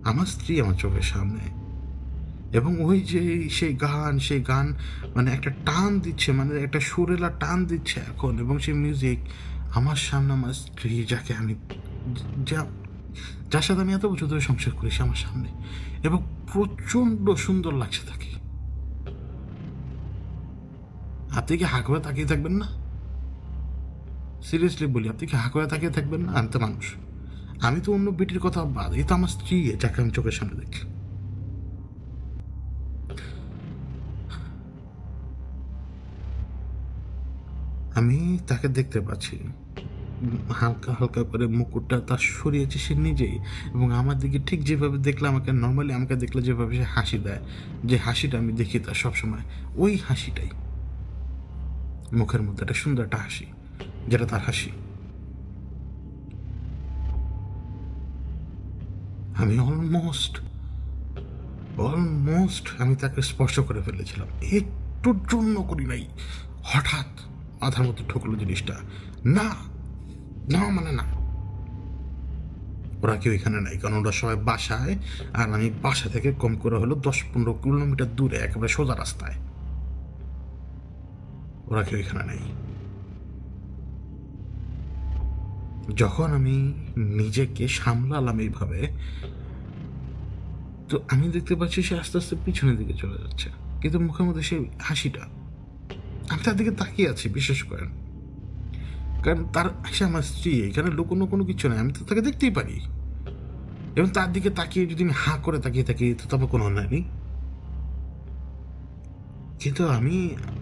আমার স্ত্রী আমার চোখের সামনে, এবং ওই যে সেই গান মানে একটা টান দিচ্ছে, মানে একটা সুরেলা টান দিচ্ছে এখন, এবং সেই মিউজিক আমার সামনে, আমার স্ত্রী যাকে আমি যার সাথে আমি এত বছর ধরে সংসার করি, সে আমার সামনে, এবং প্রচণ্ড সুন্দর লাগছে তাকে। আপনি কি হা করে তাকিয়ে থাকবেন না? সিরিয়াসলি বলি, আপনি কি হা করে তাকিয়ে থাকবেন না? আমি তো মানুষ, আমি তো অন্য বেটির কথা বাদ, এই তো আমার স্ত্রী, যাকে আমি চোখের সামনে দেখি। আমি তাকে দেখতে পাচ্ছি, হালকা হালকা করে মুকুটটা তার সরিয়েছে সে নিজেই, এবং আমার দিকে ঠিক যেভাবে দেখলে আমাকে নর্মালি আমাকে দেখলে যেভাবে সে হাসি দেয়, যে হাসিটা আমি দেখি তার সবসময়, ওই হাসিটাই, মুখের মধ্যে একটা সুন্দর একটা হাসি, যেটা তার হাসি। আমি অলমোস্ট অলমোস্ট আমি তাকে স্পর্শ করে ফেলেছিলাম, একটুর জন্য করি নাই। হঠাৎ মাথার মধ্যে ঠকলো জিনিসটা, না না মানে না, ওরা কেউ এখানে নাই, কারণ ওরা সবাই বাসায়, আর আমি বাসা থেকে কম করে হলো 10-15 কিলোমিটার দূরে, একেবারে সোজা রাস্তায়। ওরা কেউ এখানে নাই। যখন আমি নিজেকে সামলালাম এইভাবে, তো আমি দেখতে পাচ্ছি সে আস্তে আস্তে পিছনের দিকে চলে যাচ্ছে, কিন্তু মুখের মধ্যে সেই হাসিটা। আমি তার দিকে তাকিয়ে আছি, বিশ্বাস করেন, কারণ তার সে আমার স্ত্রী, এখানে লুকোনো কোনো কিছু নেই, আমি তো তাকে দেখতেই পারি। এবং তার দিকে তাকিয়ে যদি আমি হাঁ করে তাকিয়ে থাকি, তো তবে কোনো অন্যায় নেই। কিন্তু আমি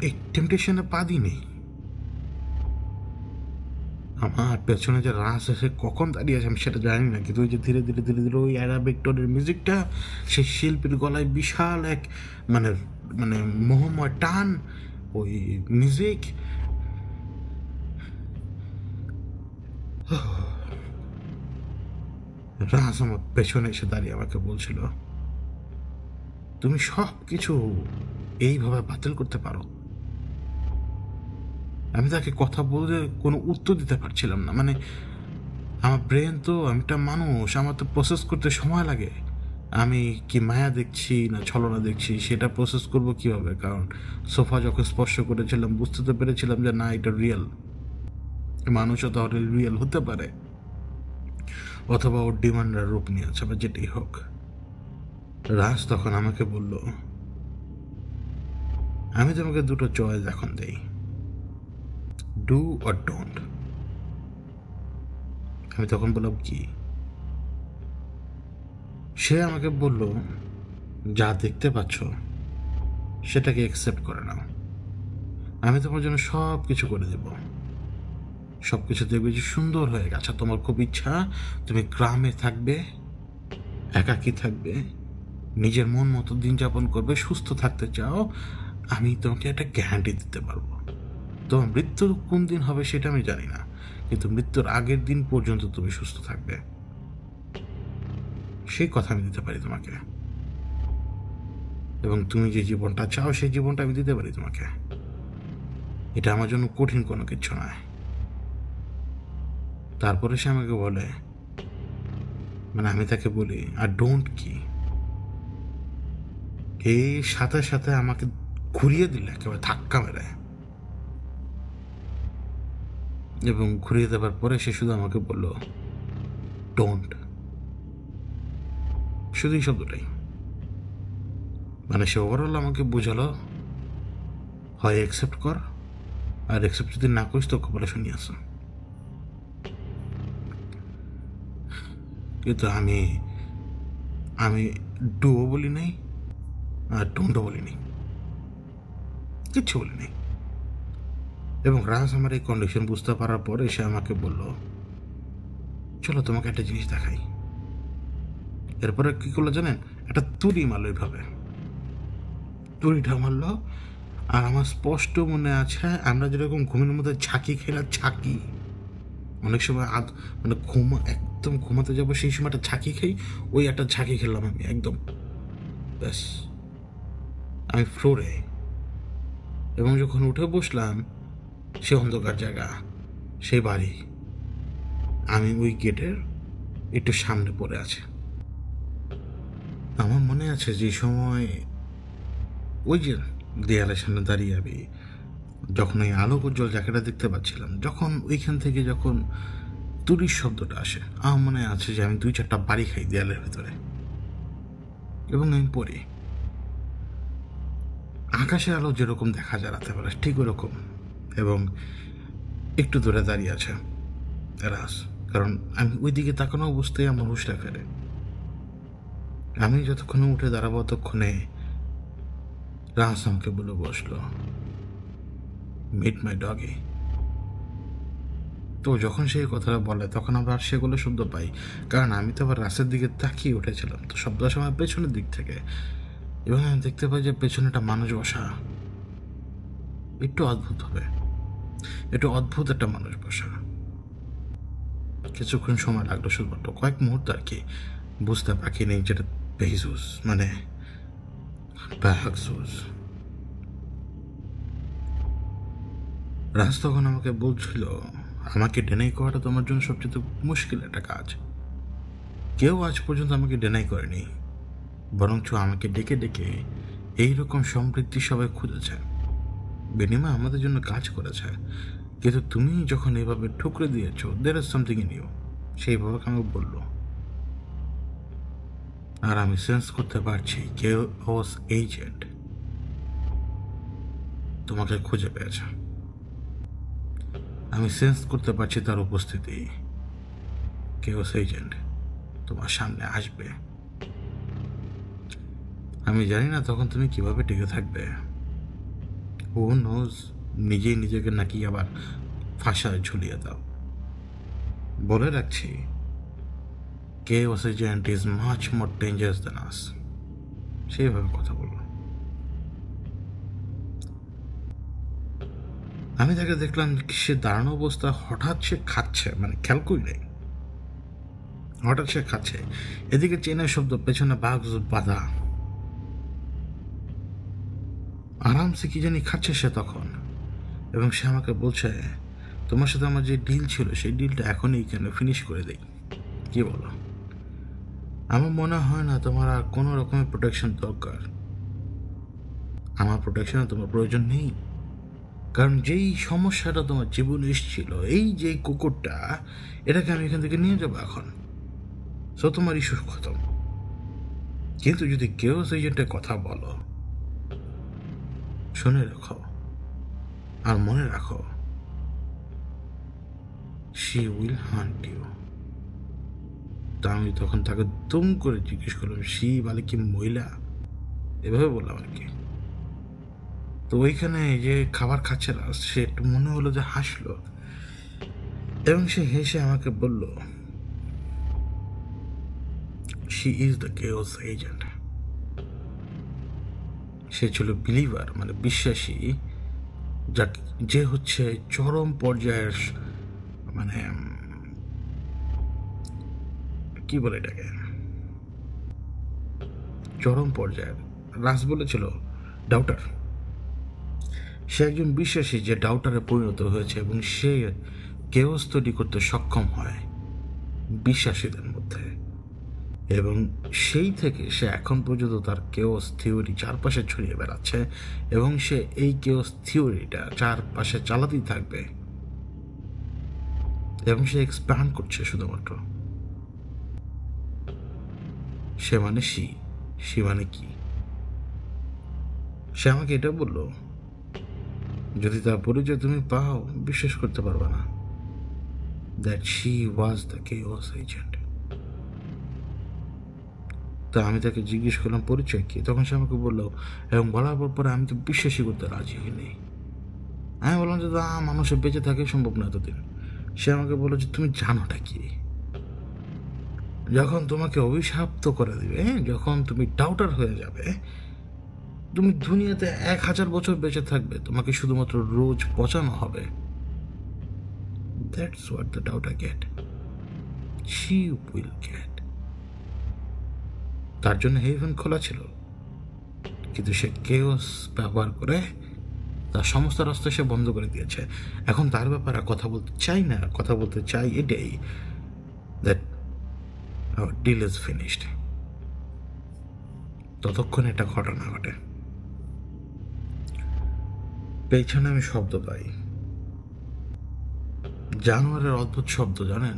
এই টেম্পটেশনে পা দিইনি। আমার পেছনে যে রাস এসে কখন দাঁড়িয়ে আছে আমি সেটা জানি না, কিন্তু ওই যে ধীরে ধীরে ধীরে ধীরে ওই অ্যারাবিক টোনের মিউজিকটা, সেই শিল্পীর গলায় বিশাল এক মানে মানে মোহময় টান, ওই মিউজিক। রাজ আমার পেছনে এসে দাঁড়িয়ে আমাকে বলছিল, তুমি সব কিছু এইভাবে বাতিল করতে পারো? আমি তাকে কথা বলে কোনো উত্তর দিতে পারছিলাম না, মানে আমার ব্রেন তো, আমি একটা মানুষ, আমার তো প্রসেস করতে সময় লাগে। আমি কি মায়া দেখছি না ছলনা দেখছি সেটা প্রসেস করব কিভাবে? কারণ সোফা যখন স্পর্শ করেছিলাম বুঝতে তো পেরেছিলাম যে না, এটা রিয়েল, মানুষও তাহলে রিয়েল হতে পারে, অথবা ওর ডিমান্ডের রূপ নিয়েছে, বা যেটাই হোক। রাজ তখন আমাকে বলল, আমি তোমাকে দুটো চয়েস এখন দেই, ডু অর ডোন্ট। আমি তখন বললাম কি? সে আমাকে বলল, যা দেখতে পাচ্ছ সেটাকে অ্যাকসেপ্ট করে নাও, আমি তোমার জন্য সব কিছু করে দেব, সব কিছু দেখবে যে সুন্দর হয়ে গেছে। তোমার খুব ইচ্ছা তুমি গ্রামে থাকবে, একাকী থাকবে, নিজের মন মতো দিন যাপন করবে, সুস্থ থাকতে চাও, আমি তোমাকে একটা গ্যারান্টি দিতে পারবো। তোমার মৃত্যুর কোন দিন হবে সেটা আমি জানি না, কিন্তু মৃত্যুর আগের দিন পর্যন্ত তুমি সুস্থ থাকবে, সেই কথা আমি দিতে পারি তোমাকে। এবং তুমি যে জীবনটা চাও সেই জীবনটা আমি দিতে পারি তোমাকে। এটা আমার জন্য কঠিন কোনো কিছু নয়। তারপরে সে আমাকে বলে, মানে আমি তাকে বলি, আর ডোন্ট কি? এই সাথে সাথে আমাকে ঘুরিয়ে দিলে একেবারে ধাক্কা মেরে, এবং ঘুরিয়ে দেওয়ার পরে সে শুধু আমাকে বলল ডোন্ট, শুধু এই শব্দটাই। মানে সে ওভারঅল আমাকে বোঝালো, হয় অ্যাকসেপ্ট কর, আর অ্যাকসেপ্ট যদি না করিস তো কপালে শুনিয়ে আসো। কিন্তু আমি ডুও বলি নাই আর ডোন্টও বলি নাই, কিচ্ছু বলি নাই। এবং রাজ আমার এই কন্ডিশন বুঝতে পারার পরে সে আমাকে বলল, চলো তোমাকে একটা জিনিস দেখাই। এরপরে কি করলো জানেন? একটা তুড়ি মারলো, এইভাবে তুড়িটা মারলো, আর আমার স্পষ্ট মনে আছে আমরা যেরকম ঘুমের মধ্যে ঝাঁকি খাই না, ঝাঁকি, অনেক সময় মানে একদম ঘুমাতে যাবো সেই সময় একটা ঝাঁকি খাই, ওই একটা ঝাঁকি খেলাম আমি একদম, ব্যাস আমি ফ্লোরে। এবং যখন উঠে বসলাম, সে অন্ধকার জায়গা, সেই বাড়ি, আমি ওই গেটের একটু সামনে পড়ে আছে। আমার মনে আছে যে সময় ওই যে দেয়ালের সামনে দাঁড়িয়ে আমি যখন ওই আলোক উজ্জ্বল জায়গাটা দেখতে পাচ্ছিলাম, যখন ওইখান থেকে যখন তুড়ির শব্দটা আসে, আমার মনে আছে যে আমি 2-4টা বাড়ি খাই দেয়ালের ভেতরে, এবং আমি পড়ি। আকাশের আলো যেরকম দেখা যায় রাতে বেলা ঠিক ওরকম, এবং একটু দূরে দাঁড়িয়ে আছে রাস। কারণ আমি ওই দিকে তাকানো অবস্থায় আমার হুঁশটা ফেরে। আমি যতক্ষণে উঠে দাঁড়াবো ততক্ষণে রাস আমাকে বলে বসলো, মিট মাই ডগে। তো যখন সেই কথাটা বলে তখন আমরা আর সেগুলো শব্দ পাই, কারণ আমি তো আবার রাস্তার দিকে তাকিয়ে উঠেছিলাম, তো শব্দ সময় পেছনের দিক থেকে, এবং আমি দেখতে পাই যে পেছনে একটা মানুষ বসা। একটু অদ্ভুত হবে, একটু অদ্ভুত একটা মানুষ বসা। কিছুক্ষণ সময় লাগলো, শুধুমাত্র কয়েক মুহূর্ত আর কি, বুঝতে বাকি নেই যেটা বেহিজুস মানে বাহাকজুস। রাজ তখন আমাকে বলছিল, আমাকে ডেনাই করাটা তোমার জন্য সবচেয়ে মুশকিল একটা কাজ। কেউ আজ পর্যন্ত আমাকে ডেনাই করেনি, বরঞ্চ আমাকে ডেকে ডেকে এইরকম সমৃদ্ধি সবাই খুঁজেছে, বিনিময়ে আমাদের জন্য কাজ করেছে। কিন্তু তুমি যখন এভাবে ঠুকরে দিয়েছ, there is something in you, সেইভাবে আমাকে বলল। আর আমি সেন্স করতে পারছি কেওস এজেন্ট তোমাকে খুঁজে পেয়েছে। আমি সেন্স করতে পারছি তার উপস্থিতি। কেওস এজেন্ট তোমার সামনে আসবে। আমি জানি না তখন তুমি কিভাবে টিকে থাকবে। হু নোজ, নিজেই নিজেকে নাকি আবার ফাঁসায় ঝুলিয়ে দাও। বলে রাখছি, chaos agent is much more dangerous than us. সেইভাবে কথা বলল। আমি তাকে দেখলাম সে দাঁড়ানো অবস্থা, হঠাৎ সে খাচ্ছে, মানে খেয়াল করি নাই, হঠাৎ সে খাচ্ছে। এদিকে চেনের শব্দ, পেছনে বাঘ বাধা, আরামসে কি জানি খাচ্ছে সে তখন। এবং সে আমাকে বলছে, তোমার সাথে আমার যে ডিল ছিল সেই ডিলটা এখনই কেন ফিনিশ করে দেই। কি বলো? আমার মনে হয় না তোমার আর কোনো রকমের প্রোটেকশন দরকার। আমার প্রোটেকশনে তোমার প্রয়োজন নেই, কারণ যেই সমস্যাটা তোমার জীবনে এসেছিল, এই যে কুকুরটা, এটাকে আমি এখান থেকে নিয়ে যাবো এখন। সো তোমার ইস্যু খতম। কিন্তু যদি কেউ এজেন্টের কথা বলো, শুনে রাখো আর মনে রাখো, শি উইল হান্ট ইউ। তা আমি তখন তাকে দুম করে জিজ্ঞেস করলাম, শি বলে কি মহিলা? এভাবে বললাম আর কি। তো ওইখানে যে খাবার খাচ্ছে না, সে একটু মনে হলো যে হাসলো, এবং সে হেসে আমাকে বলল, she is the chaos agent. সে ছিল বিলিভার, মানে বিশ্বাসী, যে হচ্ছে চরম পর্যায়ের, মানে কি বলে এটাকে, চরম পর্যায়ের। রাস বলেছিল ডাউটার। সে একজন বিশ্বাসী যে ডাউটারে পরিণত হয়েছে, এবং সে কেওস তৈরি করতে সক্ষম হয় বিশ্বাসীদের মধ্যে। এবং সেই থেকে সে এখন পর্যন্ত তার কেওস থিওরি চারপাশে ছড়িয়ে বেড়াচ্ছে, এবং সে এই কেওস থিওরিটা চারপাশে চালাতেই থাকবে, এবং সে এক্সপ্যান্ড করছে শুধুমাত্র। সে মানে সে মানে কি? সে আমাকে এটা বলল, যদি তার পরিচয় তুমি পাও, বিশ্বাস করতে পারবে না, that she was the chaos agent. তা আমি তাকে জিজ্ঞেস করলাম পরিচয় কি, তখন সে আমাকে বললো, এবং বলার পরে আমি তো বিশ্বাসই করতে রাজি হইনি। আমি বললাম যে মানুষের বেঁচে থাকে সম্ভব না এতদিন। সে আমাকে বললো যে তুমি জানোটা কি? যখন তোমাকে অভিশাপ্ত করে দিবে, যখন তুমি ডাউটার হয়ে যাবে, তুমি দুনিয়াতে 1000 বছর বেঁচে থাকবে, তোমাকে শুধুমাত্র রোজ পচানো হবে। That's what the daughter get, she will get. তার জন্য হেভেন খোলা ছিল, কিন্তু সে কেওস ব্যবহার করে তার সমস্ত রাস্তা সে বন্ধ করে দিয়েছে। এখন তার ব্যাপারে কথা বলতে চাই না, কথা বলতে চাই এটাই, that our deal is finished. ততক্ষণ একটা ঘটনা ঘটে। পেছনে আমি শব্দ পাই, জানোয়ারের অদ্ভুত শব্দ, জানেন?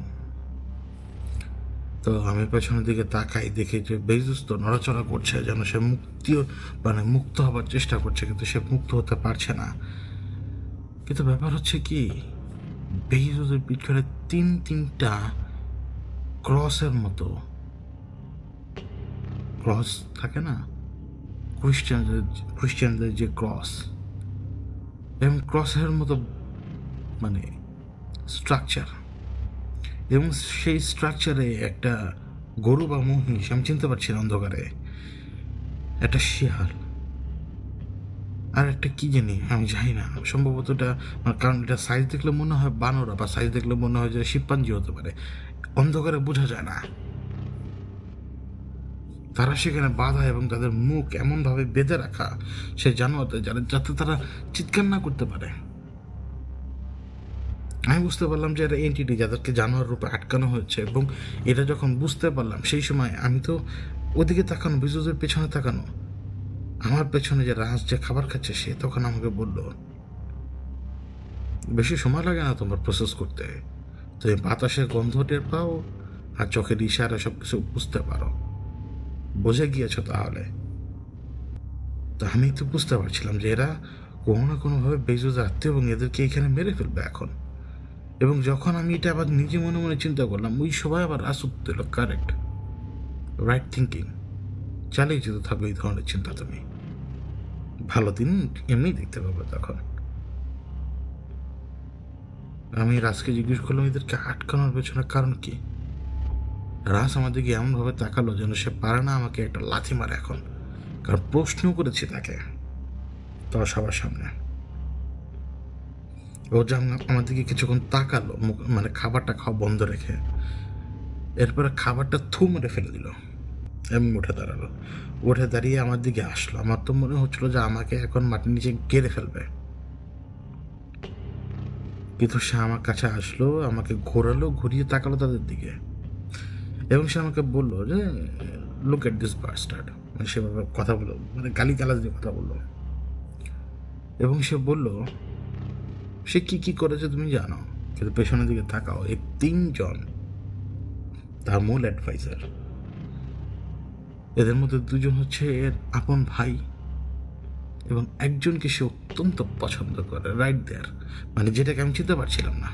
তো আমি পেছনের দিকে তাকাই, দেখি যে বেজুস তো নড়াচড়া করছে, যেন সে মুক্ত হবার চেষ্টা করছে, কিন্তু সে মুক্ত হতে পারছে না। কিন্তু ব্যাপার হচ্ছে কি, বেজুসের পিছনে তিনটা ক্রসের মতো, ক্রস থাকে না খ্রিস্টানদের যে ক্রস, এবং ক্রসের মতো স্ট্রাকচার, এবং সেই স্ট্রাকচারে একটা গরু বা মহিষ, আমি চিনতে পারছি না অন্ধকারে, একটা শিয়াল, আর একটা কি জানি আমি জানি না, সম্ভবত এটা, কারণ এটা সাইজ দেখলে মনে হয় বানরা, বা সাইজ দেখলে মনে হয় যে শিম্পাঞ্জি হতে পারে, অন্ধকারে বোঝা যায় না। তারা সেখানে বাধা এবং তাদের মুখ এমনভাবে বেঁধে রাখা সেই জানোয়ারদের, যাতে তারা চিৎকার না করতে পারে। আমি বুঝতে পারলাম যে এটা এন্টিটি, যাদেরকে জানোয়ার রূপে আটকানো হয়েছে। এবং এটা যখন বুঝতে পারলাম, সেই সময় আমি তো ওদিকে তাকানো, বিজুদের পেছনে তাকানো, আমার পেছনে যে রাজ যে খাবার খাচ্ছে, সে তখন আমাকে বলল, বেশি সময় লাগে না তোমার প্রসেস করতে, তুমি বাতাসের গন্ধ টের পাও আর চোখের ইশারা সব কিছু বুঝতে পারো, বুঝে গিয়েছ তাহলে। তো আমি তো বুঝতে পারছিলাম যে এরা কোনো না কোনোভাবে বেজুজ আত্মীয়, এবং এদেরকে এখানে মেরে ফেলবে এখন। এবং যখন আমি এটা আবার নিজে মনে মনে চিন্তা করলাম, ওই সবাই আবার আসুক দিল, কারেক্ট, রাইট থিঙ্কিং, চালিয়ে যেতে থাকবে এই ধরনের চিন্তা। তুমি ভালো দিন এমনি দেখতে পাবে। তখন আমি রাজকে জিজ্ঞেস করলাম, এদেরকে আটকানোর পেছনে কারণ কি? রাজ আমার দিকে এমনভাবে তাকালো যেন সে পারে না আমাকে একটা লাথি মারে এখন, কারণ প্রশ্ন করেছি তাকে তার সবার সামনে। ও যেমন আমার দিকে কিছুক্ষণ তাকালো, খাবারটা খাওয়া বন্ধ রেখে, এরপরে খাবারটা মেরে ফেলে দিল এবং উঠে দাঁড়ালো। উঠে দাঁড়িয়ে আমার দিকে আসলো। আমার তো মনে হচ্ছিল যে আমাকে এখন মাটির নিচে গেড়ে ফেলবে, কিন্তু সে আমার কাছে আসলো, আমাকে ঘোরালো, ঘুরিয়ে তাকালো তাদের দিকে, এবং সে আমাকে বললো যে লুক এট দিস বাস্টার্ড, সেভাবে কথা বললো, গালিগালাজ দিয়ে কথা বললো। এবং সে বলল, সে কি করেছে তুমি জানো, কিন্তু পেছনের দিকে তাকাও, এই তিনজন তার মূল অ্যাডভাইজার। এদের মধ্যে দুজন হচ্ছে এর আপন ভাই, এবং একজনকে সে অত্যন্ত পছন্দ করে, রাইট দেয়ার, যেটাকে আমি চিনতে পারছিলাম না।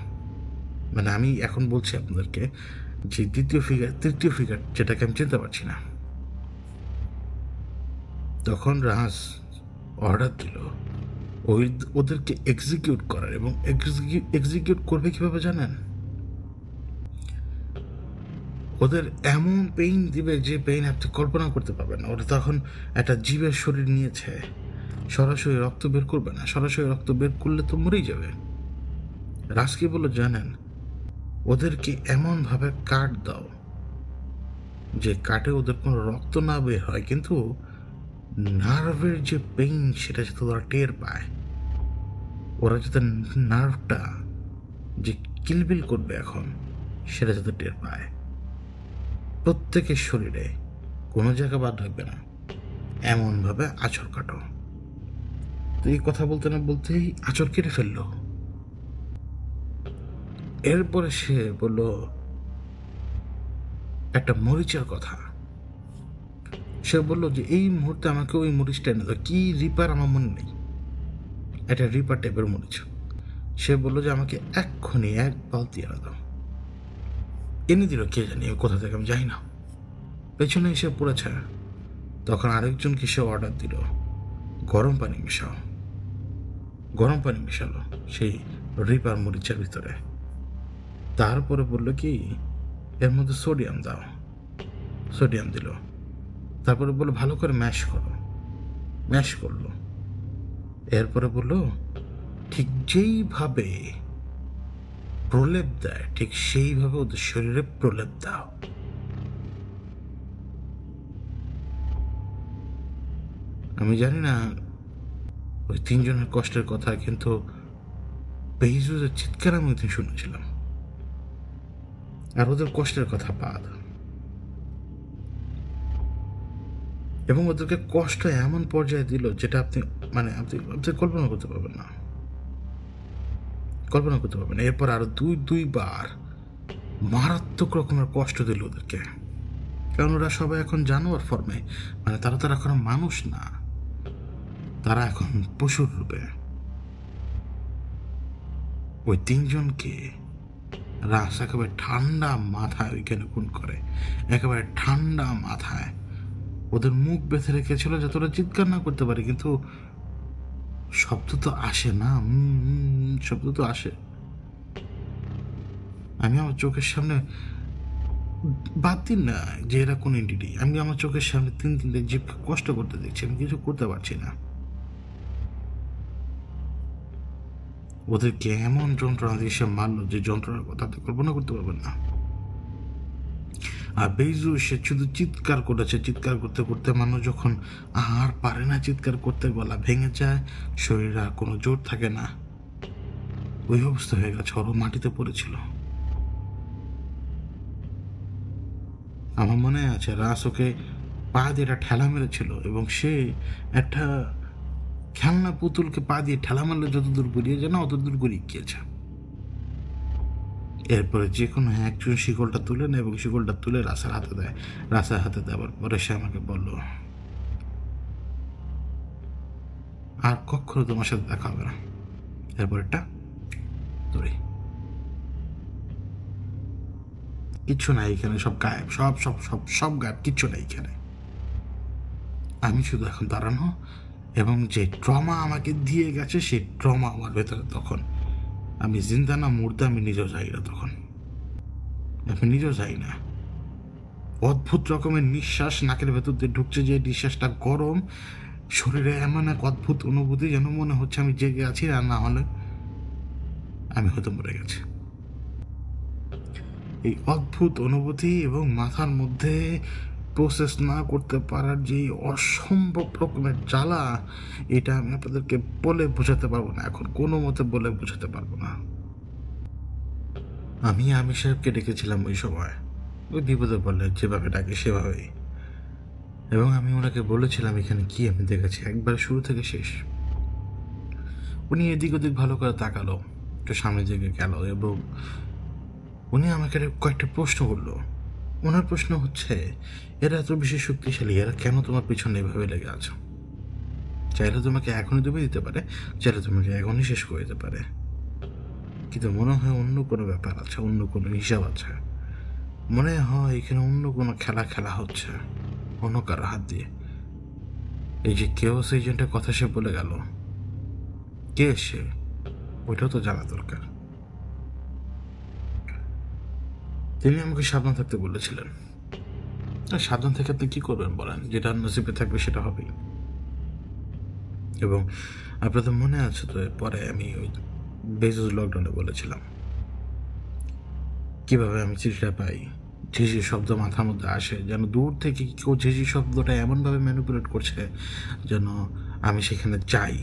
আমি এখন বলছি আপনাদেরকে যে তৃতীয় ফিগার যেটাকে আমি চিনতে পারছি না। তখন রাজ অর্ডার দিল ওদেরকে এক্সিকিউট করার, এবং এক্সিকিউট করবে কিভাবে জানেন? ওদের এমন পেইন দিবে যে পেইন আপনি কল্পনা করতে পারবেন না। ওরা তখন একটা জীবের শরীর নিয়েছে, সরাসরি রক্ত বের করবে না, সরাসরি রক্ত বের করলে তো মরেই যাবে। রাজ কি বললো জানেন? ওদেরকে এমনভাবে কাট দাও যে কাটে ওদের কোনো রক্ত না বের হয়, কিন্তু নার্ভের যে পেইন সেটা যাতে ওরা টের পায়, ওরা যাতে নার্ভটা যে কিলবিল করবে এখন সেটা যাতে টের পায়। প্রত্যেকের শরীরে কোনো জায়গা বাদ রাখবে না, এমনভাবে আঁচড় কাটো। তো এই কথা বলতে না বলতেই আঁচড় কেটে ফেললো। এরপরে সে বলল একটা মরিচের কথা। সে বলল যে এই মুহূর্তে আমাকে ওই মরিচটা এনে দাও, কি রিপার আমার মনে নেই, একটা রিপার টাইপের মরিচ। সে বলল যে আমাকে এক্ষুনি 1 বালতি এনে দাও। এনে দিল কে জানি কোথা থেকে, আমি জানি না, পেছনে এসে পড়েছে। তখন আরেকজনকে সে অর্ডার দিল, গরম পানি মেশাও। গরম পানি মেশালো সেই রিপার মরিচের ভিতরে। তারপরে বললো কি এর মধ্যে সোডিয়াম দাও, সোডিয়াম দিল। তারপরে বললো ভালো করে ম্যাশ করো, ম্যাশ করলো। এরপরে বললো ঠিক যেইভাবে প্রলেপ দেয় ঠিক সেইভাবে ওদের শরীরে প্রলেপ দাও। আমি জানি না ওই 3 জনের কষ্টের কথা, কিন্তু বেইজুদের চিৎকার আমি ওই দিন শুনেছিলাম, আর ওদের কষ্টের কথা বাদ। এবং ওদেরকে কষ্ট এমন পর্যায়ে দিল যেটা আপনি আপনি কল্পনা করতে পারবেন না, কল্পনা করতে পারবেন। এরপর আরো দুইবার মারাত্মক রকমের কষ্ট দিল ওদেরকে, কারণ ওরা সবাই এখন জানোয়ার ফর্মে, মানে তারা তো এখন মানুষ না, তারা এখন পশুর রূপে। ওই তিনজনকে রাস একেবারে ঠান্ডা মাথায় ওইখানে খুন করে, একেবারে ঠান্ডা মাথায়। ওদের মুখ বেঁধে রেখেছিল যাতে ওরা চিৎকার না করতে পারে, কিন্তু শব্দ তো আসে না, শব্দ তো আসে। আমি আমার চোখের সামনে, বাদ দিন না যে এরা কোন এন্টিটি, আমি আমার চোখের সামনে তিনটে জীবকে কষ্ট করতে দেখছি, আমি কিছু করতে পারছি না। ওদেরকে এমন যন্ত্রণা দিয়ে সে মারলো যে যন্ত্রণার কথা আপনি কল্পনা করতে পারবেন না। আর বেইজু সে শুধু চিৎকার করেছে, চিৎকার করতে করতে মানুষ যখন আর পারে না চিৎকার করতে, গলা ভেঙে যায়, শরীরে আর কোনো জোর থাকে না, ওই অবস্থা হয়ে গেছে। ওরও মাটিতে পড়েছিল। আমার মনে আছে রাস ওকে পা দিয়ে একটা ঠেলা মেরেছিল, এবং সে একটা খেলনা পুতুলকে পা দিয়ে ঠেলা মারলে যতদূর গড়িয়ে যায় না অতদূর গড়িয়ে গিয়েছে। এরপরে যে কোনো একজন শিকলটা তুলে নেয় এবং শিকলটা তুলে রাসের হাতে দেয়। রাসের হাতে দেওয়ার পরে সে আমাকে বলল, আর কখনো তোমার সাথে দেখা হবে না। এরপরটা ধরে কিচ্ছু নাই এখানে, সব গায়েব, সব সব সব সব গায়েব, কিচ্ছু নাই এখানে। আমি শুধু এখন দাঁড়ানো, এবং যে ট্রমা আমাকে দিয়ে গেছে সেই ট্রমা আমার ভেতরে। তখন আমি জিন্দা না মুর্দা আমি নিজেও যাই না, তখন আমি নিজেও যাই না। অদ্ভুত রকমের নিঃশ্বাস নাকের ভেতর দিয়ে ঢুকছে, যে নিঃশ্বাসটা গরম, শরীরে এমন এক অদ্ভুত অনুভূতি যেন মনে হচ্ছে আমি জেগে আছি, আর না হলে আমি হয়তো মরে গেছি। এই অদ্ভুত অনুভূতি এবং মাথার মধ্যে প্রসেস না করতে পারার যে অসম্ভব রকমের জ্বালা, এটা আমি আপনাদেরকে বলে বোঝাতে পারবো না, এখন কোনো মতে বলে বোঝাতে পারবো না। আমি আমির সাহেবকে ডেকেছিলাম ওই সময়, ওই বিপদে পড়লে যেভাবে ডাকে সেভাবেই, এবং আমি ওনাকে বলেছিলাম এখানে কি আমি দেখেছি, একবার শুরু থেকে শেষ। উনি এদিক ওদিক ভালো করে তাকালো, একটু সামনের দিকে গেল, এবং উনি আমাকে কয়েকটা প্রশ্ন করলো। ওনার প্রশ্ন হচ্ছে, এরা এত বেশি শক্তিশালী, এরা কেন তোমার পিছনে এভাবে লেগে আছো? চাইলে তোমাকে এখনই ডুবে দিতে পারে, চাইলে তোমাকে এখনই শেষ করে দিতে পারে, কিন্তু মনে হয় অন্য কোনো ব্যাপার আছে, অন্য কোনো হিসাব আছে। মনে হয় এখানে অন্য কোনো খেলা খেলা হচ্ছে অন্য কারো হাত দিয়ে। এই যে কেউ এজেন্টের কথা সে বলে গেল, কে সে, ওইটাও তো জানা দরকার। তিনি আমাকে সাবধান থাকতে বলেছিলেন। সাবধান থেকে আপনি কি করবেন বলেন, যেটা নসিবে থাকবে সেটা হবেই। এবং আপনাদের মনে আছে তো, পরে আমি ওই বেজোস লকডাউনে বলেছিলাম কিভাবে আমি চিঠিটা পাই, ঝিঝি শব্দ মাথার মধ্যে আসে, যেন দূর থেকে কেউ ঝিঝি শব্দটা এমনভাবে ম্যানিপুলেট করছে যেন আমি সেখানে যাই,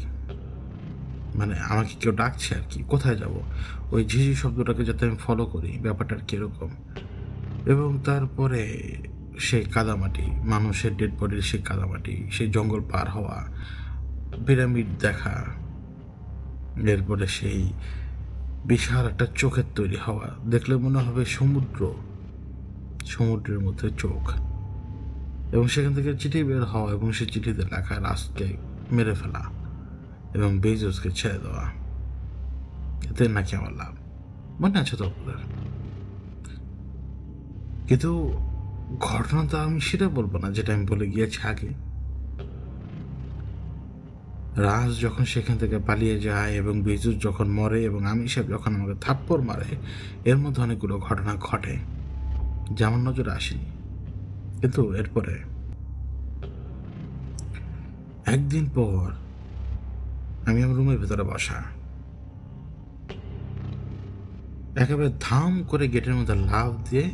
মানে আমাকে কেউ ডাকছে আর কি, কোথায় যাব, ওই ঝিঝি শব্দটাকে যাতে আমি ফলো করি, ব্যাপারটা আর কীরকম। এবং তারপরে সেই কাদামাটি, মানুষের ডেড বডির সেই কাদামাটি, সেই জঙ্গল পার হওয়া, পিরামিড দেখা, এরপরে সেই বিশাল একটা চোখের তৈরি হওয়া, দেখলে মনে হবে সমুদ্র, সমুদ্রের মধ্যে চোখ, এবং সেখান থেকে চিঠি বের হওয়া, এবং সেই চিঠিতে লেখা রাসকে মেরে ফেলা এবং বেজোসকে ছেড়ে দেওয়া, এতে নাকি আমার লাভ। মনে আছে তো আপনাদের? কিন্তু ঘটনাটা আমি সেটা বলবো না যেটা আমি বলে গিয়েছি আগে। রাজ যখন সেখান থেকে পালিয়ে যায় এবং বেজোস যখন মরে এবং আমির সাহেব যখন আমাকে থাপ্পড় মারে, এর মধ্যে অনেকগুলো ঘটনা ঘটে যা আমার নজরে আসেনি। কিন্তু এরপরে একদিন পর আমি আমার রুমের ভেতরে বসা, একেবারে ধাম করে গেটের মধ্যে লাফ দিয়ে,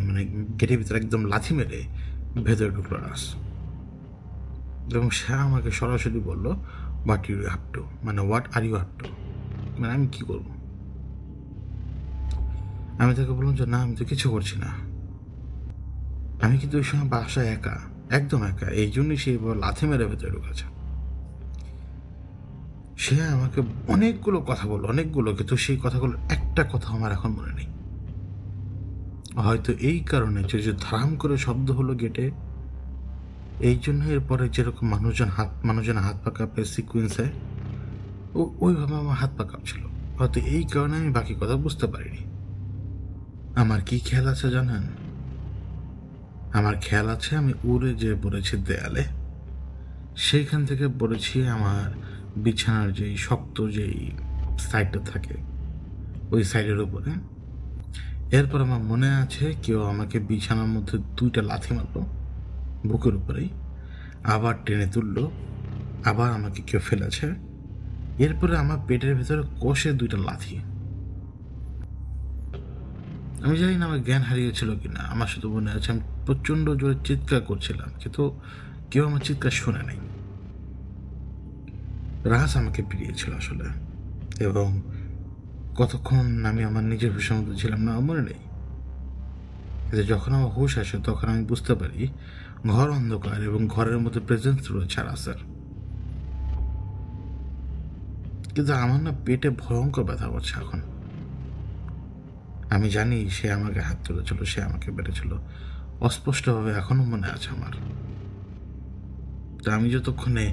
মানে গেটের ভিতরে একদম লাথি মেরে ভেতরে ঢুকলো রাস, এবং সে আমাকে সরাসরি বললো, হোয়াট ইউ হ্যাভ টু, মানে what are you have to, মানে আমি কি করবো? আমি তাকে বললাম যে না, আমি তো কিছু করছি না, আমি কিন্তু ওই সময় বাসায় একা, একদম একা, এই জন্যই সে লাথি মেরে ভেতরে ঢুকেছে। সে আমাকে অনেকগুলো কথা বললো, অনেকগুলো, কিন্তু সেই কথাগুলো একটা কথা আমার এখন মনে নেই। হয়তো এই কারণে যে ধারাম করে শব্দ হলো গেটে, এই জন্য এরপরে যেরকম মানুষজন হাত পা কাঁপে সিকুয়েন্সে, ওইভাবে আমার হাত পা কাঁপছিল। হয়তো এই কারণে আমি বাকি কথা বুঝতে পারিনি। আমার কি খেয়াল আছে জানেন? আমার খেয়াল আছে আমি উড়ে যেয়ে পড়েছি দেয়ালে, সেইখান থেকে পড়েছি আমার বিছানার যেই শক্ত যেই সাইডটা থাকে ওই সাইডের উপরে। এরপর আমার মনে আছে কেউ আমাকে বিছানার মধ্যে 2টা লাথি মারলো বুকের উপরেই, আবার টেনে তুললো, আবার আমাকে কেউ ফেলেছে। এরপরে আমার পেটের ভেতরে কষে 2টা লাথি। আমি জানি না আমার জ্ঞান হারিয়েছিল কিনা, আমার শুধু মনে আছে আমি প্রচণ্ড জোরে চিৎকার করছিলাম, কিন্তু কেউ আমার চিৎকার শুনে নাই। রাজ আমাকে পিড়িয়েছিল আসলে, এবং কতক্ষণ আমি আমার নিজের হুশের মধ্যে ছিলাম না মনে নেই। কিন্তু যখন আমার হুশ আসে তখন আমি বুঝতে পারি ঘর অন্ধকার এবং ঘরের মধ্যে প্রেজেন্স রয়েছে রাসের। কিন্তু আমার না পেটে ভয়ঙ্কর ব্যথা করছে এখন। আমি জানি সে আমাকে হাত তুলেছিল, সে আমাকে বেড়েছিল, অস্পষ্টভাবে এখনো মনে আছে আমার। তা আমি যতক্ষণে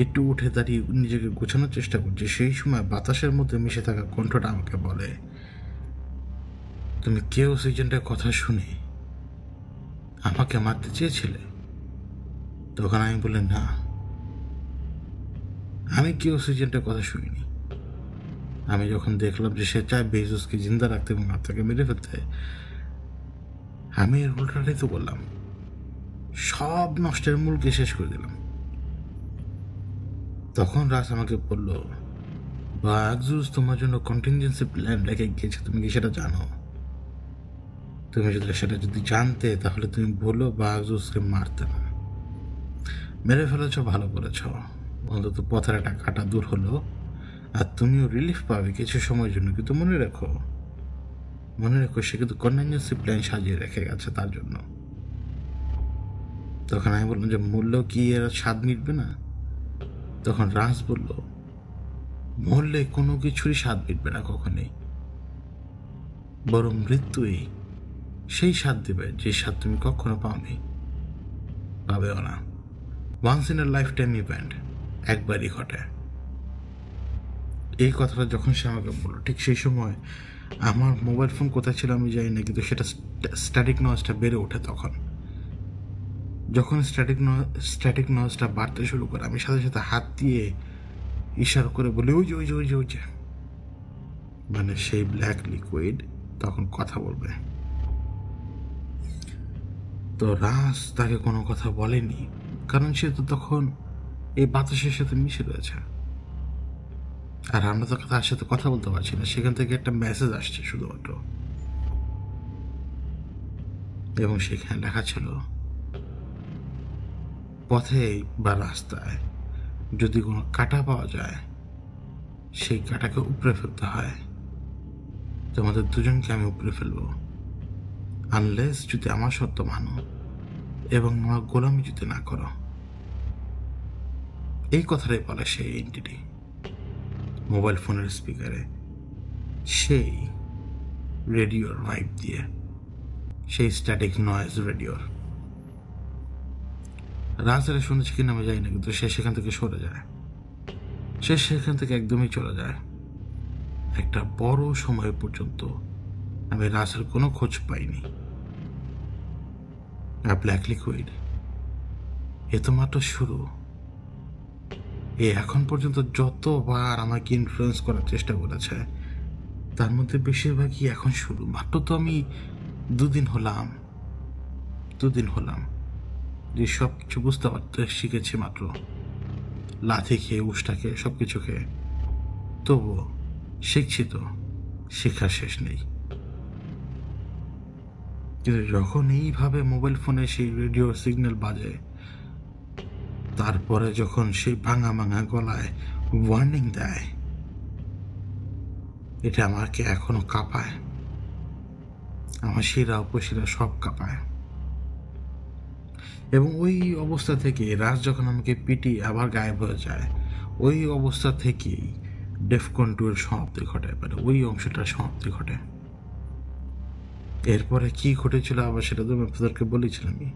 একটু উঠে দাঁড়িয়ে নিজেকে গোছানোর চেষ্টা করছি, সেই সময় বাতাসের মধ্যে মিশে থাকা কণ্ঠটা আমাকে বলে, তুমি কে অক্সিজেনটার কথা শুনে আমাকে মারতে চেয়েছিলে? তখন আমি বলি, না, আমি কে অক্সিজেনটার কথা শুনিনি। আমি যখন দেখলাম যে সে চায় বেজোসকে জিন্দা রাখতে এবং আপনাকে মেরে ফেলতে, আমি এর উল্টাটাই তো বললাম, সব নষ্টের মূলকে শেষ করে দিলাম। তখন রাজ আমাকে বলল, বাগজুস তোমার জন্য কন্টিনজেন্সি প্ল্যান রেখে গিয়েছে, তুমি কি সেটা জানো? তুমি যদি সেটা জানতে তাহলে তুমি বলো বাগজুসকে মারতে না। মেরে ফেলেছ, ভালো করেছ, অন্তত পথের একটা কাটা দূর হলো, আর তুমিও রিলিফ পাবে কিছু সময়ের জন্য। কিন্তু মনে রেখো সে কিন্তু কন্টিনজেন্সি প্ল্যান সাজিয়ে রেখে গেছে তার জন্য। তখন আমি বললাম যে মূল্য কি এর স্বাদ মিটবে না? তখন রাজ বলল, মরলে কোনো কিছুরই স্বাদ মিটবে না কখনোই, বরং মৃত্যুই সেই স্বাদ দেবে যে স্বাদ তুমি কখনো পাবেও না। Once in a lifetime event, একবারই ঘটে। এই কথাটা যখন সে আমাকে বললো, ঠিক সেই সময় আমার মোবাইল ফোন কোথায় ছিল আমি জানি না, কিন্তু সেটা স্ট্যাটিক নয়েজটা বেড়ে ওঠে। তখন যখন স্ট্যাটিক নয়েজটা বাড়তে শুরু করে, আমি সাথে সাথে হাত দিয়ে ইশারা করে বলি, ওই যে ওই যে ওই যে ওই যে, মানে সেই ব্ল্যাক লিকুইড তখন কথা বলবে। তো রাজ তাকে কোনো কথা বলেনি, কারণ সে তো তখন এই বাতাসের সাথে মিশে রয়েছে, আর আমরা তো তার সাথে কথা বলতে পারছি না। সেখান থেকে একটা মেসেজ আসছে শুধুমাত্র, এবং সেখানে লেখা ছিল, পথে বা রাস্তায় যদি কোনো কাঁটা পাওয়া যায়, সেই কাঁটাকে উপড়ে ফেলতে হয়। তোমাদের দুজনকে আমি উপড়ে ফেলবো, আনলেস যদি আমার সত্য মানো এবং আমার গোলামি যদি না করো। এই কথাটাই বলে সেই এন্টিটি মোবাইল ফোনের স্পিকারে, সেই রেডিওর ভাইব দিয়ে, সেই স্ট্যাটিক নয়েজ রেডিওর। রাজের শুনেছি কিনা আমি যাই না, কিন্তু সে সেখান থেকে সরে যায়, সে সেখান থেকে একদমই চলে যায়। একটা বড় সময় পর্যন্ত আমি রাজের কোনো খোঁজ পাইনি। আর ব্ল্যাক লিকুইড এ তো মাত্র শুরু। এখন পর্যন্ত যতবার আমাকে ইনফ্লুয়েন্স করার চেষ্টা করেছে, তার মধ্যে বেশিরভাগই এখন শুরু। মাত্র তো আমি দুদিন হলাম যে সব কিছু বুঝতে পারতে শিখেছি, মাত্র লাথি খেয়ে, উষ্টা খেয়ে, সব কিছু খেয়ে। তবুও শিখছি তো, শেখার শেষ নেই। কিন্তু যখন এইভাবে মোবাইল ফোনে সেই রেডিও সিগন্যাল বাজে, তারপরে যখন সেই ভাঙা গলায় ওয়ার্নিং দেয়, এটা আমাকে এখনো কাঁপায়, আমার শিরা উপশিরা সব কাঁপায়। এবং ওই অবস্থা থেকে রাজ যখন আমাকে পিটিয়ে আবার গায়েব হয়ে যায়, ওই অবস্থা থেকেই ডেফকন 2 এর সমাপ্তি ঘটে, মানে ওই অংশটার সমাপ্তি ঘটে। এরপরে কি ঘটেছিল আবার সেটা তো আমি আপনাদেরকে বলেছিলামই।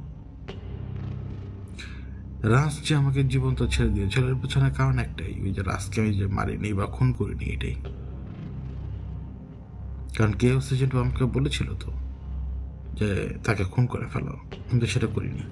রাজ যে আমাকে জীবন্ত ছেড়ে দিয়েছিল এর পেছনে কারণ একটাই, ওই যে রাজকে আমি যে মারিনি বা খুন করিনি এটাই। কারণ কেউ সেজেন্ট আমাকে বলেছিল তো যে তাকে খুন করে ফেলো, কিন্তু সেটা করিনি।